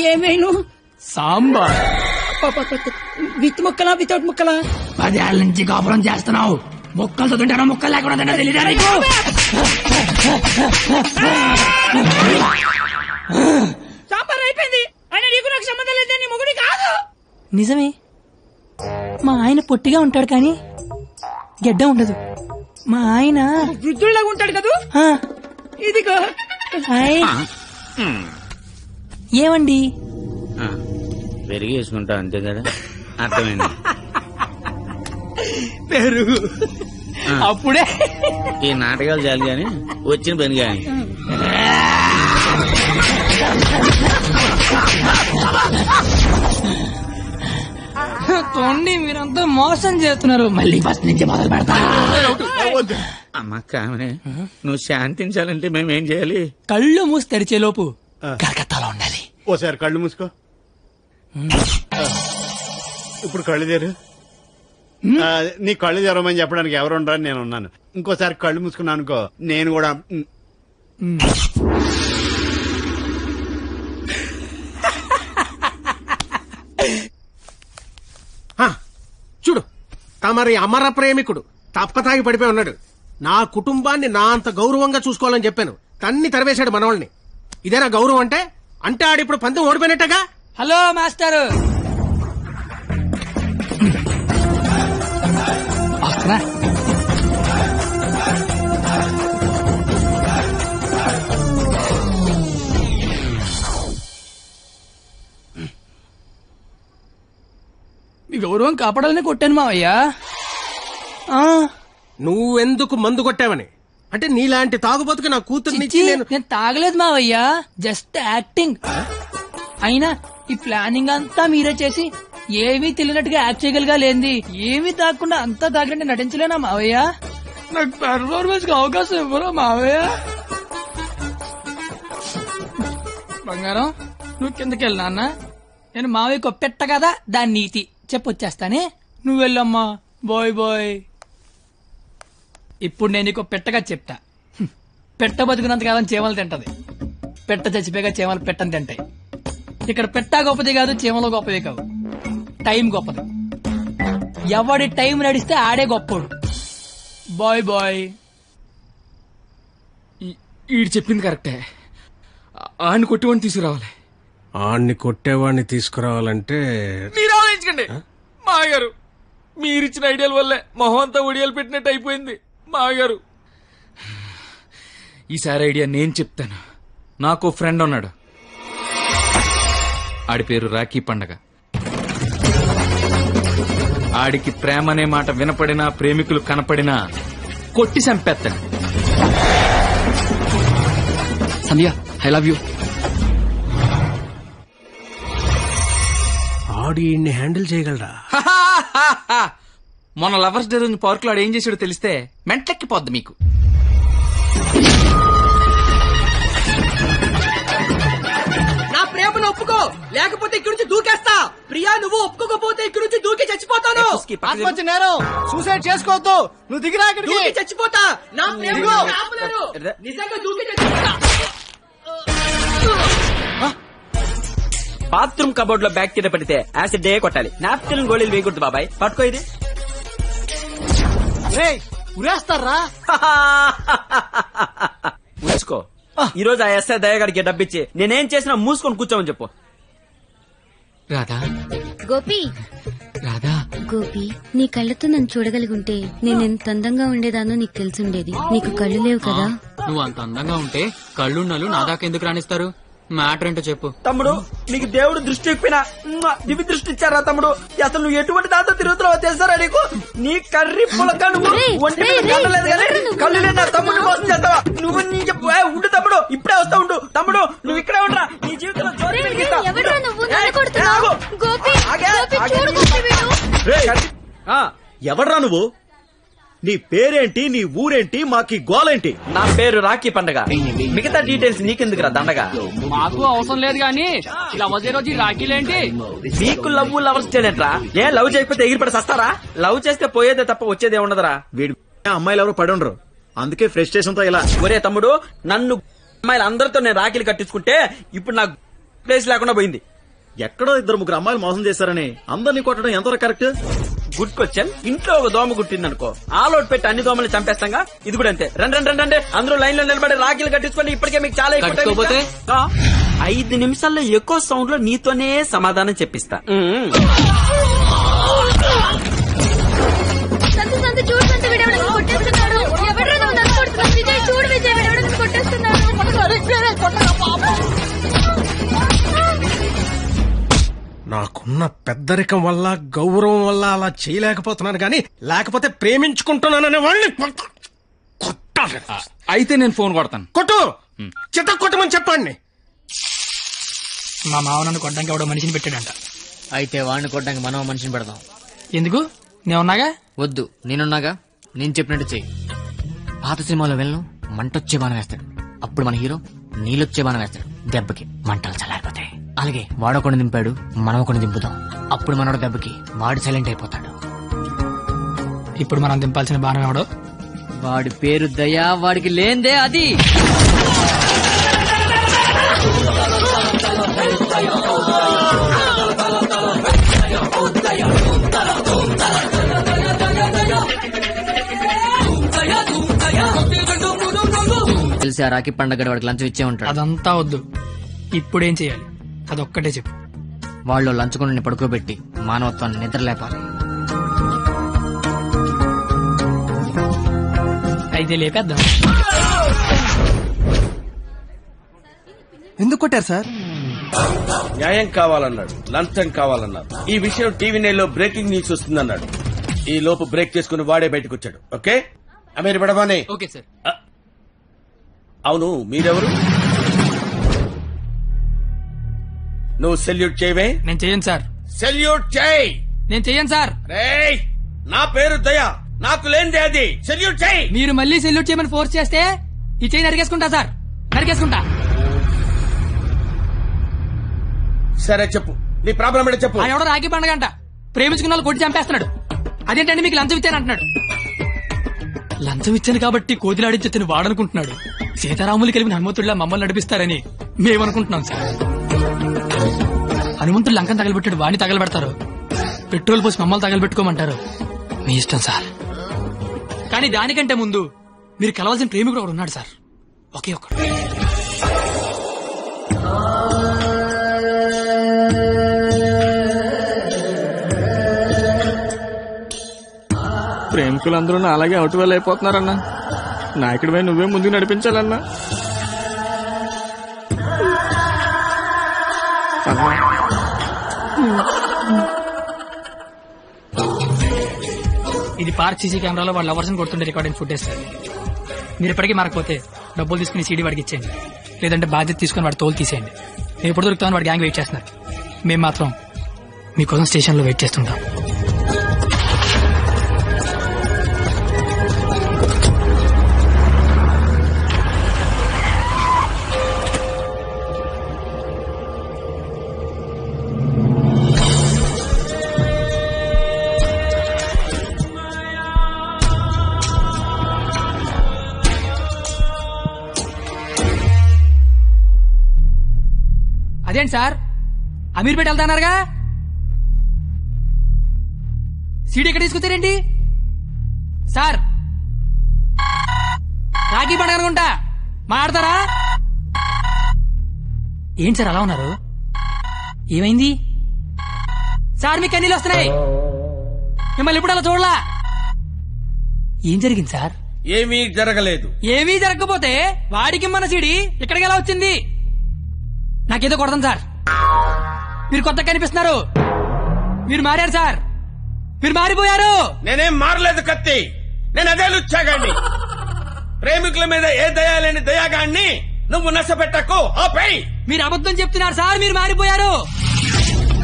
ఏమైనా సాంబార్. విత్ ముక్కలా వితౌట్ ముక్కలా? 10 ఏళ్ళ నుంచి కాపురం చేస్తున్నావు, ముక్కలు చదువుంటానో ముక్కలు లేకుండా తెలీదా నీకు? సాంబార్ అయిపోయింది. ఆయన నీకు నాకు సంబంధం లేదే, నీ మొగుడి కాదు. నిజమే, మా ఆయన పొట్టిగా ఉంటాడు కానీ గెడ్డ ఉండదు. మా ఆయన వృద్ధుల్లాగా ఉంటాడు కదా. ఇదిగో ఏమండి, పెరిగి వేసుకుంటా అంతే కదా. అర్థమైంది. పెరుగు అప్పుడే. ఈ నాటకాలు చాలు గాని వచ్చిన పని గాని. తోండి, మీరంతా మోసం చేస్తున్నారు. మళ్ళీ ఫస్ట్ నుంచి మొదలు పెడతా. అమ్మ కామనే, నువ్వు శాంతించాలంటే మేమేం చేయాలి? కళ్ళు మూసి తెరిచే లోపు కలకత్తాలో ఉండాలి. ఓసారి కళ్ళు మూసుకో. ఇప్పుడు కళ్ళు తెరు. నీ కళ్ళు తెరవమని చెప్పడానికి ఎవరు ఉండరని నేను ఉన్నాను. ఇంకోసారి కళ్ళు మూసుకున్నాను అనుకో, నేను కూడా. చూడు, తమరి అమర ప్రేమికుడు తప్పతాగి పడిపోయి ఉన్నాడు. నా కుటుంబాన్ని నా అంత గౌరవంగా చూసుకోవాలని చెప్పాను, తన్ని తరివేశాడు మనవాళ్ళని. ఇదేనా గౌరవం అంటే? అంటే ఆడిప్పుడు పందెం ఓడిపోయినట్టుగా. హలో మాస్టర్, మీ గౌరవం కాపాడాలని కొట్టాను మావయ్యా. నువ్వెందుకు మందు కొట్టావని? అంటే నీలాంటి తాగుబోతుకి నా కూతుర్నిచ్చి నేను తాగలేదు మావయ్యా, జస్ట్ యాక్టింగ్. అయినా ఈ ప్లానింగ్ అంతా మీరే చేసి ఏమీ తెలియనట్టుగా యాక్ట్ చేయగలిగా లేంది. ఏమీ తాగకుండా అంతా తాగినట్టు నటించలేనా మావయ్య? నాకు పెర్ఫార్మెన్స్ కి అవకాశం ఇవ్వరా మావయ్య? బంగారం, నువ్వు కిందకెళ్ళి నాన్న, నేను మావయ్యకు పెట్ట కదా దాని నీతి చెప్పొచ్చేస్తానే. నువ్వు వెళ్ళమ్మా. Bye bye. ఇప్పుడు నేను నీకు పెట్టగా చెప్తా. పెట్ట బతుకున్నంత కాలం చీమలు తింటది, పెట్ట చచ్చిపోయాక చీమలు పెట్టని తింటాయి. ఇక్కడ పెట్ట గొప్పది కాదు, చీమలు గొప్పది కావు, టైం గొప్పది. ఎవడి టైం నడిస్తే ఆడే గొప్పోడు. Bye bye. ఈడు చెప్పింది కరెక్టే, ఆడిని కొట్టేవాడిని తీసుకురావాలి. ఆడిని కొట్టేవాడిని తీసుకురావాలంటే మీరు ఆలోచించకండి మావయ్య గారు. మీరిచ్చిన ఐడియాల వల్లే మొహం అంతా ఒడియాలు పెట్టినట్టు అయిపోయింది మామగారు. ఈసారి ఐడియా నేను చెప్తాను. నాకు ఫ్రెండ్ ఉన్నాడు, ఆడి పేరు రాఖీ పండగ. ఆడికి ప్రేమ అనే మాట వినపడినా, ప్రేమికులు కనపడినా కొట్టి చంపేస్తాడు. Sandhya I love you. ఆడి హ్యాండిల్ చేయగలరా? మొన్న లవర్స్ డే రోజు పార్క్ లో ఏం చేసాడో తెలిస్తే మెంట్లెక్కిపోద్ది మీకు. నా ప్రేమను ఒప్పుకో, లేకపోతే ఇక్కడి నుంచి దూకేస్తా. ప్రియా నువ్వు ఒప్పుకోకపోతే ఇక్కడి నుంచి దూకి చచ్చిపోతాను. ఆత్మహత్య నేరం, సూసైడ్ చేసుకోవద్దు. నువ్వు దిగిరా, దూకి చచ్చిపోతా. నా ప్రేమను ఆపలేరు. నిజంగా దూకి చచ్చిపోతా. బాత్రూమ్ కబోర్డ్ లో బ్యాక్టీరియా పడితే యాసిడ్ డే కొట్టాలి. నాప్కిన్ గోళీలు వేయకూడదు బాబాయ్. పట్టుకో ఇది. ఉరేస్తారా? ఉంచుకో. ఈ రోజు ఆ ఎస్ఐ దయగాడికి డబ్బిచ్చి నేనేం చేసినా మూసుకొని కూర్చోమని చెప్పు. రాధా, గోపి, రాధా, గోపి, నీ కళ్ళతో నన్ను చూడగలిగుంటే నేనెంత అందంగా ఉండేదానో నీకు తెలిసుండేది. నీకు కళ్ళు లేవు కదా. నువ్వు అంత అందంగా ఉంటే కళ్ళున్నాళ్ళు నా దాకా ఎందుకు రాణిస్తారు? మ్యాటర్ ఏంటో చెప్పు. తమ్ముడు, నీకు దేవుడు దృష్టి ఇప్పినా దివి దృష్టి ఇచ్చారా తమ్ముడు? అసలు నువ్వు ఎటువంటి దాంతో తిరుగుతున్నావో తెలుసారా నీకు? నీ కర్రీ పులక నువ్వు ఒంటి మీద కళ్ళలేదు కానీ కళ్ళు లేని నా తమ్ముడు మోసం చేస్తావా నువ్వు? నీ చెప్పు. ఉండు తమ్ముడు, ఇప్పుడే వస్తా ఉండు. తమ్ముడు నువ్వు ఇక్కడే ఉండరా, నీ జీవితంలో ఎవడ్రా నువ్వు? నీ పేరేంటి, నీ ఊరేంటి, మాకి గోలేంటి? నా పేరు రాఖీ పండగ. మిగతా డీటెయిల్స్ నీకెందుకురా దండగా? మాకు అవసరం లేదు గానీ లవ్ రోజు రాఖీలేంటి? మీకు లవ్ లవర్స్ చేయలేట్రా? ఏ లవ్ చేయకపోతే ఎగిరిపడి సస్తారా? లవ్ చేస్తే పోయేదే తప్ప వచ్చేదే ఉండదురా. వీడి అమ్మాయిలు ఎవరు పడి ఉండరు, అందుకే ఫ్రస్ట్రేషన్ తో ఇలా. ఒరే తమ్ముడు, నన్ను అమ్మాయిలు అందరితో నేను రాఖీలు కట్టించుకుంటే ఇప్పుడు నాకు ప్లేస్ లేకుండా పోయింది. ఎక్కడో 2-3 అమ్మాయిలు మోసం చేశారని అందరినీ కొట్టడం ఎంతవరకు కరెక్ట్? Good question. ఇంట్లో ఒక దోమ గుట్టిందనుకో, ఆలోట్ పెట్టి అన్ని దోమల్ని చంపేస్తాంగా. ఇది కూడా అంతే. రండి అందరూ లైన్ లో నిలబడి రాఖీలు కట్టించుకోండి. ఇప్పటికే మీకు చాలా ఎక్కువ. 5 నిమిషాల్లో ఎక్కువ సౌండ్ లో నీతోనే సమాధానం చెప్పిస్తా. నాకున్న పెద్దరికం వల్ల, గౌరవం వల్ల అలా చేయలేకపోతున్నాను గాని, లేకపోతే ప్రేమించుకుంటున్నాననే వాళ్ళని కొట్టాలి. అయితే నేను ఫోన్ కొడతాను. కొట్టు, చిత్త కొట్టమని చెప్పండి. మా మావ నన్ను కొట్టడానికి ఎవడో మనిషిని పెట్టాడంట. అయితే వాడిని కొట్టడానికి మనం మనిషిని పెడదాం. ఎందుకు? నేనున్నాగా. వద్దు, నేనున్నాగా. నేను చెప్పినట్టు చెయ్యి. పాత సినిమాలో వెళ్ళను మంటొచ్చే బాణం వేస్తాడు, అప్పుడు మన హీరో నీళ్ళొచ్చే బాణం వేస్తాడు. దెబ్బకి మంటలు చల్లారిపోతాయి. అలాగే వాడొకటి దింపాడు, మనం ఒకటి దింపుదాం. అప్పుడు మనోడు దెబ్బకి వాడు సైలెంట్ అయిపోతాడు. ఇప్పుడు మనం దింపాల్సిన బాణం ఎవడో? వాడి పేరు దయా, వాడికి లేందే అది. తెలిసి ఆ రాఖీ పండగ వాడికి లంచం ఇచ్చే ఉంటాడు. అదంతా వద్దు, ఇప్పుడేం చేయాలి అదొక్కటే చెప్పు. వాళ్ళు లంచుకొని పడుకోబెట్టి మానవత్వాన్ని నిద్ర లేపాలి. అయితే లేపేద్దాం. ఎందుకు కొట్టారు సార్? న్యాయం కావాలన్నాడు, లంచం కావాలన్నారు. ఈ విషయం టీవీ నైన్లో బ్రేకింగ్ న్యూస్ వస్తుందన్నాడు. ఈ లోపు బ్రేక్ చేసుకుని వాడే బయటకు వచ్చాడు. ఓకే మీరు పడమని. Okay sir. అవును, మీరెవరు? నువ్వు సెల్యూట్ చేయవే? నేను చెయ్యను సార్. సెల్యూట్ చేయి. నేను చెయ్యను సార్. రేయ్, నా పేరు దయా, నాకు లేనిదే అది. సెల్యూట్ చేయి. మీరు మళ్ళీ సెల్యూట్ చేయమని ఫోర్స్ చేస్తే ఈ చెయ్యి నరికేసుకుంటా సార్, నరికేసుకుంటా. సరే చెప్పు, నీ ప్రాబ్లం ఏంటో చెప్పు. ఎవడో రాఖీ పండగ అంట ప్రేమించుకున్న వాళ్ళు కొట్టి చంపేస్తున్నాడు. అదేంటంటే మీకు లంచం ఇచ్చాను అంటున్నాడు. లంచం ఇచ్చాను కాబట్టి కోతిలాడించని వాడనుకుంటున్నాడు. సీతారాములు కలిపిన హనుమంతుడిలా మమ్మల్ని నడిపిస్తారని మేమనుకుంటున్నాం సార్. హనుమంతుడు లంకం తగలబెట్టాడు, వాడిని తగలబెడతారు. పెట్రోల్ పోసి మమ్మల్ని తగలబెట్టుకోమంటారు. మీ ఇష్టం సార్. కానీ దానికంటే ముందు మీరు కలవాల్సిన ప్రేమికుడు ఒకడు ఉన్నాడు సార్, ఒకే ఒకడు. అంకుల్ అందరూ అలాగే అవుట్ వేలు అయిపోతున్నారన్నా. నాయకుడిపై నువ్వే ముందుకు నడిపించాలన్నా. ఇది పార్క్ సీసీ కెమెరాలో వాళ్ళ లవర్స్ కొడుతుండే రికార్డింగ్ ఫుటేజ్ సార్. మీరు ఇప్పటికీ మారకపోతే డబ్బులు తీసుకుని సీడీ వాడికి ఇచ్చేయండి, లేదంటే బాధ్యత తీసుకుని వాడి తోలు తీసేయండి. నేను ఎప్పుడు దొరుకుతామని వాడి గ్యాంగ్ వెయిట్ చేస్తున్నారు. మేము మాత్రం మీకోసం స్టేషన్లో వెయిట్ చేస్తుంటాం. అదేంటి సార్, అమీర్పేట వెళ్తానారుగా, సీడీ ఎక్కడ తీసుకొచ్చారేంటి సార్? రాఖీ పండుగ అనుకుంటా, మాట్లాడతారా? ఏంటి సార్ అలా ఉన్నారు? ఏమైంది సార్? మీకు కన్నీళ్ళు వస్తున్నాయి. మిమ్మల్ని ఇప్పుడు అలా చూడలా. ఏం జరిగింది సార్? ఏమీ జరగలేదు. ఏమీ జరగకపోతే వాడికి మన సీడీ ఇక్కడికి ఎలా వచ్చింది? నాకేదో కొడతాం సార్. మీరు కొత్తగా కనిపిస్తున్నారు. మీరు మారారు సార్, మీరు మారిపోయారు. నేనేం మారలేదు కత్తి, నేను అదే లుచ్చాగాన్ని. ప్రేమికుల మీద ఏ దయా లేని దయాగాన్ని నువ్వు నష్టపెట్టకు. ఆపై మీరు అబద్ధం చెప్తున్నారు సార్, మీరు మారిపోయారు.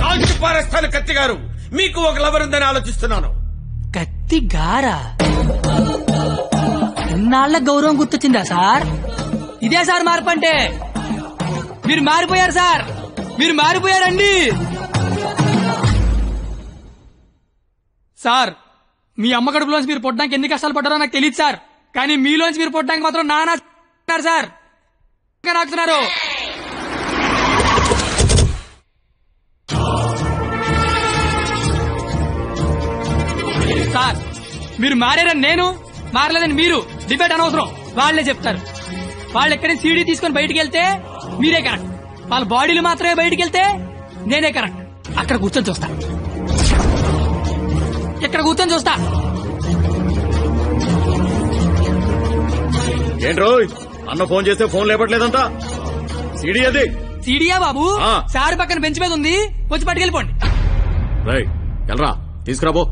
కాల్చి పారేస్తాను కత్తి గారు. మీకు ఒక లవర్ ఉందని ఆలోచిస్తున్నాను. కత్తి గారా? ఇన్నాళ్ల గౌరవం గుర్తొచ్చిందా సార్? ఇదే సార్ మార్పు అంటే. మీరు మారిపోయారు సార్, మీరు మారిపోయారండి సార్. మీ అమ్మ కడుపులోంచి మీరు పుట్టడానికి ఎన్ని కష్టాలు పడ్డారో నాకు తెలియదు సార్, కానీ మీలోంచి మీరు పుట్టడానికి మాత్రం నానా సార్ నాకుతున్నారు. సార్ మీరు మారారని నేను, మారలేదని మీరు డిబేట్ అనవసరం. వాళ్లే చెప్తారు. వాళ్ళు ఎక్కడి సీడీ తీసుకుని బయటికి వెళ్తే మీరే కరెక్ట్, వాళ్ళ బాడీలు మాత్రమే బయటికి వెళ్తే నేనే కరెక్ట్. అక్కడ కూర్చొని చూస్తా, ఇక్కడ కూర్చొని చూస్తా. ఏంట్రో అన్న ఫోన్ చేస్తే ఫోన్ లేపట్లేదంట. సీడీ అది. సీడీయా బాబు? సార్ పక్కన బెంచ్ మీద ఉంది, వచ్చి పట్టుకెళ్ళిపోండి. రైట్ వెళ్ళరా, తీసుకురాబో.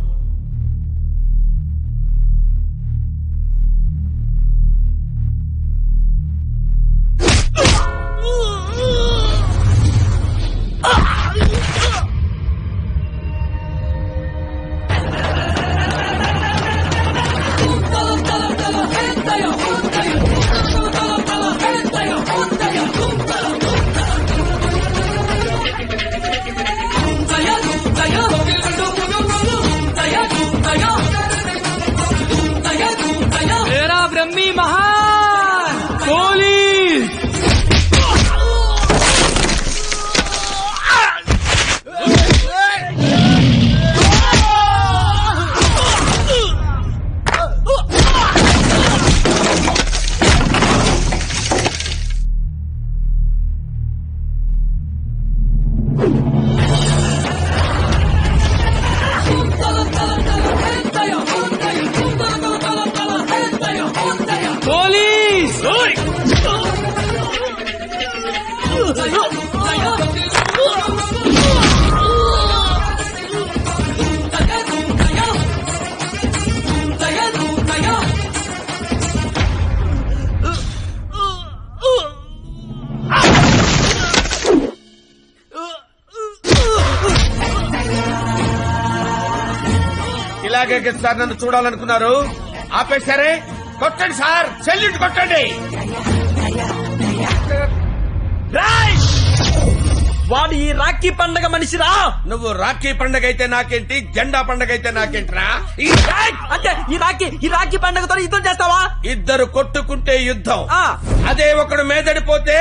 ब्रह्मी महान पुलिस ఇలాగే సార్ నన్ను చూడాలనుకున్నారు, ఆపేశారే. కొట్టండి సార్, సెల్యూట్ కొట్టండి. వాడు ఈ రాఖీ పండగ మనిషిరా. నువ్వు రాఖీ పండగ అయితే నాకేంటి, జెండా పండగ అయితే నాకేంట్రా? అంటే ఈ రాఖీ పండగతో యుద్ధం చేస్తావా? ఇద్దరు కొట్టుకుంటే యుద్ధం, అదే ఒకడు మేదడిపోతే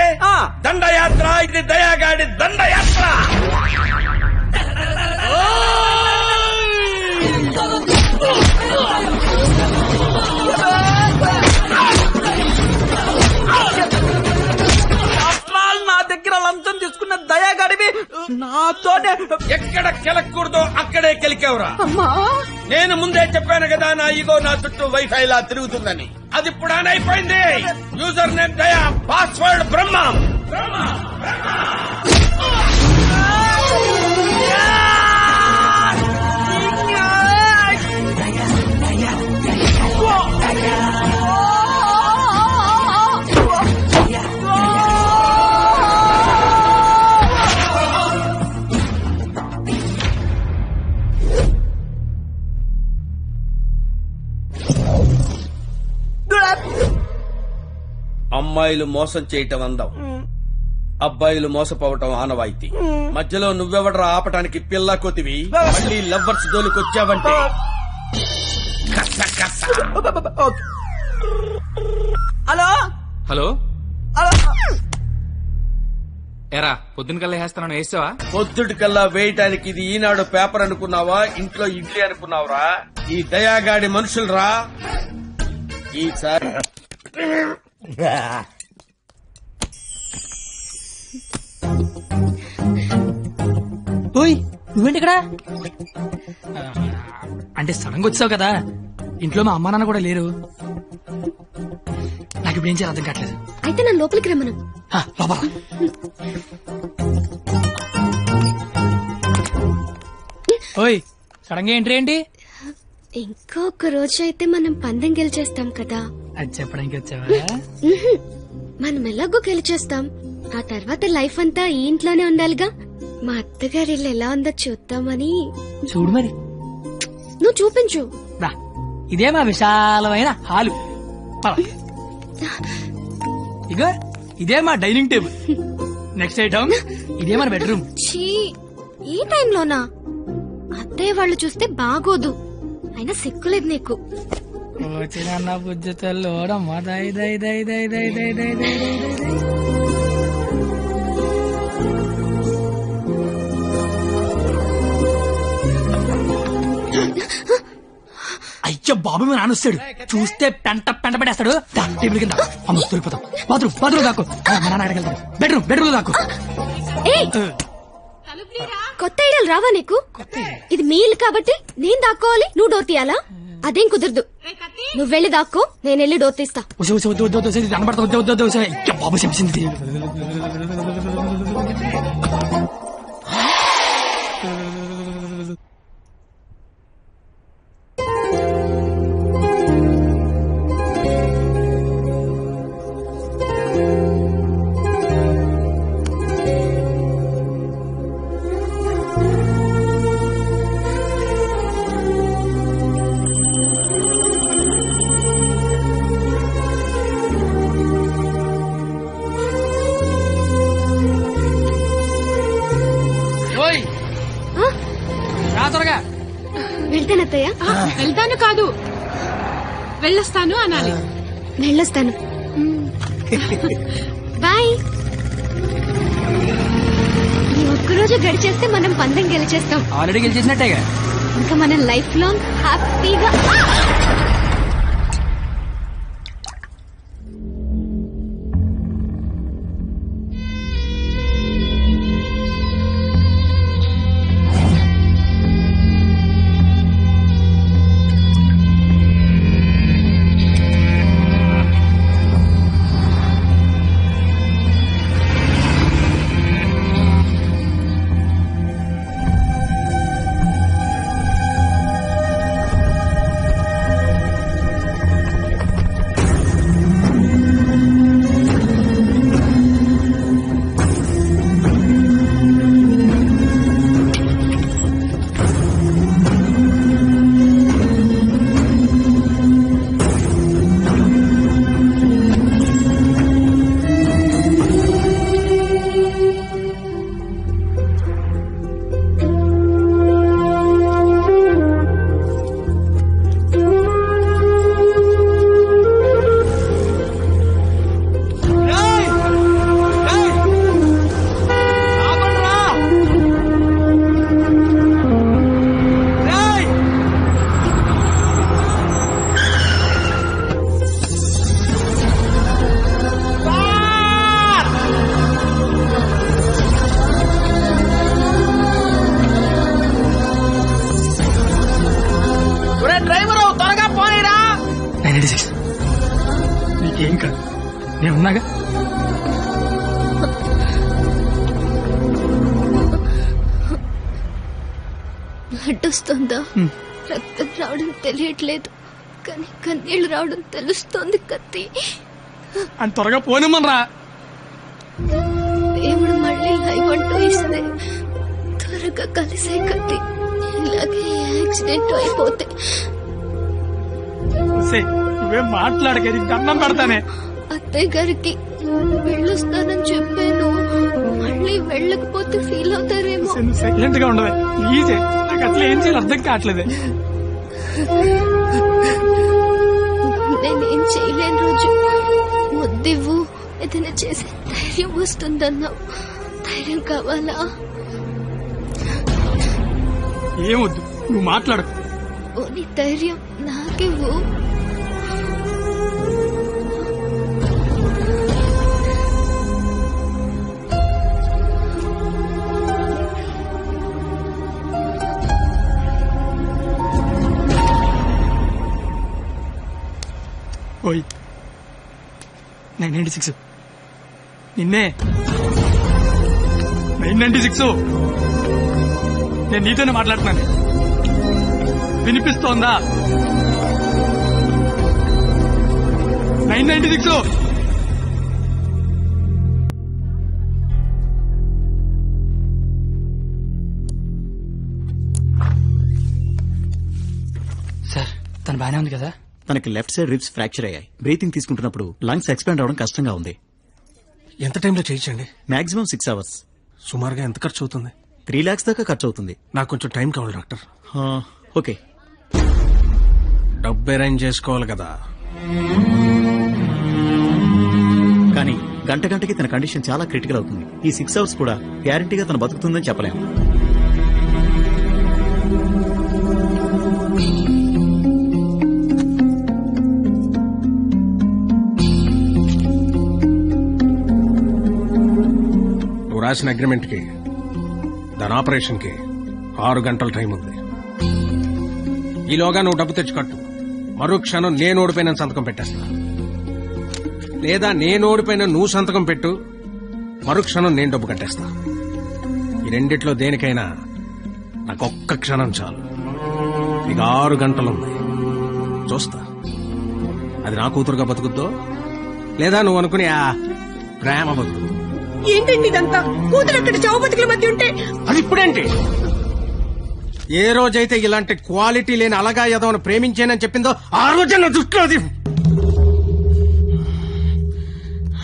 దండయాత్ర. ఇది దయాగాడి దండయాత్ర. నా దగ్గర లంచం తీసుకున్న దయాగాడివి నాతోనే ఎక్కడ కెలకూడదో అక్కడే కెలికావురా. నేను ముందే చెప్పాను కదా నా ఈగో నా చుట్టూ వైఫై లా తిరుగుతుందని. అది ఇప్పుడు ఆన్ అయిపోయింది. యూజర్ నేమ్ దయా, పాస్వర్డ్ బ్రహ్మం. అమ్మాయిలు మోసం చేయటం అందం, అబ్బాయిలు మోసపోవటం ఆనవాయితీ. మధ్యలో నువ్వెవడరా ఆపటానికి పిల్ల కొతివి? మళ్ళీ లవ్వర్స్ దోలికొచ్చావంటే హలో హలో ఎరా పొద్దున కల్లా వేస్తాను వేసావా? పొద్దుటి కల్లా వేయటానికి ఇది ఈనాడు పేపర్ అనుకున్నావా? ఇంట్లో ఇడ్లీ అనుకున్నావురా? ఈ దయాగాడి మనుషులరా. ఈసారి ఓయ్ నువ్వేంటి ఇక్కడ? అంటే సడన్గా వచ్చావు కదా, ఇంట్లో మా అమ్మా నాన్న కూడా లేరు. నాకు ఇప్పుడు ఏం చేయాలి అర్థం కావట్లేదు. అయితే నన్ను లోపలికి రమ్మను. లోపల ఓయ్ సడన్ గా ఎంట్రీ ఏంటి? ఇంకొక రోజు అయితే మనం పందెం గెలిచేస్తాం కదా. అది చెప్పడానికి వచ్చావా? మనం ఎలాగో గెలిచేస్తాం. ఆ తర్వాత లైఫ్ అంతా ఈ ఇంట్లోనే ఉండాలిగా. మా అత్తగారి ఇల్లు ఎలా ఉందో చూద్దామని. చూడు మరి. నువ్వు చూపించు. ఇదే మా విశాలమైన హాలు. ఇగో ఇదే మా డైనింగ్ టేబుల్. నెక్స్ట్ ఐటమ్ ఇదే మన బెడ్రూమ్. ఛీ, ఈ టైంలోనా? అత్తయ్య వాళ్ళు చూస్తే బాగోదు. అయినా సిగ్గులేదు నీకు. చిన్న బుజ్జతల్లోడమ్మా దై దై దై దై దై దై దై దై దై. అయ్యో బాబు మీ నాన్న వస్తాడు. చూస్తే పెంట పడేస్తాడు. టేబుల్ కింద అమ్మ దొరికిపోతాం. బాత్రూమ్ దాకు. మా నాన్న అడగలుగుతాడు. బెడ్రూమ్ దాకు. కొత్త ఐడియాలు రావా నీకు? ఇది మీ ఇల్లు కాబట్టి నేను దాక్కోవాలి, నువ్వు డోర్ తీయాలా? అదేం కుదరదు. నువ్వు వెళ్ళి దాక్కో, నేను వెళ్ళి డోర్ తీస్తా. బాబు చెప్పింది. వెళ్తానత్తయ్య. వెళ్తాను కాదు, వెళ్ళొస్తాను అనాలి. వెళ్ళొస్తాను. బాయ్. ఈ ఒక్కరోజు గడిచేస్తే మనం పందెం గెలిచేస్తాం. ఆల్రెడీ గెలిచేసినట్టేగా. ఇంకా మనం లైఫ్ లాంగ్ హ్యాపీగా. నేనున్నాగా. అడ్డొస్తుందా? రక్తం రావడం తెలియట్లేదు, కానీ కన్నీళ్లు రావడం తెలుస్తోంది. కత్తి అని త్వరగా పోనిమ్మనరా. దేవుడు మళ్ళీ లైవ్ అంటూ ఇస్తే త్వరగా కలిసే కత్తి. ఇలాగే యాక్సిడెంట్ అయిపోతే నువ్వేం మాట్లాడక దండం పెడతానే. అత్తయ్య గారికి వెళ్ళొస్తానని చెప్పాను, మళ్ళీ వెళ్ళకపోతే ఫీల్ అవుతారేమో. సైలెంట్ గా ఉండదు. ఈజీ నాకు అసలు ఏం చేయాలి అర్థం కావట్లేదు. నేనేం చేయలేని రోజు ముద్దివ్వు, ఏదైనా చేసే ధైర్యం వస్తుందన్నావు. ధైర్యం కావాలా? ఏమొద్దు, నువ్వు మాట్లాడు. ఓ నీ ధైర్యం నాకివ్వు. ఓయ్ 996 నిన్నే 996 నేను నీతోనే మాట్లాడుతున్నాను. వినిపిస్తోందా? 996 సార్ తను బానే ఉంది కదా? తనకి లెఫ్ట్ సైడ్ రిబ్స్ ఫ్రాక్చర్ అయ్యాయి. బ్రీతింగ్ తీసుకుంటున్నప్పుడు లంగ్స్ ఎక్స్పాండ్ అవడం కష్టంగా ఉంది. ఎంత టైంలో చేయించండి? Maximum 6 hours. సుమారుగా ఎంత ఖర్చు అవుతుంది? 3 lakhs దాకా ఖర్చు అవుతుంది. నాకు కొంచెం టైం కావాలి డాక్టర్. ఓకే. డబ్బు అరేంజ్ చేసుకోవాలి కదా. కానీ గంటకి తన కండిషన్ చాలా క్రిటికల్ అవుతుంది. ఈ 6 hours కూడా గ్యారంటీగా తను బతుకుతుందని చెప్పలేము. నువ్వు రాసిన అగ్రిమెంట్ కి దాని ఆపరేషన్ కి 6 గంటల టైం ఉంది. ఈలోగా నువ్వు డబ్బు తెచ్చుకట్టు. మరో క్షణం నేను ఓడిపోయిన సంతకం పెట్టేస్తా. లేదా నేను ఓడిపోయిన నువ్వు సంతకం పెట్టు, మరో క్షణం నేను డబ్బు కట్టేస్తా. ఈ రెండిట్లో దేనికైనా నాకు ఒక్క క్షణం చాలు. నీకు 6 గంటలుంది. చూస్తా అది నా కూతురుగా బతుకుద్దో లేదా నువ్వు అనుకుని ఆ ప్రేమ బతుకు. ఏంటండి ఇదంతా? కూతురు అక్కడ చావు బతుకుల మధ్య ఉంటే అది ఇప్పుడేంటి? ఏ రోజైతే ఇలాంటి క్వాలిటీ లేని అలగా ఏదో ప్రేమించానని చెప్పిందో ఆ రోజే నా దృష్టిలో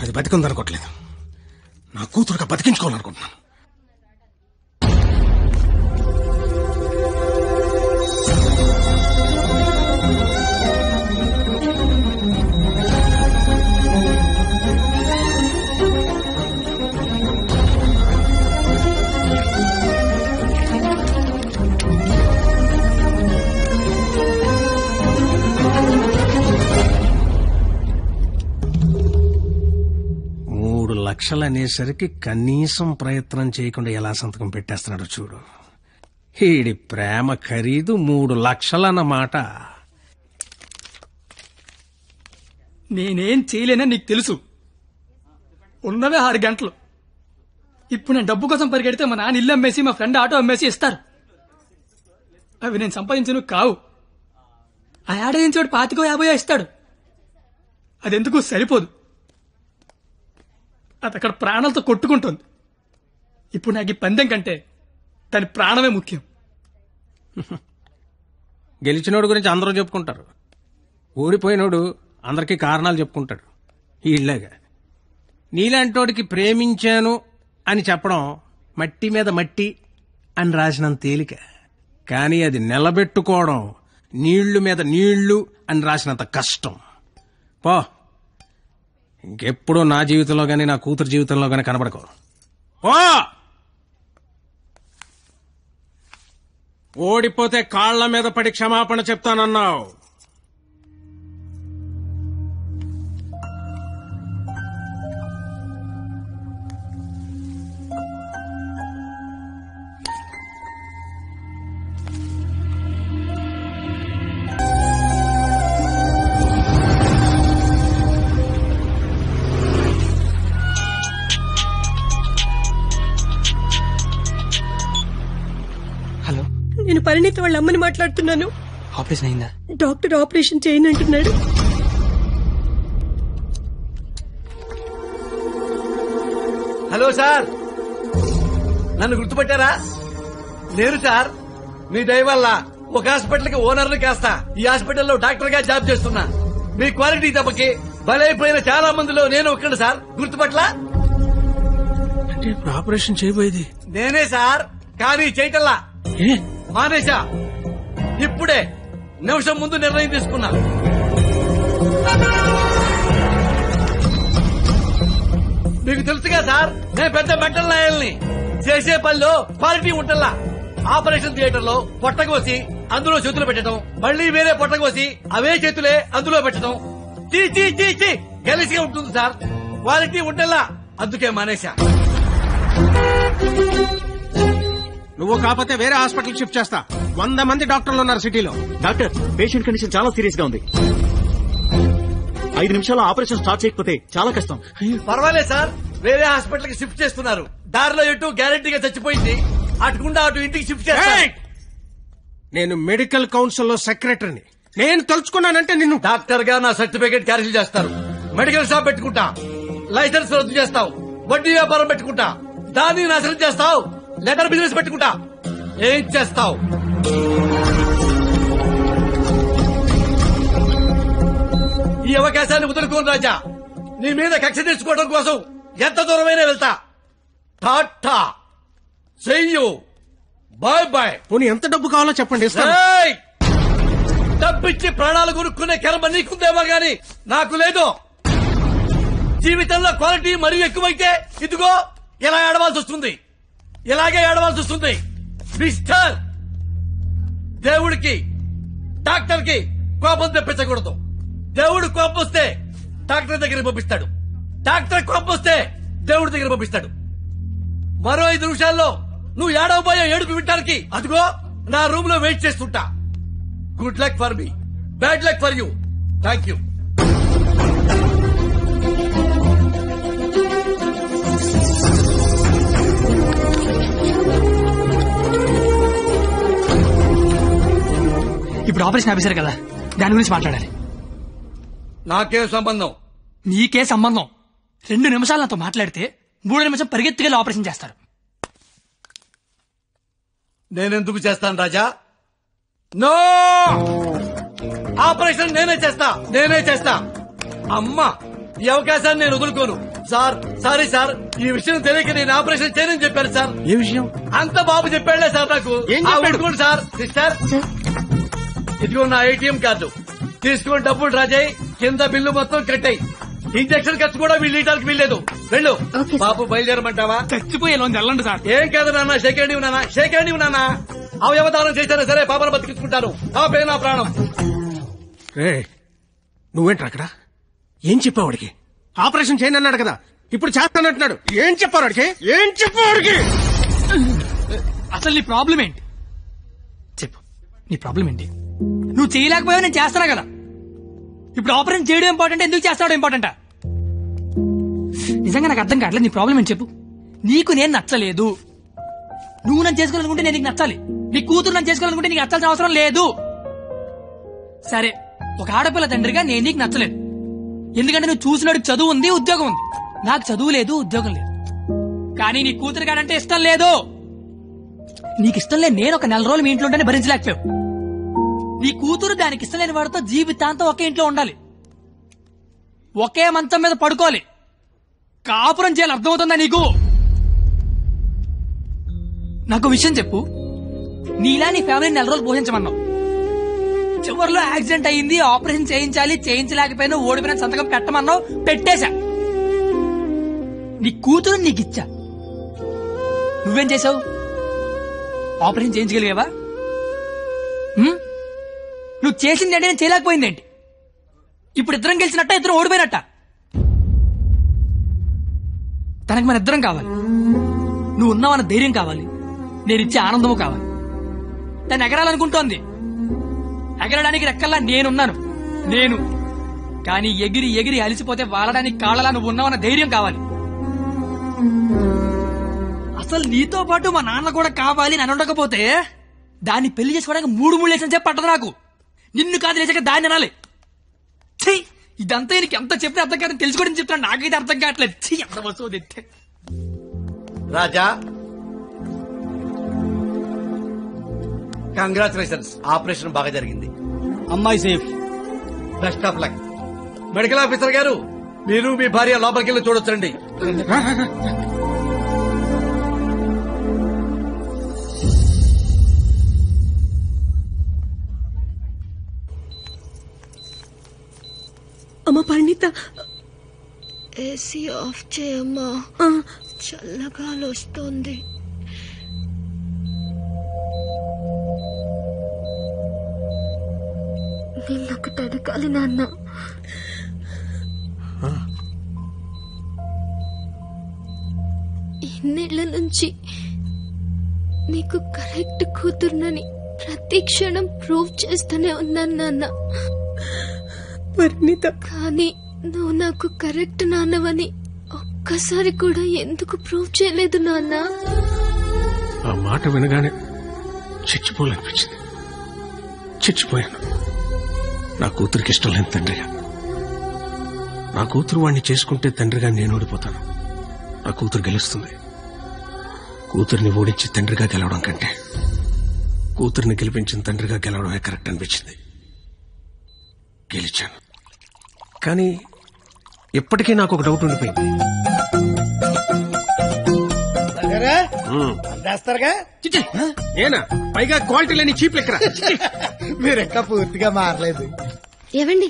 అది బతికుందనుకోవట్లేదు. నా కూతురుగా బతికించుకోవాలనుకుంటున్నాను. లక్షలు అనేసరికి కనీసం ప్రయత్నం చేయకుండా ఎలా సంతకం పెట్టేస్తున్నాడు చూడు. ఈడి ప్రేమ ఖరీదు 3 లక్షలన్నమాట. నేనేం చేయలేనని నీకు తెలుసు. ఉన్నవే 6 గంటలు. ఇప్పుడు నేను డబ్బు కోసం పరిగెడితే మా నాన్న ఇల్లు అమ్మేసి మా ఫ్రెండ్ ఆటో అమ్మేసి ఇస్తారు. అవి నేను సంపాదించను కావు. ఆ ఏడాదించోడు 25-50 ఇస్తాడు. అదెందుకు సరిపోదు. అది అక్కడ ప్రాణాలతో కొట్టుకుంటుంది. ఇప్పుడు నాకు ఈ పందెం కంటే దాని ప్రాణమే ముఖ్యం. గెలిచినోడు గురించి అందరూ చెప్పుకుంటారు, ఓడిపోయినోడు అందరికీ కారణాలు చెప్పుకుంటాడు. ఇలాగా నీలాంటోడికి ప్రేమించాను అని చెప్పడం మట్టి మీద మట్టి అని రాసినంత తేలిక. కానీ అది నిలబెట్టుకోవడం నీళ్లు మీద నీళ్లు అని రాసినంత కష్టం. పో, ఇంకెప్పుడూ నా జీవితంలో గానీ నా కూతురు జీవితంలో గానీ కనబడకో. ఓడిపోతే కాళ్ల మీద పడి క్షమాపణ చెప్తానన్నావు. నేను పరిణీత వాళ్ళ అమ్మని మాట్లాడుతున్నాను. ఆపరేషన్ అయిందా? డాక్టర్ ఆపరేషన్ చేయనంటున్నాడు. హలో సార్, నన్ను గుర్తుపట్టారా? నేను సార్, మీ దయ వల్ల ఒక హాస్పిటల్ కి ఓనర్ ని కాస్త ఈ హాస్పిటల్లో డాక్టర్ గా జాబ్ చేస్తున్నా. మీ క్వాలిటీ దెబ్బకి బలైపోయిన చాలా మందిలో నేను ఒక్కడు సార్. గుర్తుపట్ల అంటే ఇప్పుడు ఆపరేషన్ చేయబోయేది నేనే సార్, కానీ చేయటల్లా మానేశా. ఇప్పుడే నిమిషం ముందు నిర్ణయం తీసుకున్నా. మీకు తెలుసుగా సార్, నేను పెద్ద మెంటల్ నాయల్ని. చేసే పనిలో క్వాలిటీ ఉంటల్లా. ఆపరేషన్ థియేటర్ లో పొట్టకోసి అందులో చేతులు పెట్టడం, మళ్లీ వేరే పొట్టకోసి అవే చేతులే అందులో పెట్టడం చీ చీ చీ చీ గలీజ్గా ఉంటుంది సార్. క్వాలిటీ ఉంటల్లా, అందుకే మానేశా. నువ్వు కాకపోతే వేరే హాస్పిటల్ షిఫ్ట్ చేస్తా. 100 మంది డాక్టర్లు ఉన్నారు సిటీలో. డాక్టర్, పేషెంట్ కండిషన్ చాలా సీరియస్ గా ఉంది. 5 నిమిషాల్లో ఆపరేషన్ స్టార్ట్ చేయకపోతే చాలా కష్టం. పర్వాలేదు సార్, వేరే హాస్పిటల్ కి షిఫ్ట్ చేస్తున్నారు. దారిలో ఎటు గ్యారెంటీగా చచ్చిపోయింది, అటుకుండా అటు ఇంటికి షిఫ్ట్ చేస్తారు. నేను మెడికల్ కౌన్సిల్ లో సెక్రటరీని. నేను తలుచుకున్నానంటే నిన్ను డాక్టర్ గా నా సర్టిఫికేట్ క్యాన్సిల్ చేస్తారు. మెడికల్ షాప్ పెట్టుకుంటా, లైసెన్స్ రద్దు చేస్తావు. వడ్డీ వ్యాపారం పెట్టుకుంటా, దాన్ని నాశనం చేస్తావు. లెదర్ బిజినెస్ పెట్టుకుంటా, ఏం చేస్తావు? ఈ అవకాశాన్ని వదులుకోను రాజా. నీ మీద కక్ష తీర్చుకోవడం కోసం ఎంత దూరమైనా వెళ్తా. టాటా, చెయ్యు, బాయ్ బాయ్. పోనీ ఎంత డబ్బు కావాలో చెప్పండి. ఏయ్! డబ్బిచ్చి ప్రాణాలు కొనుక్కునే కర్మ నీకుందేమో గాని నాకు లేదు. జీవితంలో క్వాలిటీ మరీ ఎక్కువైతే ఇదిగో ఇలా ఏడవాల్సి వస్తుంది. ఇలాగే ఏడవాల్సి వస్తుంది. మిస్టర్, దేవుడికి డాక్టర్ కి కోపం తెప్పించకూడదు. దేవుడు కోపం వస్తే డాక్టర్ దగ్గర పంపిస్తాడు. డాక్టర్ కోపం వస్తే దేవుడి దగ్గర పంపిస్తాడు. మరో 5 నిమిషాల్లో నువ్వు ఏడవబోయే ఏడుపు వినడానికి అదిగో నా రూమ్ లో వెయిట్ చేస్తుంటా. Good luck for me, bad luck for you. Thank you. ఇప్పుడు ఆపరేషన్ ఆఫీసర్ కదా, దాని గురించి మాట్లాడాలి. నాకే సంబంధం? నీకే సంబంధం. 2 నిమిషాలు నాతో మాట్లాడితే 3 నిమిషం పరిగెత్తుకెళ్ళి ఆపరేషన్ చేస్తారు. నేనెందుకు చేస్తాను రాజా? నో, ఆపరేషన్ నేనే చేస్తా. అమ్మా, ఈ అవకాశాన్ని నేను వదులుకోను. సార్, సారీ సార్, ఈ విషయం తెలియక నేను ఆపరేషన్ చేయనని చెప్పాను సార్. ఏ విషయం? అంత బాబు చెప్పాడులే సార్ నాకు. పెట్టుకోండి సార్. సిస్టర్, ఇదిగో నా ఏటీఎం కార్డు తీసుకుని డబ్బులు రాజాయి. కింద బిల్లు మొత్తం కట్టాయి. ఇంజక్షన్ ఖర్చు కూడా వీళ్ళు ఇవ్వడానికి వీల్లేదు. వెళ్ళు. బాబు బయలుదేరమంటావా? చచ్చిపోయే వెళ్ళండి సార్. ఏం కాదు నాన్న, షేక్ హ్యాండ్ ఇవ్వు నాన్న. అవయవదానం చేశాను సరే, పాపను బతికించుకుంటాను. పాపే నా ప్రాణం. నువ్వేంట్రా అక్కడ? ఏం చెప్పావు వాడికి? ఆపరేషన్ చేయను అన్నాడు కదా, ఇప్పుడు చేస్తానంటున్నాడు. ఏం చెప్పావు వాడికి? అసలు నీ ప్రాబ్లం ఏంటి చెప్పు. నీ ప్రాబ్లం ఏంటి? నువ్వు చేయలేకపోయావు, నేను చేస్తానా కదా. ఇప్పుడు ఆపరేషన్ చేయడం ఇంపార్టెంట్, ఎందుకు చేస్తాడు ఇంపార్టెంటా? నిజంగా నాకు అర్థం కావట్లేదు. నీ ప్రాబ్లం ఏంటి చెప్పు. నీకు నేను నచ్చలేదు. నువ్వు నన్ను చేసుకోవాలనుకుంటే నేను నీకు నచ్చాలి. నీ కూతురు నన్ను చేసుకోవాలనుకుంటే నీకు నచ్చాల్సిన అవసరం లేదు. సరే, ఒక ఆడపిల్ల తండ్రిగా నేను నీకు నచ్చలేదు. ఎందుకంటే నువ్వు చూసినోడికి చదువు ఉంది, ఉద్యోగం ఉంది. నాకు చదువు లేదు, ఉద్యోగం లేదు. కానీ నీ కూతురు కాడంటే ఇష్టం లేదు. నీకు ఇష్టం లేదు. నేను ఒక 4 రోజులు మీ ఇంట్లో ఉంటేనే భరించలేకపోయావు. నీ కూతురు దానికి ఇష్టం లేని వాడితో జీవితాంతం ఒకే ఇంట్లో ఉండాలి, ఒకే మంచం మీద పడుకోవాలి, కాపురం చేయాలి. అర్థమవుతుందా నీకు? నాకు విషయం చెప్పు. నీలా నీ ఫ్యామిలీ 4 రోజులు పోషించమన్నావు. చివరిలో యాక్సిడెంట్ అయ్యింది, ఆపరేషన్ చేయించాలి, చేయించలేకపోయినా ఓడిపోయిన సంతకం పెట్టమన్నావు, పెట్టేశా. నీ కూతురు నీకు ఇచ్చా. నువ్వేం చేసావు? ఆపరేషన్ చేయించగలిగావా? నువ్వు చేసింది అంటే నేను చేయలేకపోయిందేంటి? ఇప్పుడు ఇద్దరం గెలిచినట్ట, ఇద్దరం ఓడిపోయినట్ట? తనకు మన ఇద్దరం కావాలి. నువ్వు ఉన్నావన్న ధైర్యం కావాలి, నేనిచ్చే ఆనందము కావాలి. తను ఎగరాలనుకుంటోంది. ఎగరడానికి రెక్కల్లా నేనున్నాను. కానీ ఎగిరి ఎగిరి అలిసిపోతే వాలడానికి కాళ్ళలా నువ్వు ఉన్నావన్న ధైర్యం కావాలి. అసలు నీతో పాటు మా నాన్న కూడా కావాలి. నన్ను ఉండకపోతే దాన్ని పెళ్లి చేసుకోవడానికి 3 లేచిన చెప్పి పట్టదు నాకు. నిన్ను కాదు లేచాక దాన్ని అనాలి. ఛీ, ఇదంతా నీకు ఎంత చెప్పినా అర్థం కాదని తెలుసుకోవడం చెప్తాను. నాకైతే అర్థం కావట్లేదు. ఛీ, ఎంత వస్తువు తెచ్చే. రాజా, కంగ్రాచులేషన్స్, ఆపరేషన్ బాగా జరిగింది. అమ్మాయి safe. Best of luck. Medical officer గారు, మీరు మీ భార్య లోపలికి వెళ్ళి చూడొచ్చండి. అమ్మ పరిణిత, ఏసీ ఆఫ్ చేయమ్మా, చల్లగాలి వస్తుంది. నిన్నొకటి అడగాలి నాన్న. ఇన్నేళ్ల నుంచి నీకు కరెక్ట్ కూతురునని ప్రతి క్షణం ప్రూవ్ చేస్తూనే ఉన్నాను నాన్న. పరిణిత, కానీ నువ్వు నాకు కరెక్ట్ నాన్నవని ఒక్కసారి కూడా ఎందుకు ప్రూవ్ చేయలేదు నాన్న? ఆ మాట వినగానే చచ్చిపోవాలనిపించింది. చచ్చిపోయాను. నా కూతురికి ఇష్టం లేని తండ్రిగా. నా కూతురు వాడిని చేసుకుంటే తండ్రిగా నేను ఓడిపోతాను. నా కూతురు గెలుస్తుంది. కూతురిని ఓడించి తండ్రిగా గెలవడం కంటే కూతురిని గెలిపించిన తండ్రిగా గెలవడమే కరెక్ట్ అనిపించింది. గెలిచాను. కానీ ఇప్పటికీ నాకు ఒక డౌట్ ఉండిపోయింది. అందేస్తారుగా? ఏనా పైగా క్వాలిటీ లేని చీప్ లెక్కరా. మీరు ఇంకా పూర్తిగా మారలేదు. ఏవండి,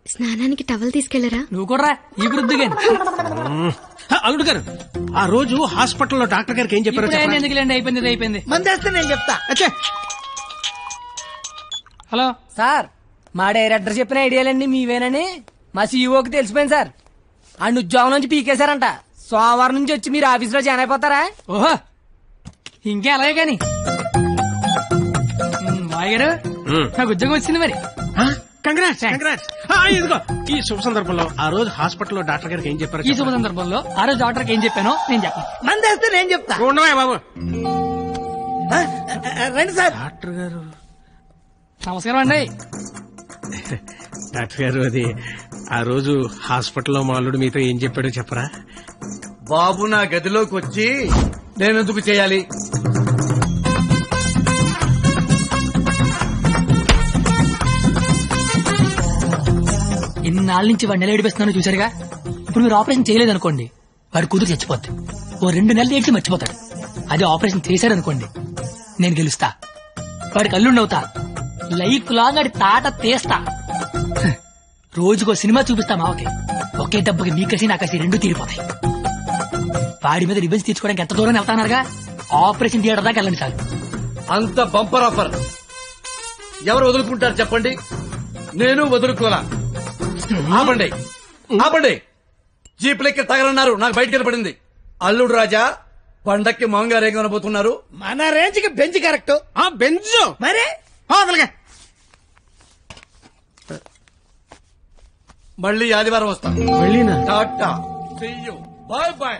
స్నానానికి టవల్ తీసుకెళ్లరా? నువ్వు కూడా ఈ వృద్ధిగా. అల్లుడు గారు, ఆ రోజు హాస్పిటల్లో డాక్టర్ గారికి ఏం చెప్పారో చెప్పండి. ఎందుకులేండి, అయిపోయింది. మందేస్తే నేను చెప్తా. హలో సార్, మా డైరెక్టర్ చెప్పిన ఐడియాలన్నీ మీవేనని మా సీఈఓకి తెలిసిపోయింది సార్. ఆ ఉద్యోగం నుంచి పీకేశారంట. సోమవారం నుంచి వచ్చి మీరు ఆఫీస్ లో జాయిన్ అయిపోతారా? ఓహో, ఇంకే అలాగే కాని మాయ గారు, నాకు ఉద్యోగం వచ్చింది మరి. కంగ్రాట్స్. ఇదిగో ఈ శుభ సందర్భంలో ఆ రోజు హాస్పిటల్లో డాక్టర్ గారికి ఏం చెప్పారు? ఈ శుభ సందర్భంలో ఆ రోజు డాక్టర్కి ఏం చెప్పానో నేను చెప్పను. మందేస్తే నేను చెప్తా. ఉండవా బాబు. రండి సార్. డాక్టర్ గారు నమస్కారం అండి. డాక్టర్ గారు, అది ఆ రోజు హాస్పిటల్లో మా అల్లుడు మీతో ఏం చెప్పాడో చెప్పరా? బాబు నా గదిలోకి వచ్చి నేనెందుకు చేయాలి? ఇన్నాళ్ళ నుంచి వాడు నెల ఏడిపిస్తున్నాను చూసారుగా. ఇప్పుడు మీరు ఆపరేషన్ చేయలేదనుకోండి, వాడి కూతురు చచ్చిపోద్ది. ఓ 2 నెలలు ఏడ్చి మర్చిపోతాడు. అదే ఆపరేషన్ చేశారనుకోండి, నేను గెలుస్తా. వాడికి అల్లుండి అవుతా. లైఫ్ లాంగ్ వాడి తాట తీస్తా. రోజుకో సినిమా చూపిస్తా మావకి. ఒకే దెబ్బకి మీ కసి నా కసి 2 తీరిపోతాయి. వాడి మీద రివెంజ్ తీర్చుకోవడానికి ఎంత దూరం వెళ్తానరుగా. ఆపరేషన్ థియేటర్ దాకా వెళ్ళండి చాలు. అంత బంపర్ ఆఫర్ ఎవరు వదులుకుంటారు చెప్పండి? నేను వదులుకోలా. ఆపండి. జీప్ లెక్క తగలన్నారు. నాకు బయట కనపడింది. అల్లుడు రాజా, పండక్కి మాంగారు ఏం కనబోతున్నారు? మన రేంజ్ కి బెంచ్ కరెక్ట్. బెంచ్ మరి మళ్ళీ ఆదివారం వస్తాను. Tata, see you, bye bye.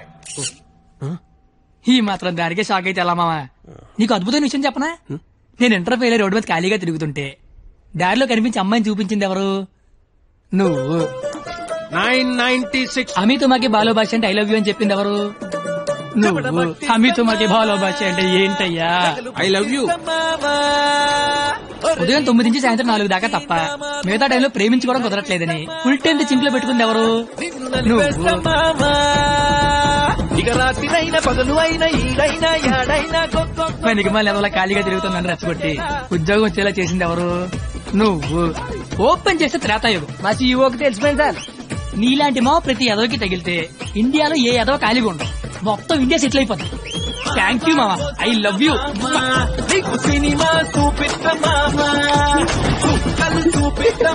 ఈ మాత్రం దానికే షాక్ అయితే ఎలా మావా? నీకు అద్భుతమైన విషయం చెప్పనా? నేను ఇంటర్ ఫెయిల్ రోడ్డు మీద ఖాళీగా తిరుగుతుంటే దారిలో కనిపించి అమ్మాయిని చూపించింది ఎవరు? నువ్వు. 996 అమీ తుమాకి బాలో భాష అంటే ఐ లవ్ యూ అని చెప్పింది ఎవరు? నువ్వు. అమీ తుమాకి బాలో భాష అంటే ఏంటయ్యా? I love you. ఉదయం 9 నుంచి సాయంత్రం 4 దాకా తప్ప మిగతా టైంలో ప్రేమించుకోవడం కుదరట్లేదని ఫుల్ టైం చింపులో పెట్టుకుంది ఎవరు? నువ్వు. పనికి మళ్ళీ ఎవరో ఖాళీగా తిరుగుతుందని రెచ్చగొట్టి ఉద్యోగం వచ్చేలా చేసింది ఎవరు? నువ్వు. ఓపెన్ చేస్తే త్రేతాయుగం. మా సీఈఓకి తెలిసిపోయింది సార్. నీలాంటి మా ప్రతి ఎదవకి తగిలితే ఇండియాలో ఏ ఎదవ ఖాళీగా ఉండవు. మొత్తం ఇండియా సెటిల్ అయిపోతుంది. థ్యాంక్ యూ మామా. I love you. సినిమా చూపిస్తా మామా, చూపిస్తా